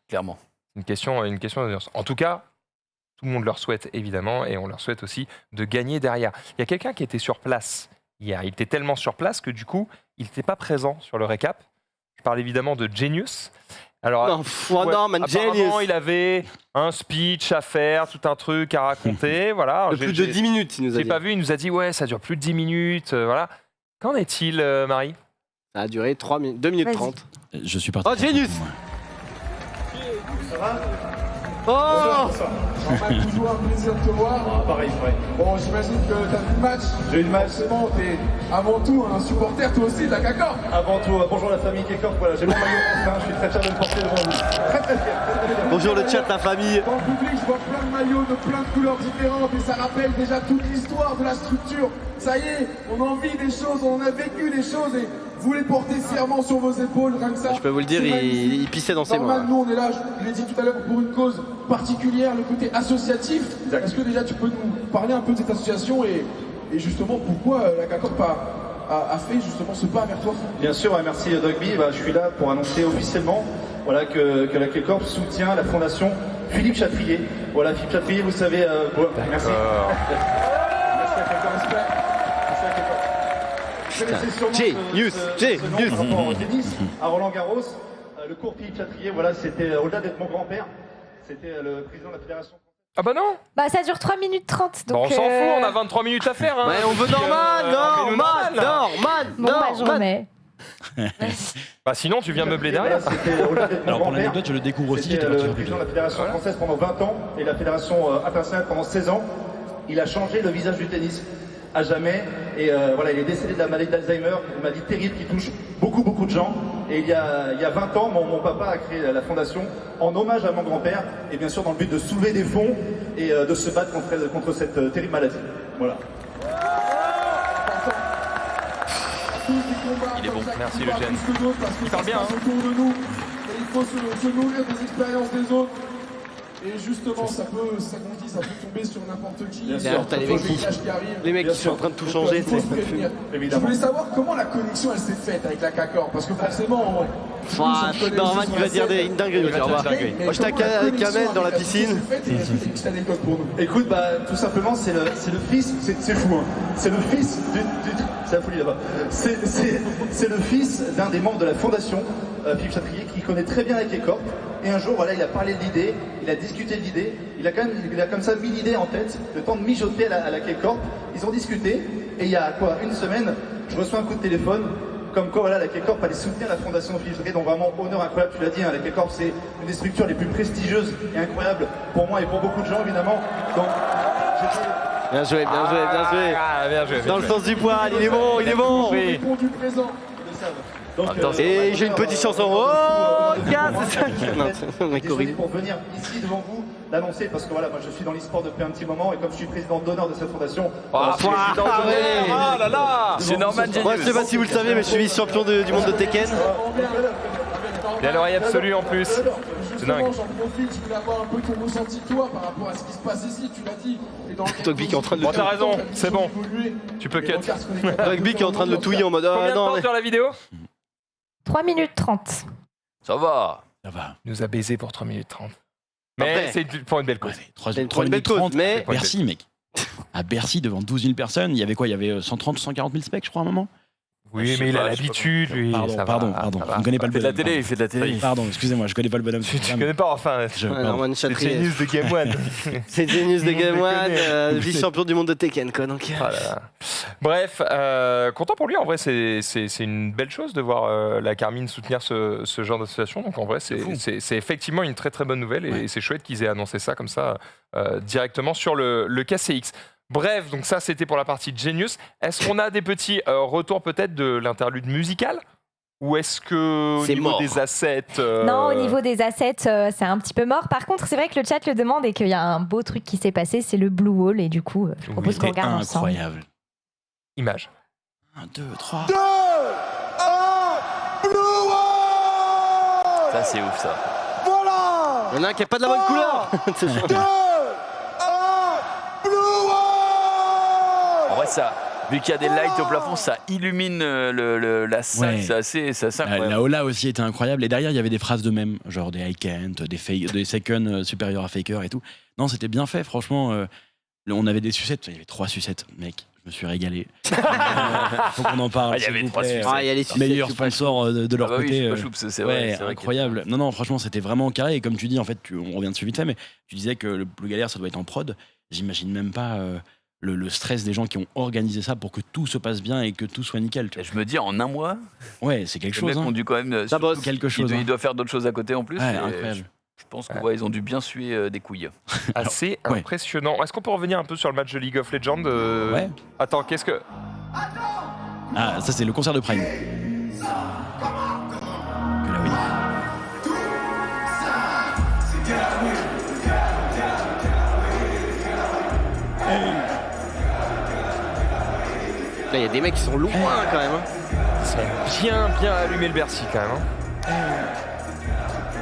clairement. Une question d'audience. En tout cas, tout le monde leur souhaite évidemment et on leur souhaite aussi de gagner derrière. Il y a quelqu'un qui était sur place hier. Il était tellement sur place que du coup, il n'était pas présent sur le récap. Je parle évidemment de Genius. Alors, apparemment, il avait un speech à faire, tout un truc à raconter. Voilà. De plus de 10 minutes, il nous a dit. J'ai pas vu, il nous a dit ça dure plus de 10 minutes. Voilà. Qu'en est-il, Marie? Ça a duré 2 minutes 30. Je suis parti. Oh, Genius! Ça va? Oh! Normal, toujours un plaisir de te voir. Pareil, c'est vrai. Bon, j'imagine que t'as vu le match. J'ai eu le match. Forcément, t'es avant tout un supporter, toi aussi, de la K-Corp. Avant tout, bonjour la famille K-Corp, voilà, j'ai mon maillot enfin, je suis très fier de me porter devant vous. Très très fier. Bonjour le chat, la famille. Dans le public, je vois plein de maillots de plein de couleurs différentes et ça rappelle déjà toute l'histoire de la structure. Ça y est, on en vit des choses, on en a vécu des choses et vous les portez fièrement sur vos épaules, rien que ça. Je peux vous le dire, il pissait dans ses mains. Normal, nous on est là, je l'ai dit tout à l'heure, pour une cause particulière, le côté associatif. Est-ce que déjà tu peux nous parler un peu de cette association et justement pourquoi la K-Corp a fait justement ce pas vers toi? Bien sûr, merci Dogby. Je suis là pour annoncer officiellement que la K-Corp soutient la fondation Philippe Chatrier. Voilà, Philippe Chatrier, vous savez... merci. Genius. À Roland Garros, le cours Philippe Chatrier, voilà, c'était au-delà d'être mon grand-père, c'était le président de la fédération. Ah bah non. Bah ça dure 3 minutes 30. Donc on s'en fout, on a 23 minutes à faire. Hein. Ouais, on veut Norman. Bon bah je remets. Bah sinon tu viens meubler derrière. Alors pour l'anecdote, je le découvre aussi. C'était le président de la fédération française pendant 20 ans et la fédération internationale pendant 16 ans. Il a changé le visage du tennis à jamais et voilà, il est décédé de la maladie d'Alzheimer, une maladie terrible qui touche beaucoup de gens. Et il y a 20 ans, mon papa a créé la fondation en hommage à mon grand-père et bien sûr dans le but de soulever des fonds et de se battre contre cette terrible maladie. Voilà. Il est bon, merci le gène. Il parle bien. Autour de nous, et il faut se nourrir des expériences des autres. Et justement, ça peut tomber sur n'importe qui. Bien sûr, t'as les mecs qui sont en train de tout changer. Je voulais savoir comment la connexion elle s'est faite avec la K-Corp, parce que forcément. Norman, il va dire une dinguerie. Moi, je t'amène dans la piscine. Écoute, tout simplement, c'est le fils. C'est fou, hein. C'est le fils c'est la folie là-bas. C'est le fils d'un des membres de la fondation, Philippe Chatrier, qui connaît très bien la K-Corp. Et un jour, voilà, il a parlé de l'idée, il a discuté de l'idée, il a comme ça mis l'idée en tête, le temps de mijoter à la K-Corp. Ils ont discuté, et il y a une semaine, je reçois un coup de téléphone, comme quoi voilà, la K-Corp allait soutenir la fondation Philippe Chatrier, donc vraiment honneur incroyable, tu l'as dit, hein, la K-Corp c'est une des structures les plus prestigieuses et incroyables pour moi et pour beaucoup de gens évidemment. Donc, bien joué. Bien joué. Dans le sens du poil, il est bon. Du présent. Donc, et j'ai une petite chanson. Oh, désolé pour venir ici devant vous l'annoncer parce que voilà, moi je suis dans l'e-sport depuis un petit moment et comme je suis président d'honneur de cette fondation. C'est Norman Genius. Moi je sais pas si vous le savez, mais je suis vice-champion du monde de Tekken. Il y a l'oreille absolue en plus. C'est dingue. J'en profite, je voulais avoir un peu ton ressenti toi par rapport à ce qui se passe ici, tu l'as dit. Dogby qui est en train de le T'as raison, c'est bon. Tu peux cut. Dogby qui est en train de le touiller en mode. Combien de temps sur la vidéo? 3 minutes 30. Ça va. Il nous a baisé pour 3 minutes 30. Mais c'est pour une belle cause. 3 pour une belle cause, mais. Bercy, mec. À Bercy, devant 12 000 personnes, il y avait quoi? Il y avait 130, 140 000 specs, je crois, à un moment. Oui, mais il a l'habitude, lui. Pardon. Je ne connais pas le bonhomme. Il fait de la télé. Pardon, excusez-moi, je connais pas le bonhomme. Tu connais pas, enfin. Norman C'est Chatrier. Genius de Game One. C'est Genius de Game One, vice-champion du monde de Tekken, quoi. Donc. Bref, content pour lui. En vrai, c'est une belle chose de voir la Carmine soutenir ce genre d'association. Donc en vrai, c'est effectivement une très très bonne nouvelle et c'est chouette qu'ils aient annoncé ça comme ça directement sur le KCX. Bref, donc ça c'était pour la partie Genius. Est-ce qu'on a des petits retours peut-être de l'interlude musical Ou est-ce que au C'est niveau mort. des assets... Non, au niveau des assets, c'est un petit peu mort. Par contre, c'est vrai que le chat le demande et qu'il y a un beau truc qui s'est passé, c'est le Blue Wall. Et du coup, je propose qu'on C'était regarde ensemble. incroyable. Image. 1, 2, 3. Ça, c'est ouf, ça. Il y en a un qui a pas de la bonne couleur. En vrai, ça, vu qu'il y a des lights au plafond, ça illumine la salle. Ouais. C'est assez incroyable. La Ola aussi était incroyable. Et derrière, il y avait des phrases de même, genre des I can't, des second supérieurs à faker et tout. Non, c'était bien fait, franchement. On avait des sucettes, il y avait 3 sucettes, mec. Je me suis régalé. Faut qu'on en parle. Il y avait s'il vous 3 plaît. sucettes. Il y a les sucettes, Meilleur Chupa sponsor de leur Ah bah oui, côté. Chupa Chups, c'est vrai. Ouais, c'est vrai incroyable. Non, franchement, c'était vraiment carré. Et comme tu dis, en fait, on revient dessus vite fait, mais tu disais que le Blue Galère, ça doit être en prod. J'imagine même pas le stress des gens qui ont organisé ça pour que tout se passe bien et que tout soit nickel. Tu Et je me dis, en un mois, vois. Ouais, c'est quelque les chose. mecs Hein. ont dû quand même. Ça bosse. Quelque chose. Il Hein. doit faire d'autres choses à côté en plus. Ouais, et incroyable. Je pense qu'ils ont dû bien suer des couilles. Assez ouais. impressionnant. Est-ce qu'on peut revenir un peu sur le match de League of Legends Ouais. Attends, qu'est-ce que... Ah, ça, c'est le concert de Prime. Que là, oui. Là, il y a des mecs qui sont loin quand même. Hein. Ils sont bien allumé le Bercy quand même. Hein.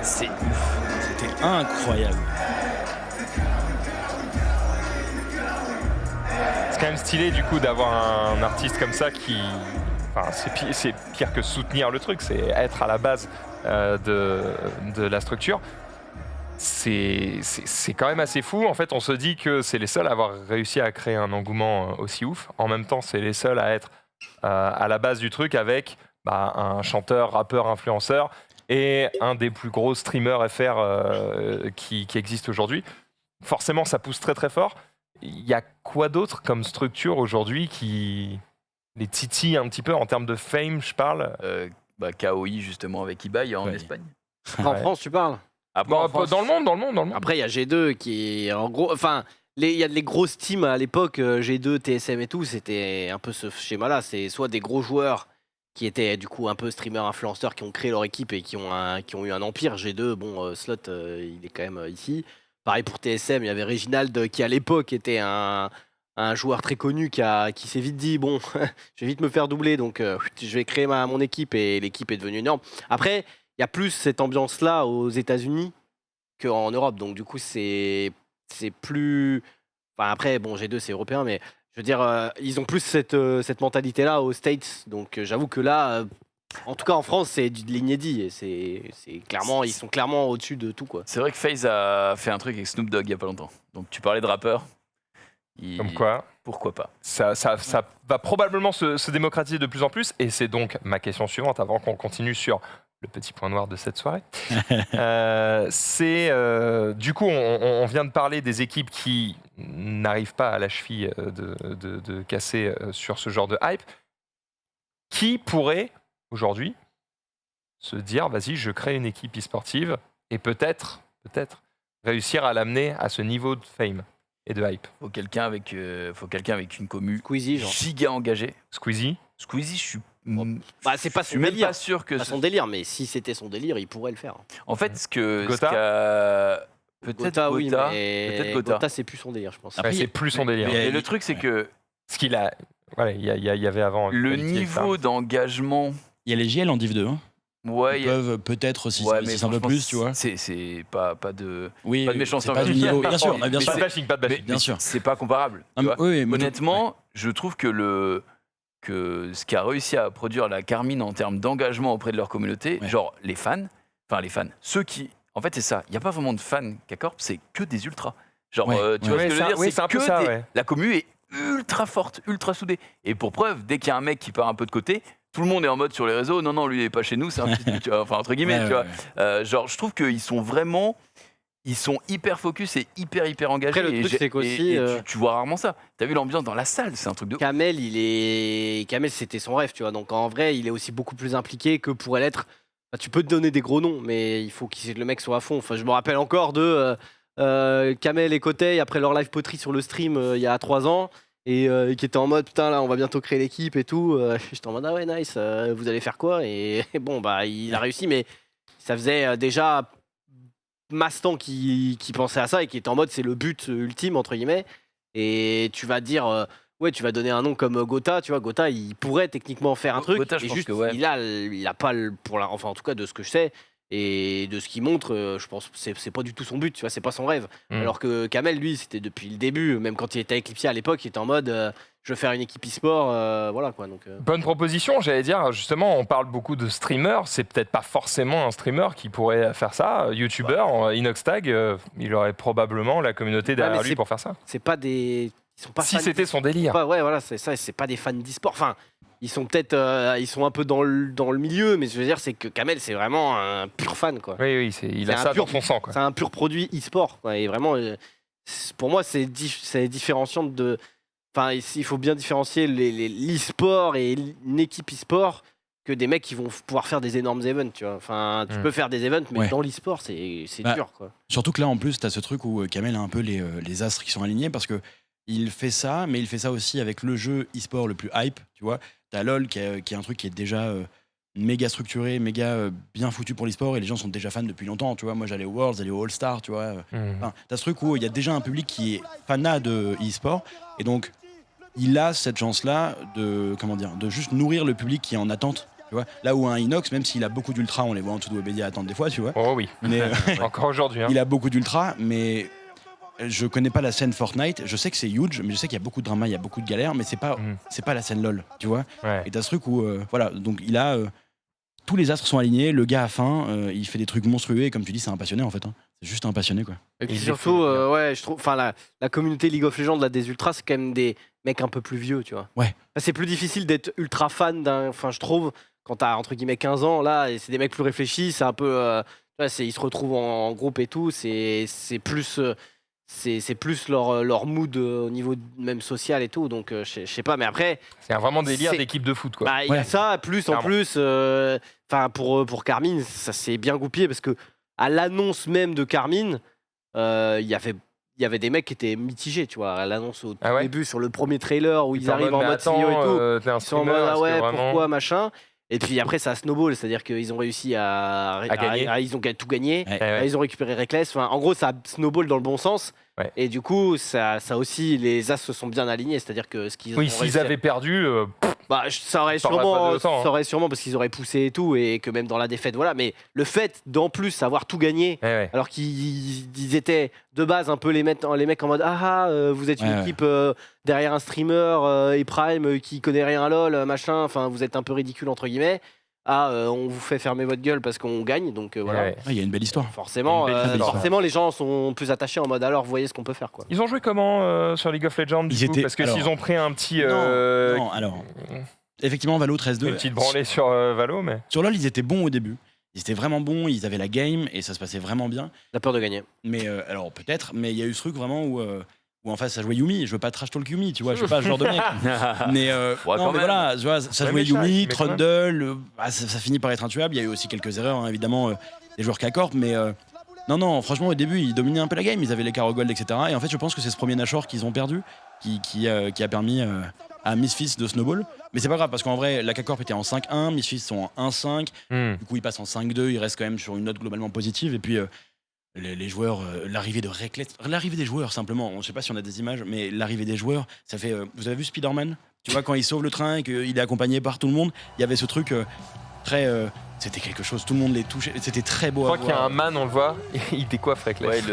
C'est ouf. C'était incroyable. C'est quand même stylé du coup d'avoir un artiste comme ça qui... Enfin, c'est pire que soutenir le truc, c'est être à la base de la structure. C'est quand même assez fou. En fait, on se dit que c'est les seuls à avoir réussi à créer un engouement aussi ouf. En même temps, c'est les seuls à être à la base du truc avec un chanteur, rappeur, influenceur et un des plus gros streamers FR qui existe aujourd'hui. Forcément, ça pousse très très fort. Il y a quoi d'autre comme structure aujourd'hui qui les titille un petit peu en termes de fame, je parle KOI justement avec Ibai en Ouais. Espagne. En France, tu parles. Après, Bon, en France, dans le monde. Après, il y a G2 qui est en gros. Enfin, il y a les grosses teams à l'époque, G2, TSM et tout, c'était un peu ce schéma-là. C'est soit des gros joueurs qui étaient du coup un peu streamers, influenceurs, qui ont créé leur équipe et qui ont eu un empire. G2, bon, Slot, il est quand même ici. Pareil pour TSM, il y avait Reginald qui à l'époque était un joueur très connu qui s'est vite dit bon, je vais vite me faire doubler, donc je vais créer mon équipe et l'équipe est devenue énorme. Après, il y a plus cette ambiance-là aux États-Unis qu'en Europe, donc du coup c'est plus. Enfin après, bon, G2 c'est européen, mais je veux dire, ils ont plus cette mentalité-là aux States, donc j'avoue que là. En tout cas, en France, c'est de l'inédit et c'est clairement, ils sont clairement au-dessus de tout, quoi. c'est vrai que FaZe a fait un truc avec Snoop Dogg il y a pas longtemps. Donc tu parlais de rappeurs. Comme quoi, Pourquoi pas. ça va probablement se démocratiser de plus en plus. Et c'est donc ma question suivante avant qu'on continue sur le petit point noir de cette soirée. Du coup, on vient de parler des équipes qui n'arrivent pas à la cheville de casser sur ce genre de hype. Qui pourrait aujourd'hui se dire, vas-y, je crée une équipe e-sportive et peut-être réussir à l'amener à ce niveau de fame et de hype. Faut quelqu'un avec une commu Squeezie, genre. giga engagée. Squeezie, Squeezie, je suis C'est pas je suis son même délire. pas sûr que Pas son délire, mais si c'était son délire, il pourrait le faire. En fait, Gotha peut-être Gotha, oui, Gotha, mais peut-être Gotha. Gotha, c'est plus son délire, je pense. Après, c'est plus son délire. Et le truc, c'est que Ce qu'il a, voilà, il y avait avant le Quality, etc. niveau d'engagement, Il y a les JL en Div 2. Hein. ouais, Ils peuvent peut-être aussi ouais, s'investir un peu franchement, plus, tu vois. c'est pas de Oui, pas de méchanceté c'est pas envers du lui. niveau. Bien sûr, Mais bien sûr. Pas de bashing, pas de bashing. Bien sûr. c'est pas comparable. Ah, tu mais- vois. oui, mais Honnêtement, je trouve que ce qu'a réussi à produire la Carmine en termes d'engagement auprès de leur communauté, Ouais. genre les fans, ceux qui, en fait c'est ça, il n'y a pas vraiment de fans K-Corp, c'est que des ultras. Genre, Ouais, tu vois ouais. ce que je veux Ouais, dire, ça- oui, c'est un peu que ça, des- ouais. la commu est ultra forte, ultra soudée. Et pour preuve, dès qu'il y a un mec qui part un peu de côté, tout le monde est en mode sur les réseaux, non, lui il est pas chez nous, c'est un fils de- tu vois, enfin entre guillemets, Ouais, tu vois. ouais. Genre, je trouve qu'ils sont vraiment. Ils sont hyper focus et hyper engagés. Après, le et truc, j'ai- c'est qu'aussi, et tu vois rarement ça. T'as vu l'ambiance dans la salle, c'est un truc de. Kamel, Kamel, c'était son rêve, tu vois. Donc en vrai, il est aussi beaucoup plus impliqué que pourrait l'être. Enfin, tu peux te donner des gros noms, mais il faut que le mec soit à fond. Enfin, je me rappelle encore de Kamel et Kotei après leur live poterie sur le stream il y a 3 ans. et qui était en mode putain là on va bientôt créer l'équipe et tout. J'étais en mode ah ouais nice, vous allez faire quoi? Et bon bah il a réussi, mais ça faisait déjà masse temps qui pensait à ça et qui était en mode c'est le but ultime entre guillemets. Et tu vas dire ouais tu vas donner un nom comme Gotha, tu vois Gotha il pourrait techniquement faire un truc, Gotha, je et pense juste que ouais. il a pas enfin en tout cas de ce que je sais. Et de ce qu'il montre, je pense que c'est pas du tout son but, tu vois, c'est pas son rêve. Alors que Kamel, lui, c'était depuis le début, même quand il était avec Lipsia à l'époque, il était en mode je veux faire une équipe e-sport, voilà quoi. Donc, Bonne proposition, j'allais dire. Justement, on parle beaucoup de streamers. C'est peut-être pas forcément un streamer qui pourrait faire ça. YouTuber, Inoxtag, il aurait probablement la communauté derrière lui pour faire ça. C'est pas des. Ils sont pas Si fans c'était son délire. ouais, voilà, c'est ça, c'est pas des fans d'e-sport. Enfin, ils sont peut-être. Ils sont un peu dans le milieu, mais ce que je veux dire, c'est que Kamel, c'est vraiment un pur fan, quoi. Oui, il a ça dans son sang, quoi. C'est un pur produit e-sport, quoi. Et vraiment, pour moi, c'est différenciant de. Enfin, il faut bien différencier l'e-sport et une équipe e-sport que des mecs qui vont pouvoir faire des énormes events, tu vois. Enfin, tu peux faire des events, mais dans l'e-sport, c'est dur, quoi. Surtout que là, en plus, tu as ce truc où Kamel a un peu les astres qui sont alignés parce que il fait ça, mais il fait ça aussi avec le jeu e-sport le plus hype, tu vois. T'as LoL qui est un truc qui est déjà méga structuré, méga bien foutu pour l'e-sport et les gens sont déjà fans depuis longtemps, tu vois. Moi, j'allais aux Worlds, j'allais aux All-Star, tu vois. Enfin, t'as ce truc où il y a déjà un public qui est fanat de e-sport et donc il a cette chance-là de juste nourrir le public qui est en attente. Tu vois, là où un Inox, même s'il a beaucoup d'ultra, on les voit en dessous de Webedia attendre des fois, tu vois. Oh oui, mais, encore aujourd'hui. Hein. Il a beaucoup d'ultra, mais je connais pas la scène Fortnite. Je sais que c'est huge, mais je sais qu'il y a beaucoup de drama, il y a beaucoup de galères, mais c'est pas la scène LoL, tu vois. Ouais. Et t'as ce truc où, voilà, donc il a tous les astres sont alignés, le gars a faim, il fait des trucs monstrueux, et comme tu dis, c'est un passionné en fait. Hein. C'est juste un passionné, quoi. Et puis surtout, ouais, je trouve, enfin, la communauté League of Legends là, des ultras, c'est quand même des mecs un peu plus vieux, tu vois. Ouais. Enfin, c'est plus difficile d'être ultra fan d'un. Enfin, je trouve, quand t'as entre guillemets 15 ans, là, et c'est des mecs plus réfléchis, c'est un peu. Ils se retrouvent en groupe et tout, c'est plus. C'est plus leur mood au niveau même social et tout, donc je sais pas, mais après. C'est vraiment délire d'équipe de foot, quoi. Bah, il y a ça, plus en plus. Enfin, pour Carmine, ça s'est bien goupillé parce que à l'annonce même de Carmine, il y avait des mecs qui étaient mitigés, tu vois, à l'annonce au début sur le premier trailer où ils arrivent en mode CEO et tout. Ils sont en mode ah ouais, pourquoi machin. Et puis après, ça snowball, c'est-à-dire qu'ils ont réussi à gagner. Ils ont tout gagné. Ils ont récupéré Reckless. Enfin, en gros, ça snowball dans le bon sens. Ouais. Et du coup, ça aussi, les as se sont bien alignés. C'est-à-dire que ce qu'ils s'ils avaient perdu, ça aurait sûrement parce qu'ils auraient poussé et tout, et que même dans la défaite, voilà. Mais le fait d'en plus avoir tout gagné, alors qu'ils étaient de base un peu les mecs en mode vous êtes une équipe derrière un streamer et Prime qui connaît rien à LoL, machin. Enfin, vous êtes un peu ridicule entre guillemets. On vous fait fermer votre gueule parce qu'on gagne, donc voilà. Il y a une belle histoire. Forcément, les gens sont plus attachés en mode alors voyez ce qu'on peut faire, quoi. Ils ont joué comment sur League of Legends parce que s'ils ont pris un petit non, alors effectivement Valo 13-2. Une petite branlée sur Valo, mais sur LoL ils étaient bons au début. Ils étaient vraiment bons, ils avaient la game et ça se passait vraiment bien. La peur de gagner. Mais alors peut-être, mais il y a eu ce truc vraiment où en face ça jouait Yumi. Je veux pas trash talk Yumi, tu vois, je suis pas ce genre de mec. Mais non, mais voilà, tu vois, ça jouait Yumi, Trundle, ça finit par être intuable. Il y a eu aussi quelques erreurs, hein, évidemment, des joueurs K-Corp, mais non, franchement, au début, ils dominaient un peu la game, ils avaient les carreaux gold, etc. Et en fait, je pense que c'est ce premier Nashor qu'ils ont perdu qui a permis à Misfits de snowball. Mais c'est pas grave, parce qu'en vrai, la K-Corp était en 5-1, Misfits sont en 1-5, du coup, ils passent en 5-2, ils restent quand même sur une note globalement positive, et puis les joueurs, l'arrivée de Reckless, l'arrivée des joueurs simplement, je sais pas si on a des images, mais l'arrivée des joueurs, ça fait. Vous avez vu Spider-Man ? Tu vois, quand il sauve le train et qu'il est accompagné par tout le monde, il y avait ce truc très. C'était quelque chose, tout le monde les touchait, c'était très beau. Je crois qu'il y a un man, on le voit, il décoiffe Reckless.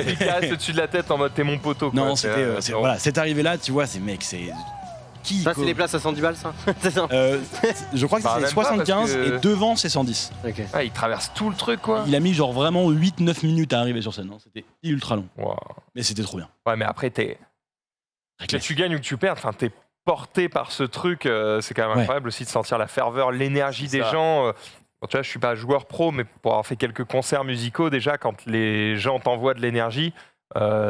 Il casse au-dessus de la tête en mode t'es mon poteau. Quoi. Non, c'était. Voilà, cette arrivée-là, tu vois, ces mecs, c'est. Ça, c'est les places à 110 balles, ça. Je crois que c'est 75 et devant, c'est 110. Okay. Il traverse tout le truc, quoi. Il a mis genre vraiment 8-9 minutes à arriver sur scène. Hein. C'était ultra long. Wow. Mais c'était trop bien. Ouais, mais après, que tu gagnes ou que tu perds, t'es porté par ce truc. C'est quand même incroyable aussi de sentir la ferveur, l'énergie des gens. Bon, tu vois, je suis pas joueur pro, mais pour avoir fait quelques concerts musicaux, déjà, quand les gens t'envoient de l'énergie,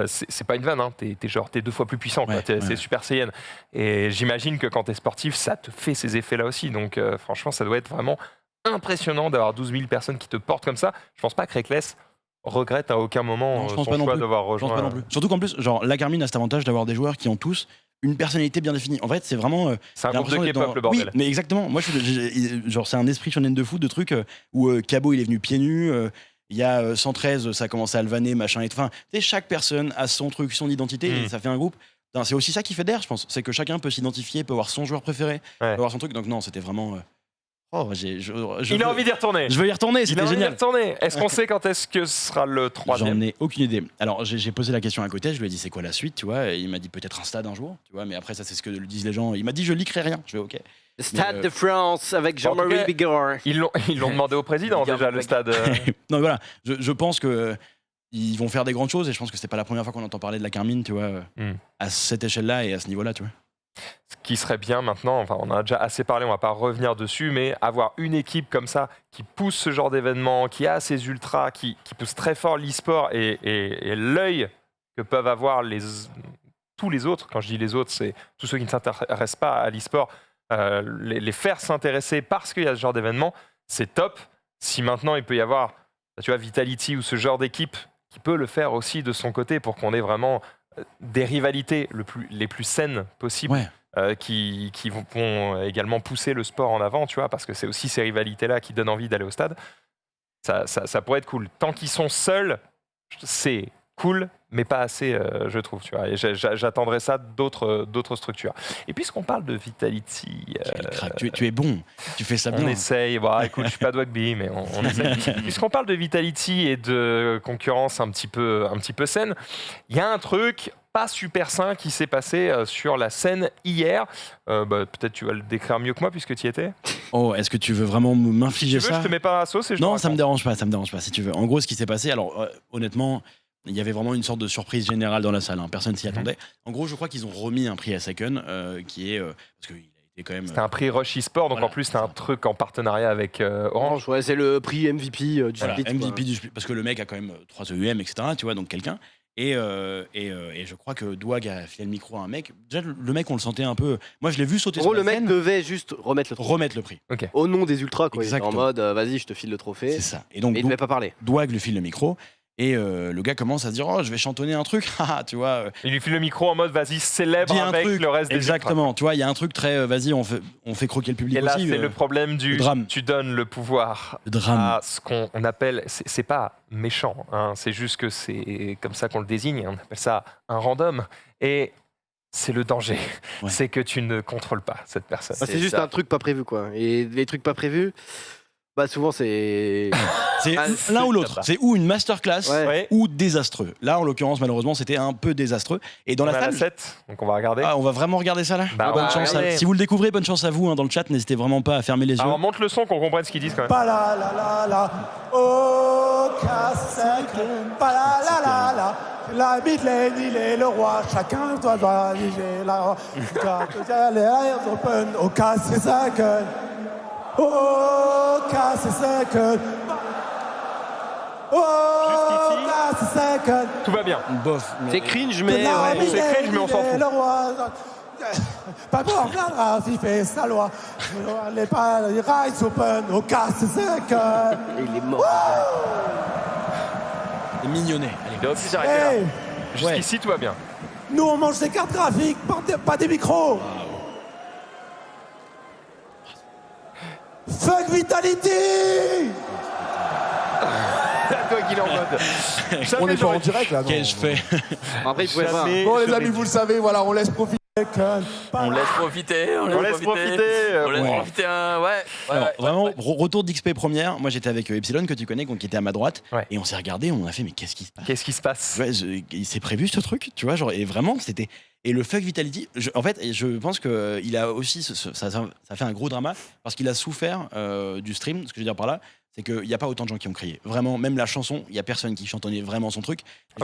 c'est pas une vanne, hein. T'es 2 fois plus puissant, quoi. C'est Super Saiyan. Et j'imagine que quand t'es sportif, ça te fait ces effets-là aussi. Donc franchement, ça doit être vraiment impressionnant d'avoir 12 000 personnes qui te portent comme ça. Je pense pas que Reckless regrette à aucun moment son choix d'avoir rejoint. Je pense pas non plus. Surtout qu'en plus, genre, la Carmine a cet avantage d'avoir des joueurs qui ont tous une personnalité bien définie. En fait, c'est vraiment. C'est un j'ai groupe de l'impression d'être K-pop, le bordel. Oui, mais exactement. Moi, genre, c'est un esprit shonen de foot, de trucs où Cabo, il est venu pieds nus. Il y a 113, ça a commencé à le vanner, machin et tout. Enfin, tu sais, chaque personne a son truc, son identité, et ça fait un groupe. Putain, c'est aussi ça qui fait d'air, je pense. C'est que chacun peut s'identifier, peut avoir son joueur préféré, peut avoir son truc. Donc non, c'était vraiment. Il a envie d'y retourner. Je veux y retourner, c'était génial. Retourner. Est-ce qu'on sait quand est-ce que ce sera le 3e? J'en ai aucune idée. Alors j'ai posé la question à côté, je lui ai dit c'est quoi la suite, tu vois, et il m'a dit peut-être un stade un jour, tu vois, mais après ça c'est ce que disent les gens. Il m'a dit je liquerai rien. Je vais ok. Stade de France avec Jean-Marie Bigard. Ils l'ont demandé au président déjà le stade. Non voilà, je pense que ils vont faire des grandes choses et je pense que c'est pas la première fois qu'on entend parler de la Carmine, tu vois, à cette échelle-là et à ce niveau-là, tu vois. Ce qui serait bien maintenant, enfin on en a déjà assez parlé, on va pas revenir dessus, mais avoir une équipe comme ça qui pousse ce genre d'événement, qui a ces ultras, qui pousse très fort l'e-sport et l'œil que peuvent avoir tous les autres, quand je dis les autres, c'est tous ceux qui ne s'intéressent pas à l'e-sport, les faire s'intéresser parce qu'il y a ce genre d'événement, c'est top. Si maintenant il peut y avoir, tu vois, Vitality ou ce genre d'équipe qui peut le faire aussi de son côté pour qu'on ait vraiment des rivalités les plus saines possibles, qui vont également pousser le sport en avant, tu vois, parce que c'est aussi ces rivalités-là qui donnent envie d'aller au stade. Ça pourrait être cool. Tant qu'ils sont seuls, c'est cool, mais pas assez, je trouve, tu vois. Et j'attendrai ça d'autres structures. Et puisqu'on parle de Vitality... Tu es bon, tu fais ça bien. On essaye, écoute, je suis pas de rugby, mais on essaye. Puisqu'on parle de Vitality et de concurrence un petit peu saine, il y a un truc pas super sain qui s'est passé sur la scène hier. Peut-être tu vas le décrire mieux que moi puisque tu y étais. Oh, est-ce que tu veux vraiment m'infliger ça? Je te mets pas à la sauce et Non, ça me dérange pas, si tu veux. En gros, ce qui s'est passé, alors honnêtement, il y avait vraiment une sorte de surprise générale dans la salle, hein. Personne s'y attendait. En gros, je crois qu'ils ont remis un prix à Saken, qui est... parce qu'il a été quand même... C'était un prix Rush eSport, donc voilà, en plus c'était un truc en partenariat avec Orange. Ouais, c'est le prix MVP du split. MVP du split, parce que le mec a quand même 3 EUM, etc., tu vois, donc quelqu'un. Et je crois que Douag a filé le micro à un mec. Déjà, le mec, on le sentait un peu... Moi, je l'ai vu sauter sur la scène. Le mec devait juste remettre le prix. Okay. Au nom des ultras, quoi. Exactement. En mode, vas-y, je te file le trophée. C'est ça. Et donc, il devait pas parler. Douag lui file le micro. Et le gars commence à se dire oh je vais chantonner un truc tu vois il lui file le micro en mode vas-y célèbre avec le reste des exactement tu vois il y a un truc très vas-y on fait croquer le public et là aussi, c'est le problème du drame. Tu donnes le pouvoir à ce qu'on appelle c'est pas méchant hein, c'est juste que c'est comme ça qu'on le désigne, on appelle ça un random et c'est le danger, c'est que tu ne contrôles pas cette personne. C'est juste un truc pas prévu quoi, et les trucs pas prévus souvent c'est l'un ou l'autre. C'est ou une masterclass ou désastreux. Là, en l'occurrence, malheureusement, c'était un peu désastreux. Et dans la salle, 7, donc on va regarder. Ah, on va vraiment regarder ça là. Bonne chance si vous le découvrez, bonne chance à vous hein, dans le chat. N'hésitez vraiment pas à fermer les yeux. Alors monte le son qu'on comprenne ce qu'ils disent quand même. Pas la la la la, oh casse-sec, pas la la la la. La Midlane, il est le roi, chacun doit diriger la open, oh casse-sec. Oh, casse-sec. Oh, casse-sec. Tout va bien. Bof. C'est cringe, mais on s'en fout. Pas bon, viendra s'il fait sa loi. Les rights open, oh, casse-sec. Il est mort. Il est mignonnet. Il doit aussi s'arrêter là. Jusqu'ici, tout va bien. Nous, on mange des cartes graphiques, pas des micros. Fuck Vitality. Toi qui l'es en mode. On est pas en direct là, non. Qu'ai-je fait? Après, il pouvait pas. Bon les amis, vous le savez, voilà, on laisse profiter. On laisse profiter. Vraiment, retour d'XP première. Moi, j'étais avec Epsilon, que tu connais, qui était à ma droite. Et on s'est regardé, on a fait, mais qu'est-ce qui se passe? Qu'est-ce qui se passe? Il s'est prévu ce truc, tu vois, genre, et vraiment, c'était. Et le fuck Vitality, en fait, je pense qu'il a aussi. Ça fait un gros drama, parce qu'il a souffert du stream. Ce que je veux dire par là, c'est qu'il n'y a pas autant de gens qui ont crié. Vraiment, même la chanson, il n'y a personne qui chantonnait vraiment son truc.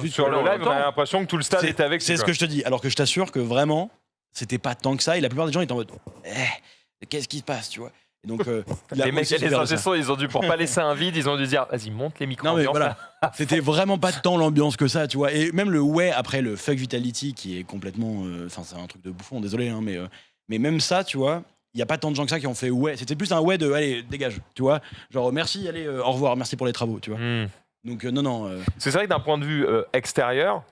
Sur le live, on a l'impression que tout le stade était avec. C'est ce que je te dis. Alors que je t'assure que vraiment, c'était pas tant que ça. Et la plupart des gens étaient en mode qu'est-ce qui se passe, tu vois? Et donc, les mecs, les ingénieurs, ils ont dû, pour pas laisser un vide, ils ont dû dire vas-y, monte les micros. Non, mais voilà. C'était vraiment pas tant l'ambiance que ça, tu vois. Et même le après le fuck Vitality, qui est complètement. Enfin, c'est un truc de bouffon, désolé, hein, mais même ça, tu vois. Il n'y a pas tant de gens que ça qui ont fait ouais. C'était plus un ouais de allez, dégage, tu vois. Genre merci, allez, au revoir, merci pour les travaux, tu vois. Donc non. C'est vrai que d'un point de vue extérieur,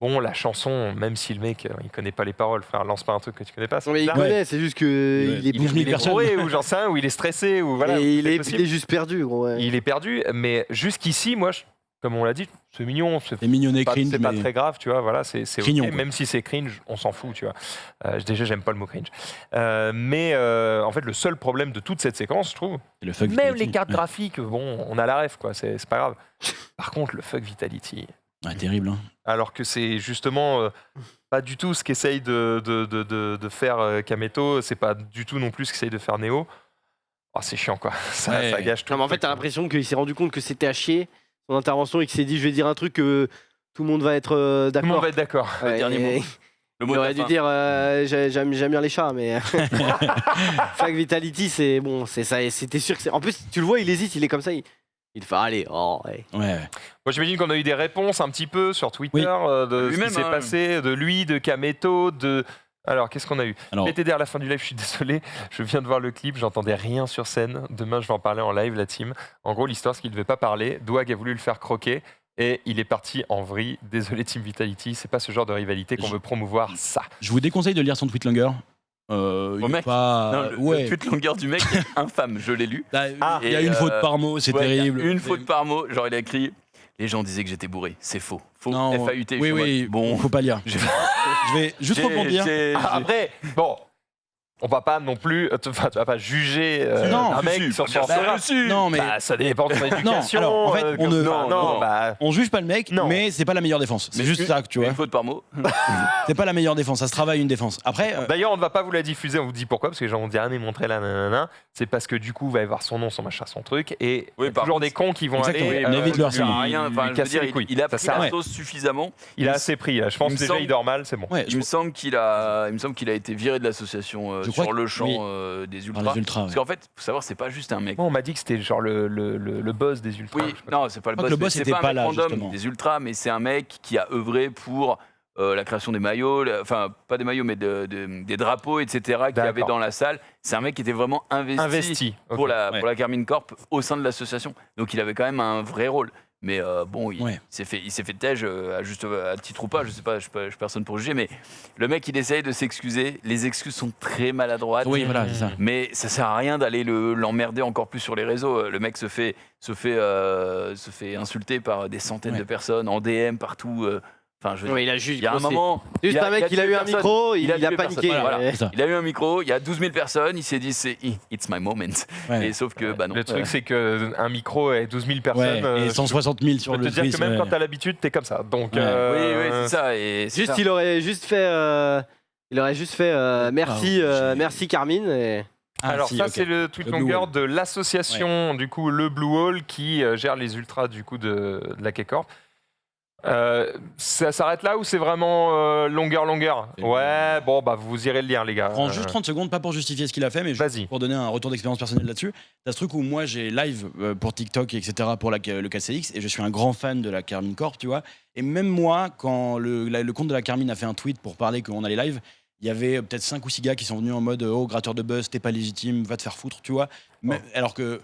Bon, la chanson, même si le mec, il connaît pas les paroles, frère, lance pas un truc que tu connais pas. Non, mais il connaît, c'est juste qu'il est bourré ou j'en sais rien, ou il est stressé, ou voilà. Et il est juste perdu, gros. Ouais. Il est perdu, mais jusqu'ici, moi, comme on l'a dit, c'est mignon. C'est mignonné, cringe. C'est pas très grave, tu vois, voilà, c'est Crignon, ok, même si c'est cringe, on s'en fout, tu vois. Déjà, j'aime pas le mot cringe. Mais en fait, le seul problème de toute cette séquence, je trouve, le fuck même Vitality. les cartes graphiques, bon, on a la ref, quoi, c'est pas grave. Par contre, le fuck Vitality. Terrible, hein. Alors que c'est justement pas du tout ce qu'essaye de faire Kameto, c'est pas du tout non plus ce qu'essaye de faire Neo. Oh, c'est chiant, quoi. Ça gâche tout. Non, mais en fait, t'as l'impression qu'il s'est rendu compte que c'était à chier son intervention et qu'il s'est dit je vais dire un truc que tout le monde va être d'accord. Tout le monde va être d'accord. Ouais, Le dernier mot. Le mot il de aurait la dû fin. dire j'aime bien les chats, mais Fuck Vitality, c'est bon, c'est ça. C'était sûr que c'est. En plus, tu le vois, il hésite, il est comme ça. Il fait allez, ouais. Moi, j'imagine qu'on a eu des réponses un petit peu sur Twitter de ce qui s'est passé, de lui, de Kameto, de. Alors, qu'est-ce qu'on a eu PTDR à la fin du live, je suis désolé, je viens de voir le clip, j'entendais rien sur scène. Demain, je vais en parler en live, la team. En gros, l'histoire, c'est qu'il ne devait pas parler. Douag a voulu le faire croquer et il est parti en vrille. Désolé, Team Vitality, c'est pas ce genre de rivalité qu'on veut promouvoir, ça. Je vous déconseille de lire son tweet longer. Mec, pas... non, le tweet longueur du mec est infâme, je l'ai lu. Il y a une faute par mot, c'est terrible. Une faute par mot, genre il a écrit les gens disaient que j'étais bourré, c'est faux. Faux, Non, FAUT. oui, bon, faut pas lire. Je vais juste rebondir. Après, bon, on va pas non plus, enfin, tu vas pas juger un mec sur son Non, mais ça dépend de son éducation. Non, alors, en fait, on juge pas le mec, mais c'est pas la meilleure défense. C'est juste ça que tu vois. Une faute par mot. C'est pas la meilleure défense, ça se travaille une défense. Après, d'ailleurs, on ne va pas vous la diffuser, on vous dit pourquoi, parce que les gens vont dire, mais montrez là, nanana. C'est parce que du coup, il va y avoir son nom, son machin, son truc, et il y a toujours des cons qui vont aller. On évite leur ça sert à rien. Enfin, je veux dire, il a pris Ça la sauce suffisamment. Il a assez pris, là. Je pense que déjà, il dort mal, c'est bon. Il me semble qu'il a été viré de l'association sur le champ des Ultras. Parce qu'en fait, faut savoir, c'est pas juste un mec. On m'a dit que c'était genre le boss des Ultras. Oui, non, c'est pas le boss. Le boss c'est était pas pas un là, mec random justement. des Ultras, mais c'est un mec qui a œuvré pour la création des maillots, enfin pas des maillots, mais des drapeaux, etc. qu'il y avait dans la salle. C'est un mec qui était vraiment investi pour la Carmine Corp au sein de l'association. Donc il avait quand même un vrai rôle. Mais bon, il s'est fait tège à titre ou pas, je sais pas, je suis personne pour juger, mais le mec il essaye de s'excuser, les excuses sont très maladroites, voilà, c'est ça. mais ça sert à rien d'aller l'emmerder encore plus sur les réseaux. Le mec se fait insulter par des centaines de personnes en DM partout. Enfin, il y a un moment. Juste un mec, il a eu un micro, il a paniqué. Il a eu un micro, il y a 12 000 personnes, il s'est dit it's my moment. Et sauf que bah non. Le truc c'est qu'un micro et 12 000 personnes. Et 160 000 sur le Twitch. Je peux te dire que même quand t'as l'habitude, t'es comme ça. Donc oui, c'est ça. Et juste, il aurait juste fait merci Carmine. Et... Alors c'est le tweet longueur de l'association du coup le Blue Hole qui gère les ultras du coup de la K-Corp. Ça s'arrête là ou c'est vraiment longueur Ouais, bon bah vous irez le lire les gars. Prends juste 30 secondes, pas pour justifier ce qu'il a fait, mais juste pour donner un retour d'expérience personnelle là-dessus. T'as ce truc où moi j'ai live pour TikTok, etc. pour le KCX, et je suis un grand fan de la Carmine Corp, tu vois. Et même moi, quand le compte de la Carmine a fait un tweet pour parler qu'on allait live, il y avait peut-être 5 ou 6 gars qui sont venus en mode oh, gratteur de buzz, t'es pas légitime, va te faire foutre, tu vois. Mais, alors que,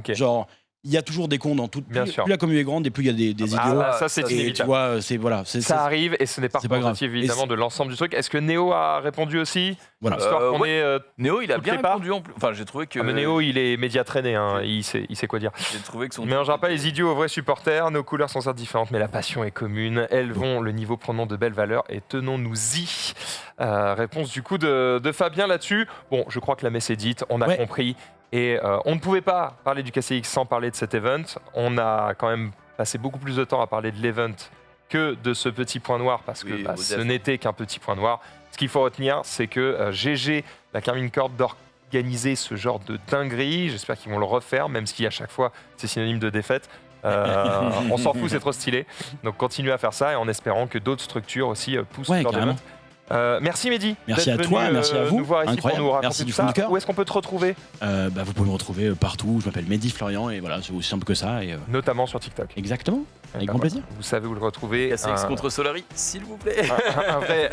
genre, il y a toujours des cons dans tout. Plus la communauté est grande et plus il y a des idiots. Ça, c'est inévitable. Tu vois, ça arrive et ce n'est pas représentatif évidemment de l'ensemble du truc. Est-ce que Néo a répondu aussi? Voilà. Néo, il a bien répondu en plus. Enfin, j'ai trouvé que. mais Néo, il est média traîné, hein. il sait quoi dire. J'ai trouvé que son. Ne mélangera pas les idiots aux vrais supporters. Nos couleurs sont certes différentes, mais la passion est commune. Elles vont le niveau prenant de belles valeurs et tenons-nous-y. Réponse du coup de Fabien là-dessus. Bon, je crois que la messe est dite. On a compris. Et on ne pouvait pas parler du KCX sans parler de cet event. On a quand même passé beaucoup plus de temps à parler de l'event que de ce petit point noir, parce que ce n'était qu'un petit point noir. Ce qu'il faut retenir, c'est que GG, la Carmine Corp, d'organiser ce genre de dinguerie. J'espère qu'ils vont le refaire, même si à chaque fois, c'est synonyme de défaite. On s'en fout, c'est trop stylé. Donc continuez à faire ça, et en espérant que d'autres structures aussi poussent leur event. Merci Mehdi. Merci à toi, merci à vous. Nous voir ici pour nous raconter merci du tout ça. fond du cœur. Où est-ce qu'on peut te retrouver? Vous pouvez me retrouver partout. Je m'appelle Mehdi Florian et voilà, c'est aussi simple que ça. Et, notamment sur TikTok. Exactement. Avec grand plaisir. Vous savez où le retrouver. KCX contre Solari, s'il vous plaît.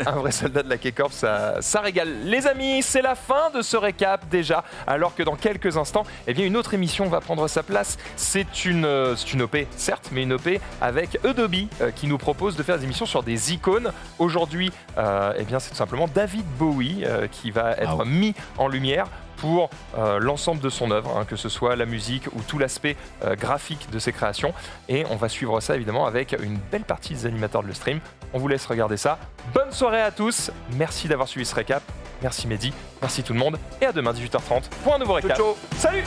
Un vrai soldat de la K-Corp, ça régale. Les amis, c'est la fin de ce récap déjà, alors que dans quelques instants, eh bien, une autre émission va prendre sa place. C'est une OP, certes, mais une OP avec Adobe qui nous propose de faire des émissions sur des icônes. Aujourd'hui, eh bien, c'est tout simplement David Bowie qui va être mis en lumière pour l'ensemble de son œuvre, que ce soit la musique ou tout l'aspect graphique de ses créations. Et on va suivre ça évidemment avec une belle partie des animateurs de le stream. On vous laisse regarder ça. Bonne soirée à tous. Merci d'avoir suivi ce récap. Merci Mehdi, merci tout le monde. Et à demain 18h30 pour un nouveau récap. Ciao. Salut!